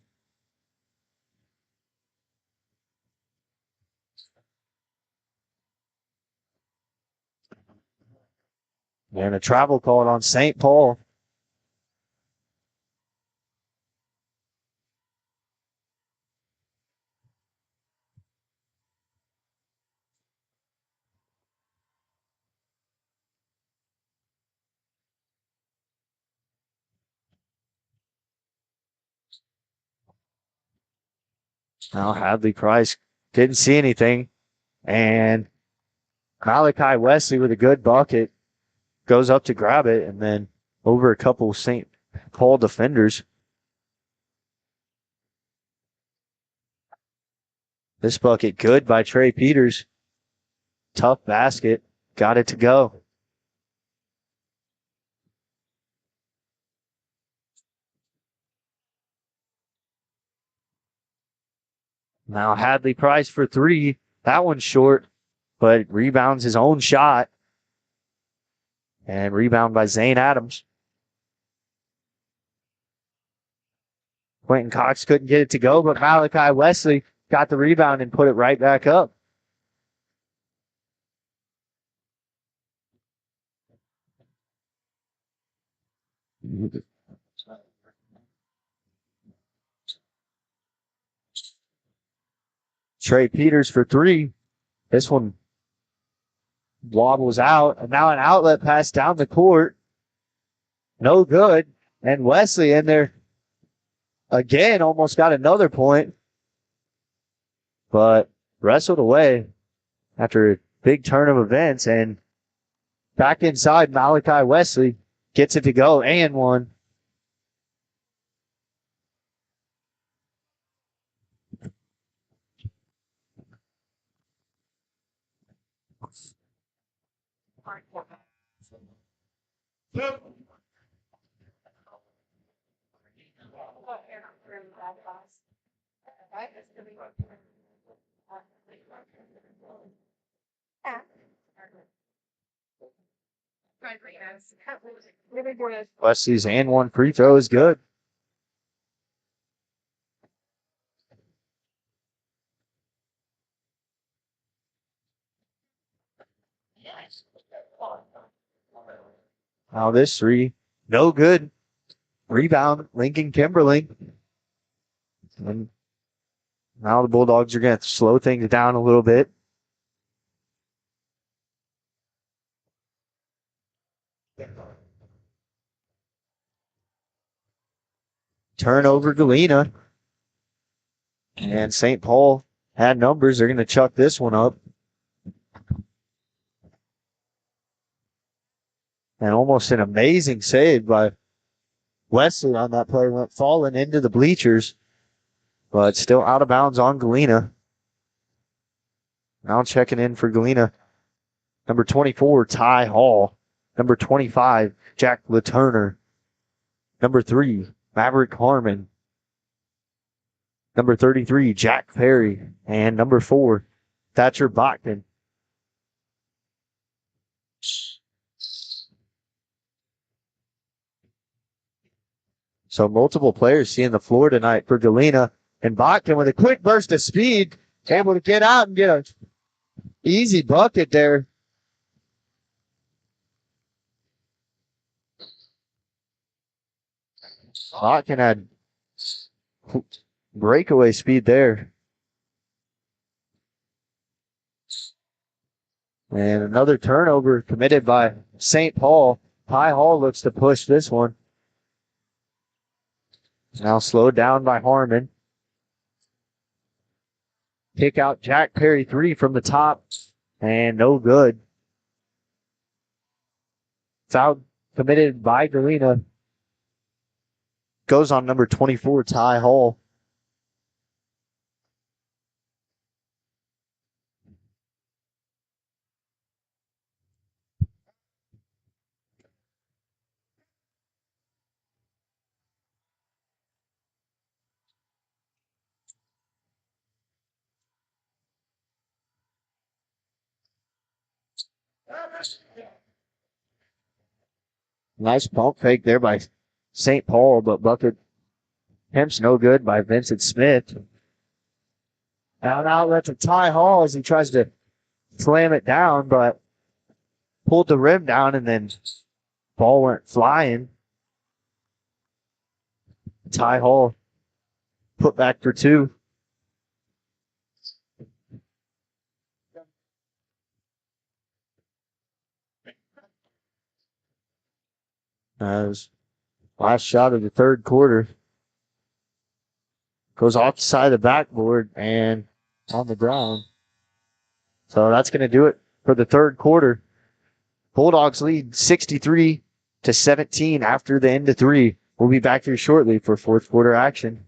Speaker 1: And a travel called on St. Paul. Now Hadley Price didn't see anything. And Malachi Wesley with a good bucket goes up to grab it and then over a couple St. Paul defenders. This bucket good by Trey Peters. Tough basket. Got it to go. Now Hadley Price for three. That one's short, but rebounds his own shot. And rebound by Zane Adams. Quentin Cox couldn't get it to go, but Malachi Wesley got the rebound and put it right back up. Trey Peters for three. This one wobbles out, and now an outlet pass down the court. No good. And Wesley in there again, almost got another point, but wrestled away after a big turn of events. And back inside, Malachi Wesley gets it to go and one. Wesley's and one free throw is good. Now this three, no good. Rebound, Lincoln Kimberling. And now the Bulldogs are going to slow things down a little bit. Turnover, Galena. And St. Paul had numbers. They're going to chuck this one up. And almost an amazing save by Wesley on that play. Went falling into the bleachers, but still out of bounds on Galena. Now checking in for Galena. Number 24, Ty Hall. Number 25, Jack LaTurner. Number 3, Maverick Harmon. Number 33, Jack Perry. And number 4, Thatcher Bachman. So multiple players seeing the floor tonight for Galena. And Bachman with a quick burst of speed, able to get out and get an easy bucket there. Bachman had breakaway speed there. And another turnover committed by St. Paul. Ty Hall looks to push this one. Now slowed down by Harmon. Kick out Jack Perry 3 from the top. And no good. Foul committed by Galena. Goes on number 24, Ty Hall. Nice pump fake there by St. Paul, but bucket attempts no good by Vincent Smith. Now an outlet to Ty Hall as he tries to slam it down, but pulled the rim down and then Ball went flying. Ty Hall put back for two. As last shot of the third quarter goes off the side of the backboard and on the ground. So that's going to do it for the third quarter. Bulldogs lead 63-17 after the end of three. We'll be back here shortly for fourth quarter action.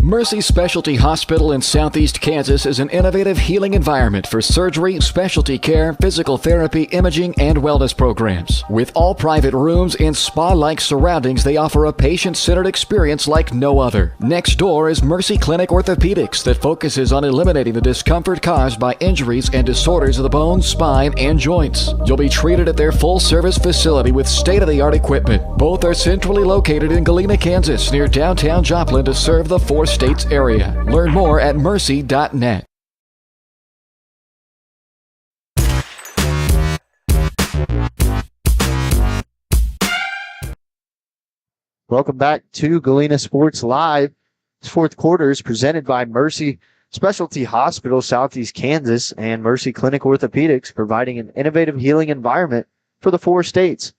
Speaker 2: Mercy Specialty Hospital in Southeast Kansas is an innovative healing environment for surgery, specialty care, physical therapy, imaging, and wellness programs. With all private rooms and spa-like surroundings, they offer a patient-centered experience like no other. Next door is Mercy Clinic Orthopedics that focuses on eliminating the discomfort caused by injuries and disorders of the bones, spine, and joints. You'll be treated at their full-service facility with state-of-the-art equipment. Both are centrally located in Galena, Kansas, near downtown Joplin to serve the four states area. Learn more at mercy.net.
Speaker 1: Welcome back to Galena Sports Live. This fourth quarter is presented by Mercy Specialty Hospital, Southeast Kansas, and Mercy Clinic Orthopedics, providing an innovative healing environment for the four states.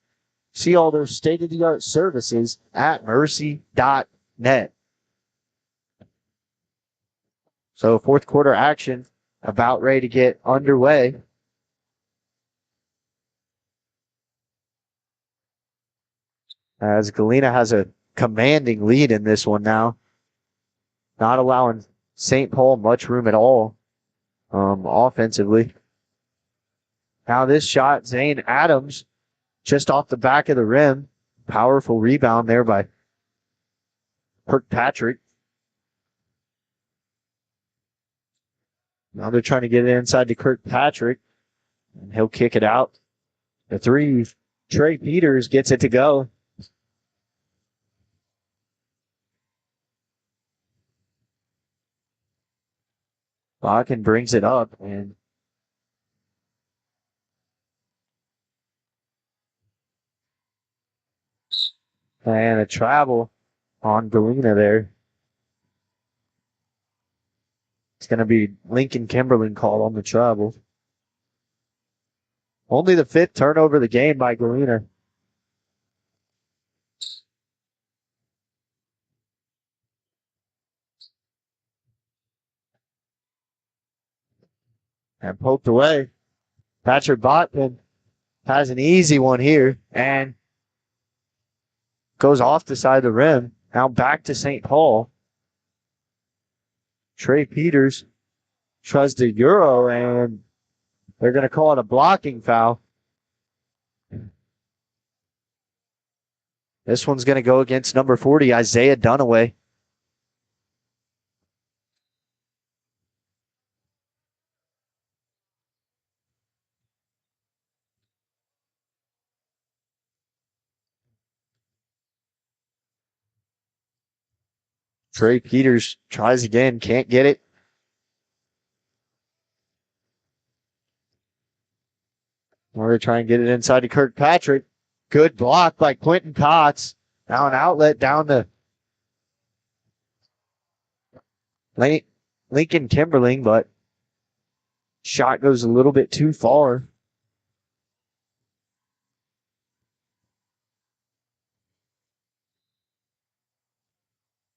Speaker 1: See all their state-of-the-art services at mercy.net. So fourth quarter action about ready to get underway. As Galena has a commanding lead in this one now. Not allowing St. Paul much room at all offensively. Now this shot, Zane Adams, just off the back of the rim. Powerful rebound there by Kirkpatrick. Now they're trying to get it inside to Kirkpatrick, and he'll kick it out. The three, Trey Peters gets it to go. Bakken brings it up, and a travel on Galena there. It's going to be Lincoln Kimberlin called on the travel. Only the fifth turnover of the game by Galena. And poked away. Patrick Botman has an easy one here and goes off the side of the rim. Now back to St. Paul. Trey Peters tries to Euro, and they're going to call it a blocking foul. This one's going to go against number 40, Isaiah Dunaway. Trey Peters tries again, can't get it. We're trying to get it inside to Kirkpatrick. Good block by Quentin Cox. Now an outlet down to Lincoln Kimberling, but shot goes a little bit too far.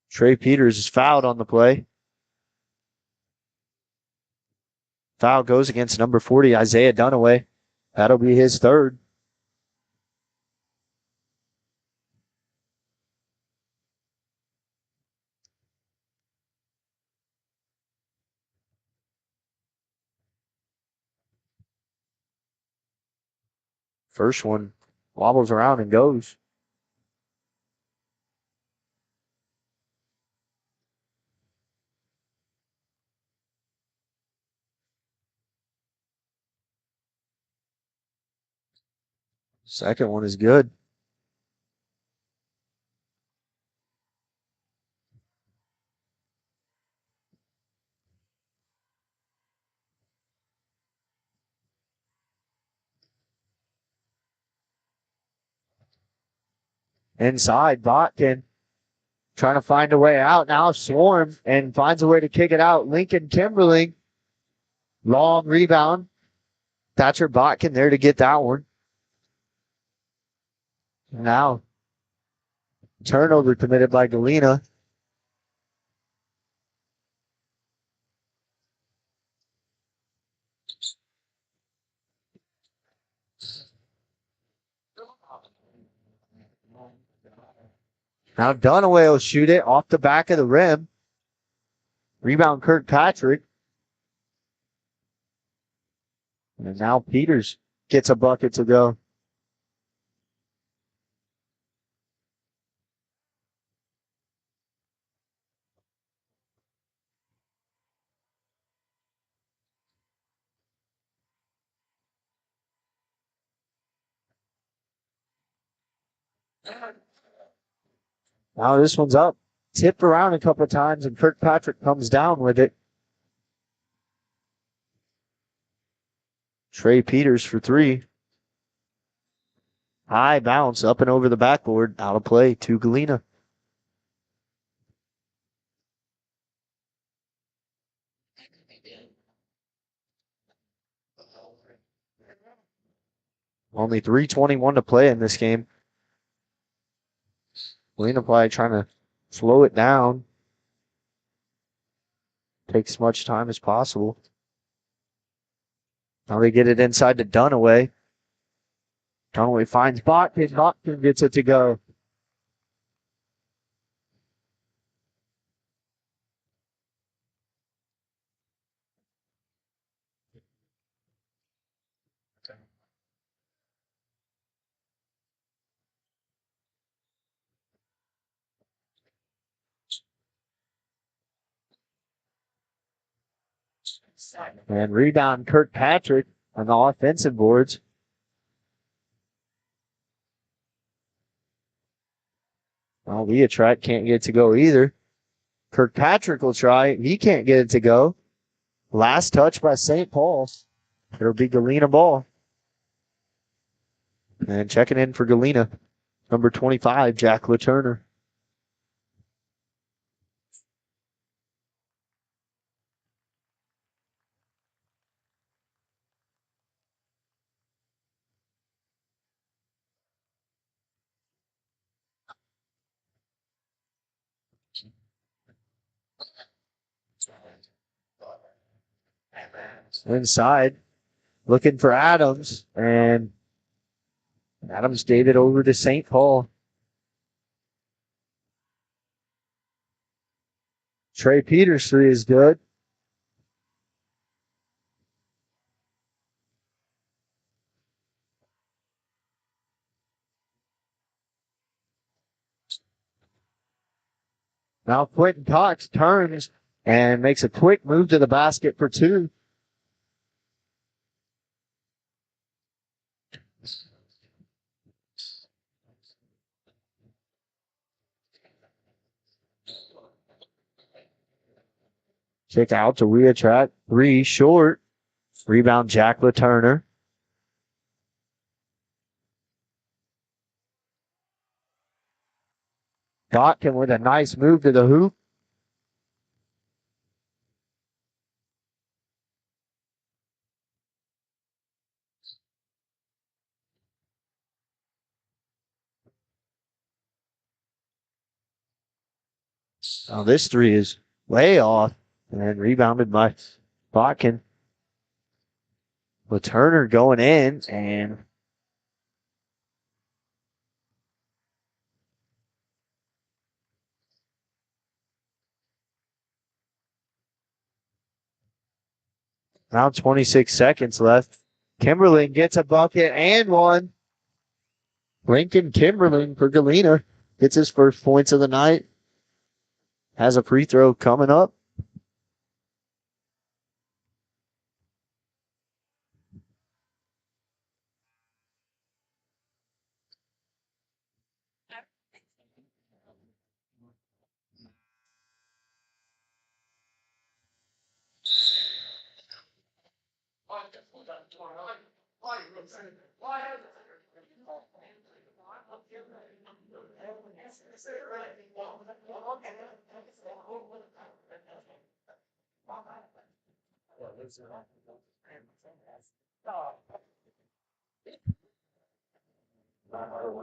Speaker 1: Trey Peters is fouled on the play. Foul goes against number 40, Isaiah Dunaway. That'll be his third. First one wobbles around and goes. Second one is good. Inside, Botkin trying to find a way out. Now Swarm and finds a way to kick it out. Lincoln Kimberling. Long rebound. Thatcher Botkin there to get that one. Now, turnover committed by Galena. Now Dunaway will shoot it off the back of the rim. Rebound Kirkpatrick. And now Peters gets a bucket to go. Now this one's up. Tipped around a couple of times, and Kirkpatrick comes down with it. Trey Peters for three. High bounce up and over the backboard. Out of play to Galena. Only 3:21 to play in this game. Galena probably trying to slow it down. Take as much time as possible. Now they get it inside to Dunaway. Dunaway finds Botkin. Botkin gets it to go. And rebound Kirkpatrick on the offensive boards. Well, Leotrack can't get it to go either. Kirkpatrick will try. He can't get it to go. Last touch by St. Paul. It'll be Galena ball. And checking in for Galena, number 25, Jack LaTurner. Inside, looking for Adams, and Adams gave it over to St. Paul. Trey Peters' three is good. Now Quentin Cox turns and makes a quick move to the basket for two. Kick out to Leotrack. Three short. Rebound Jack LaTurner. Botkin with a nice move to the hoop. Now this three is way off and rebounded by Botkin. LaTurner going in and now 26 seconds left. Kimberling gets a bucket and one. Lincoln Kimberling for Galena gets his first points of the night. Has a free throw coming up.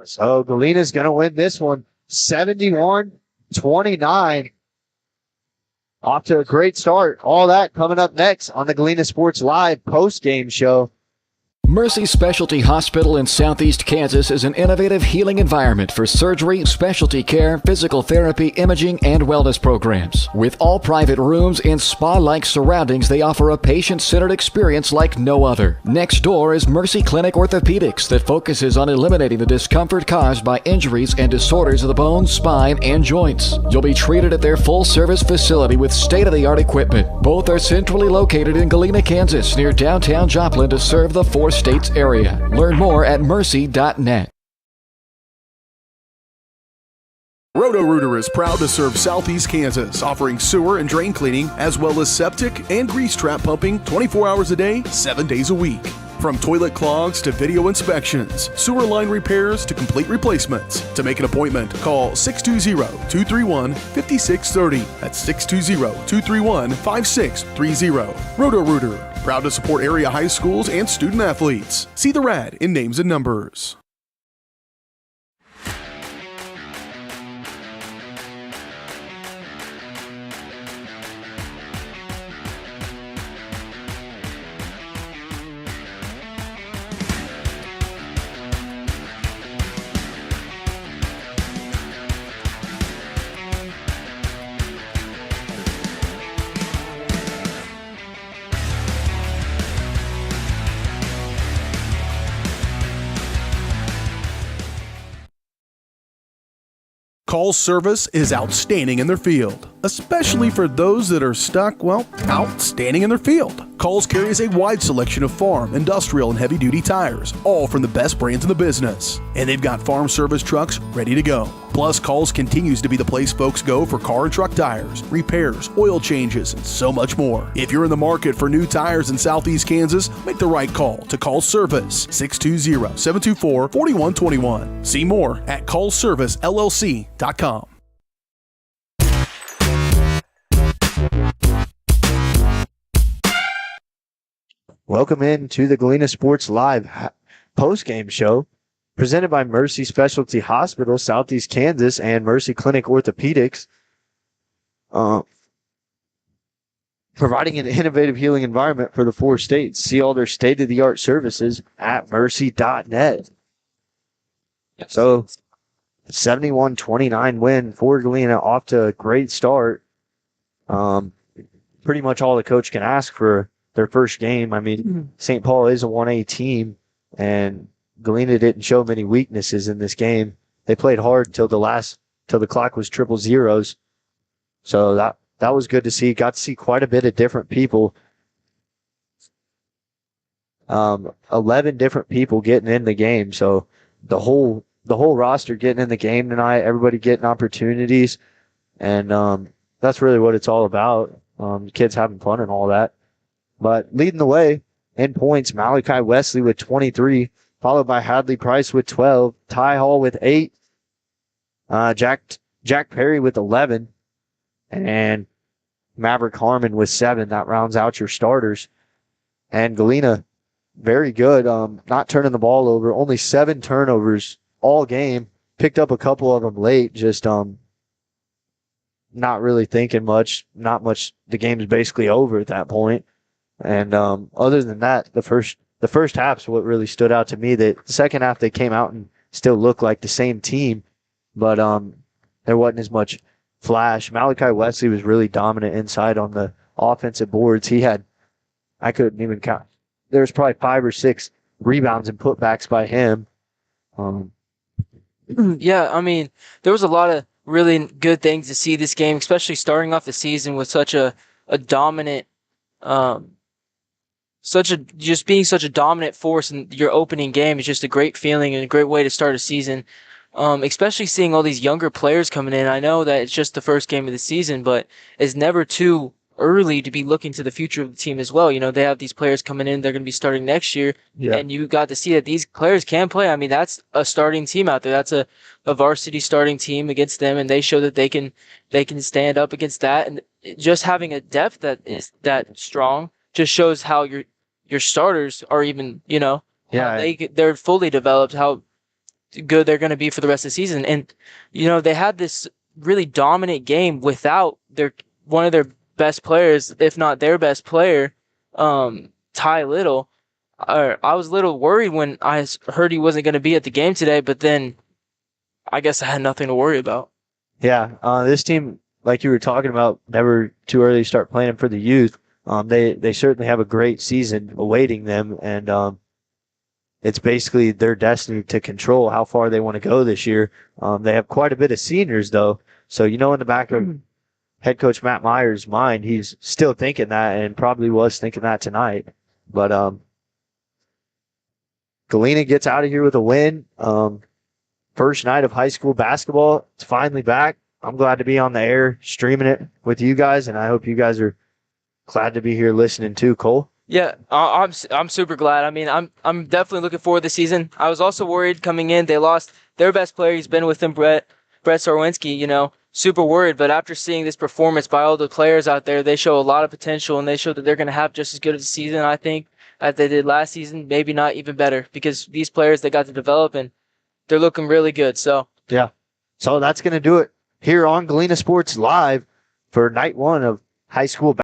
Speaker 1: So Galena's going to win this one 71-29. Off to a great start. All that coming up next on the Galena Sports Live post-game show.
Speaker 2: Mercy Specialty Hospital in Southeast Kansas is an innovative healing environment for surgery, specialty care, physical therapy, imaging, and wellness programs. With all private rooms and spa-like surroundings, they offer a patient-centered experience like no other. Next door is Mercy Clinic Orthopedics that focuses on eliminating the discomfort caused by injuries and disorders of the bones, spine, and joints. You'll be treated at their full-service facility with state-of-the-art equipment. Both are centrally located in Galena, Kansas, near downtown Joplin to serve the four states area. Learn more at mercy.net.
Speaker 3: Roto-Rooter is proud to serve Southeast Kansas, offering sewer and drain cleaning, as well as septic and grease trap pumping 24 hours a day, 7 days a week. From toilet clogs to video inspections, sewer line repairs to complete replacements. To make an appointment, call 620-231-5630. That's 620-231-5630. Roto-Rooter, proud to support area high schools and student athletes. See the rad in names and numbers. Call's service is outstanding in their field, especially for those that are stuck, well, outstanding in their field. Call's carries a wide selection of farm, industrial, and heavy-duty tires, all from the best brands in the business. And they've got farm service trucks ready to go. Plus, Call's continues to be the place folks go for car and truck tires, repairs, oil changes, and so much more. If you're in the market for new tires in Southeast Kansas, make the right call to Call's Service, 620-724-4121. See more at callservicellc.com.
Speaker 1: Welcome in to the Galena Sports Live post-game show presented by Mercy Specialty Hospital, Southeast Kansas, and Mercy Clinic Orthopedics. Providing an innovative healing environment for the four states. See all their state-of-the-art services at mercy.net. So, 71-29 win for Galena, off to a great start. Pretty much all the coach can ask for their first game. I mean, St. Paul is a 1A team, and Galena didn't show many weaknesses in this game. They played hard till the clock was triple zeros. So that was good to see. Got to see quite a bit of different people. 11 different people getting in the game. So the whole roster getting in the game tonight, everybody getting opportunities. And that's really what it's all about. Kids having fun and all that. But leading the way in points, Malachi Wesley with 23, followed by Hadley Price with 12, Ty Hall with 8, Jack Perry with 11, and Maverick Harmon with 7. That rounds out your starters. And Galena, very good, not turning the ball over, only 7 turnovers all game. Picked up a couple of them late, just not really thinking much, not much. The game's basically over at that point. And other than that, the first half's what really stood out to me. That the second half they came out and still looked like the same team, but there wasn't as much flash. Malachi Wesley was really dominant inside on the offensive boards. I couldn't even count. There was probably 5 or 6 rebounds and putbacks by him.
Speaker 7: Yeah, I mean, there was a lot of really good things to see this game, especially starting off the season with such a dominant, just being such a dominant force in your opening game is just a great feeling and a great way to start a season. Especially seeing all these younger players coming in. I know that it's just the first game of the season, but it's never too early to be looking to the future of the team as well. You know, they have these players coming in, they're going to be starting next year, and you got to see that these players can play. I mean, that's a starting team out there. That's a varsity starting team against them, and they show that they can stand up against that. And just having a depth that is that strong just shows how your starters are even, you know, they're fully developed, how good they're going to be for the rest of the season. And, you know, they had this really dominant game without one of their best players, if not their best player, Ty Little. I was a little worried when I heard he wasn't going to be at the game today, but then I guess I had nothing to worry about.
Speaker 1: Yeah, this team, like you were talking about, never too early to start planning for the youth. They certainly have a great season awaiting them, and it's basically their destiny to control how far they want to go this year. They have quite a bit of seniors, though, so in the back of head coach Matt Meyer's mind, he's still thinking that, and probably was thinking that tonight. But Galena gets out of here with a win. First night of high school basketball. It's finally back. I'm glad to be on the air streaming it with you guys, and I hope you guys are glad to be here listening too. Cole?
Speaker 7: Yeah, I'm super glad. I mean, I'm definitely looking forward to the season. I was also worried coming in. They lost their best player. He's been with them, Brett Sarwinski, you know, super worried. But after seeing this performance by all the players out there, they show a lot of potential, and they show that they're going to have just as good of a season, I think, as they did last season, maybe not even better, because these players, they got to develop, and they're looking really good. So
Speaker 1: yeah. So that's going to do it here on Galena Sports Live for night one of high school basketball.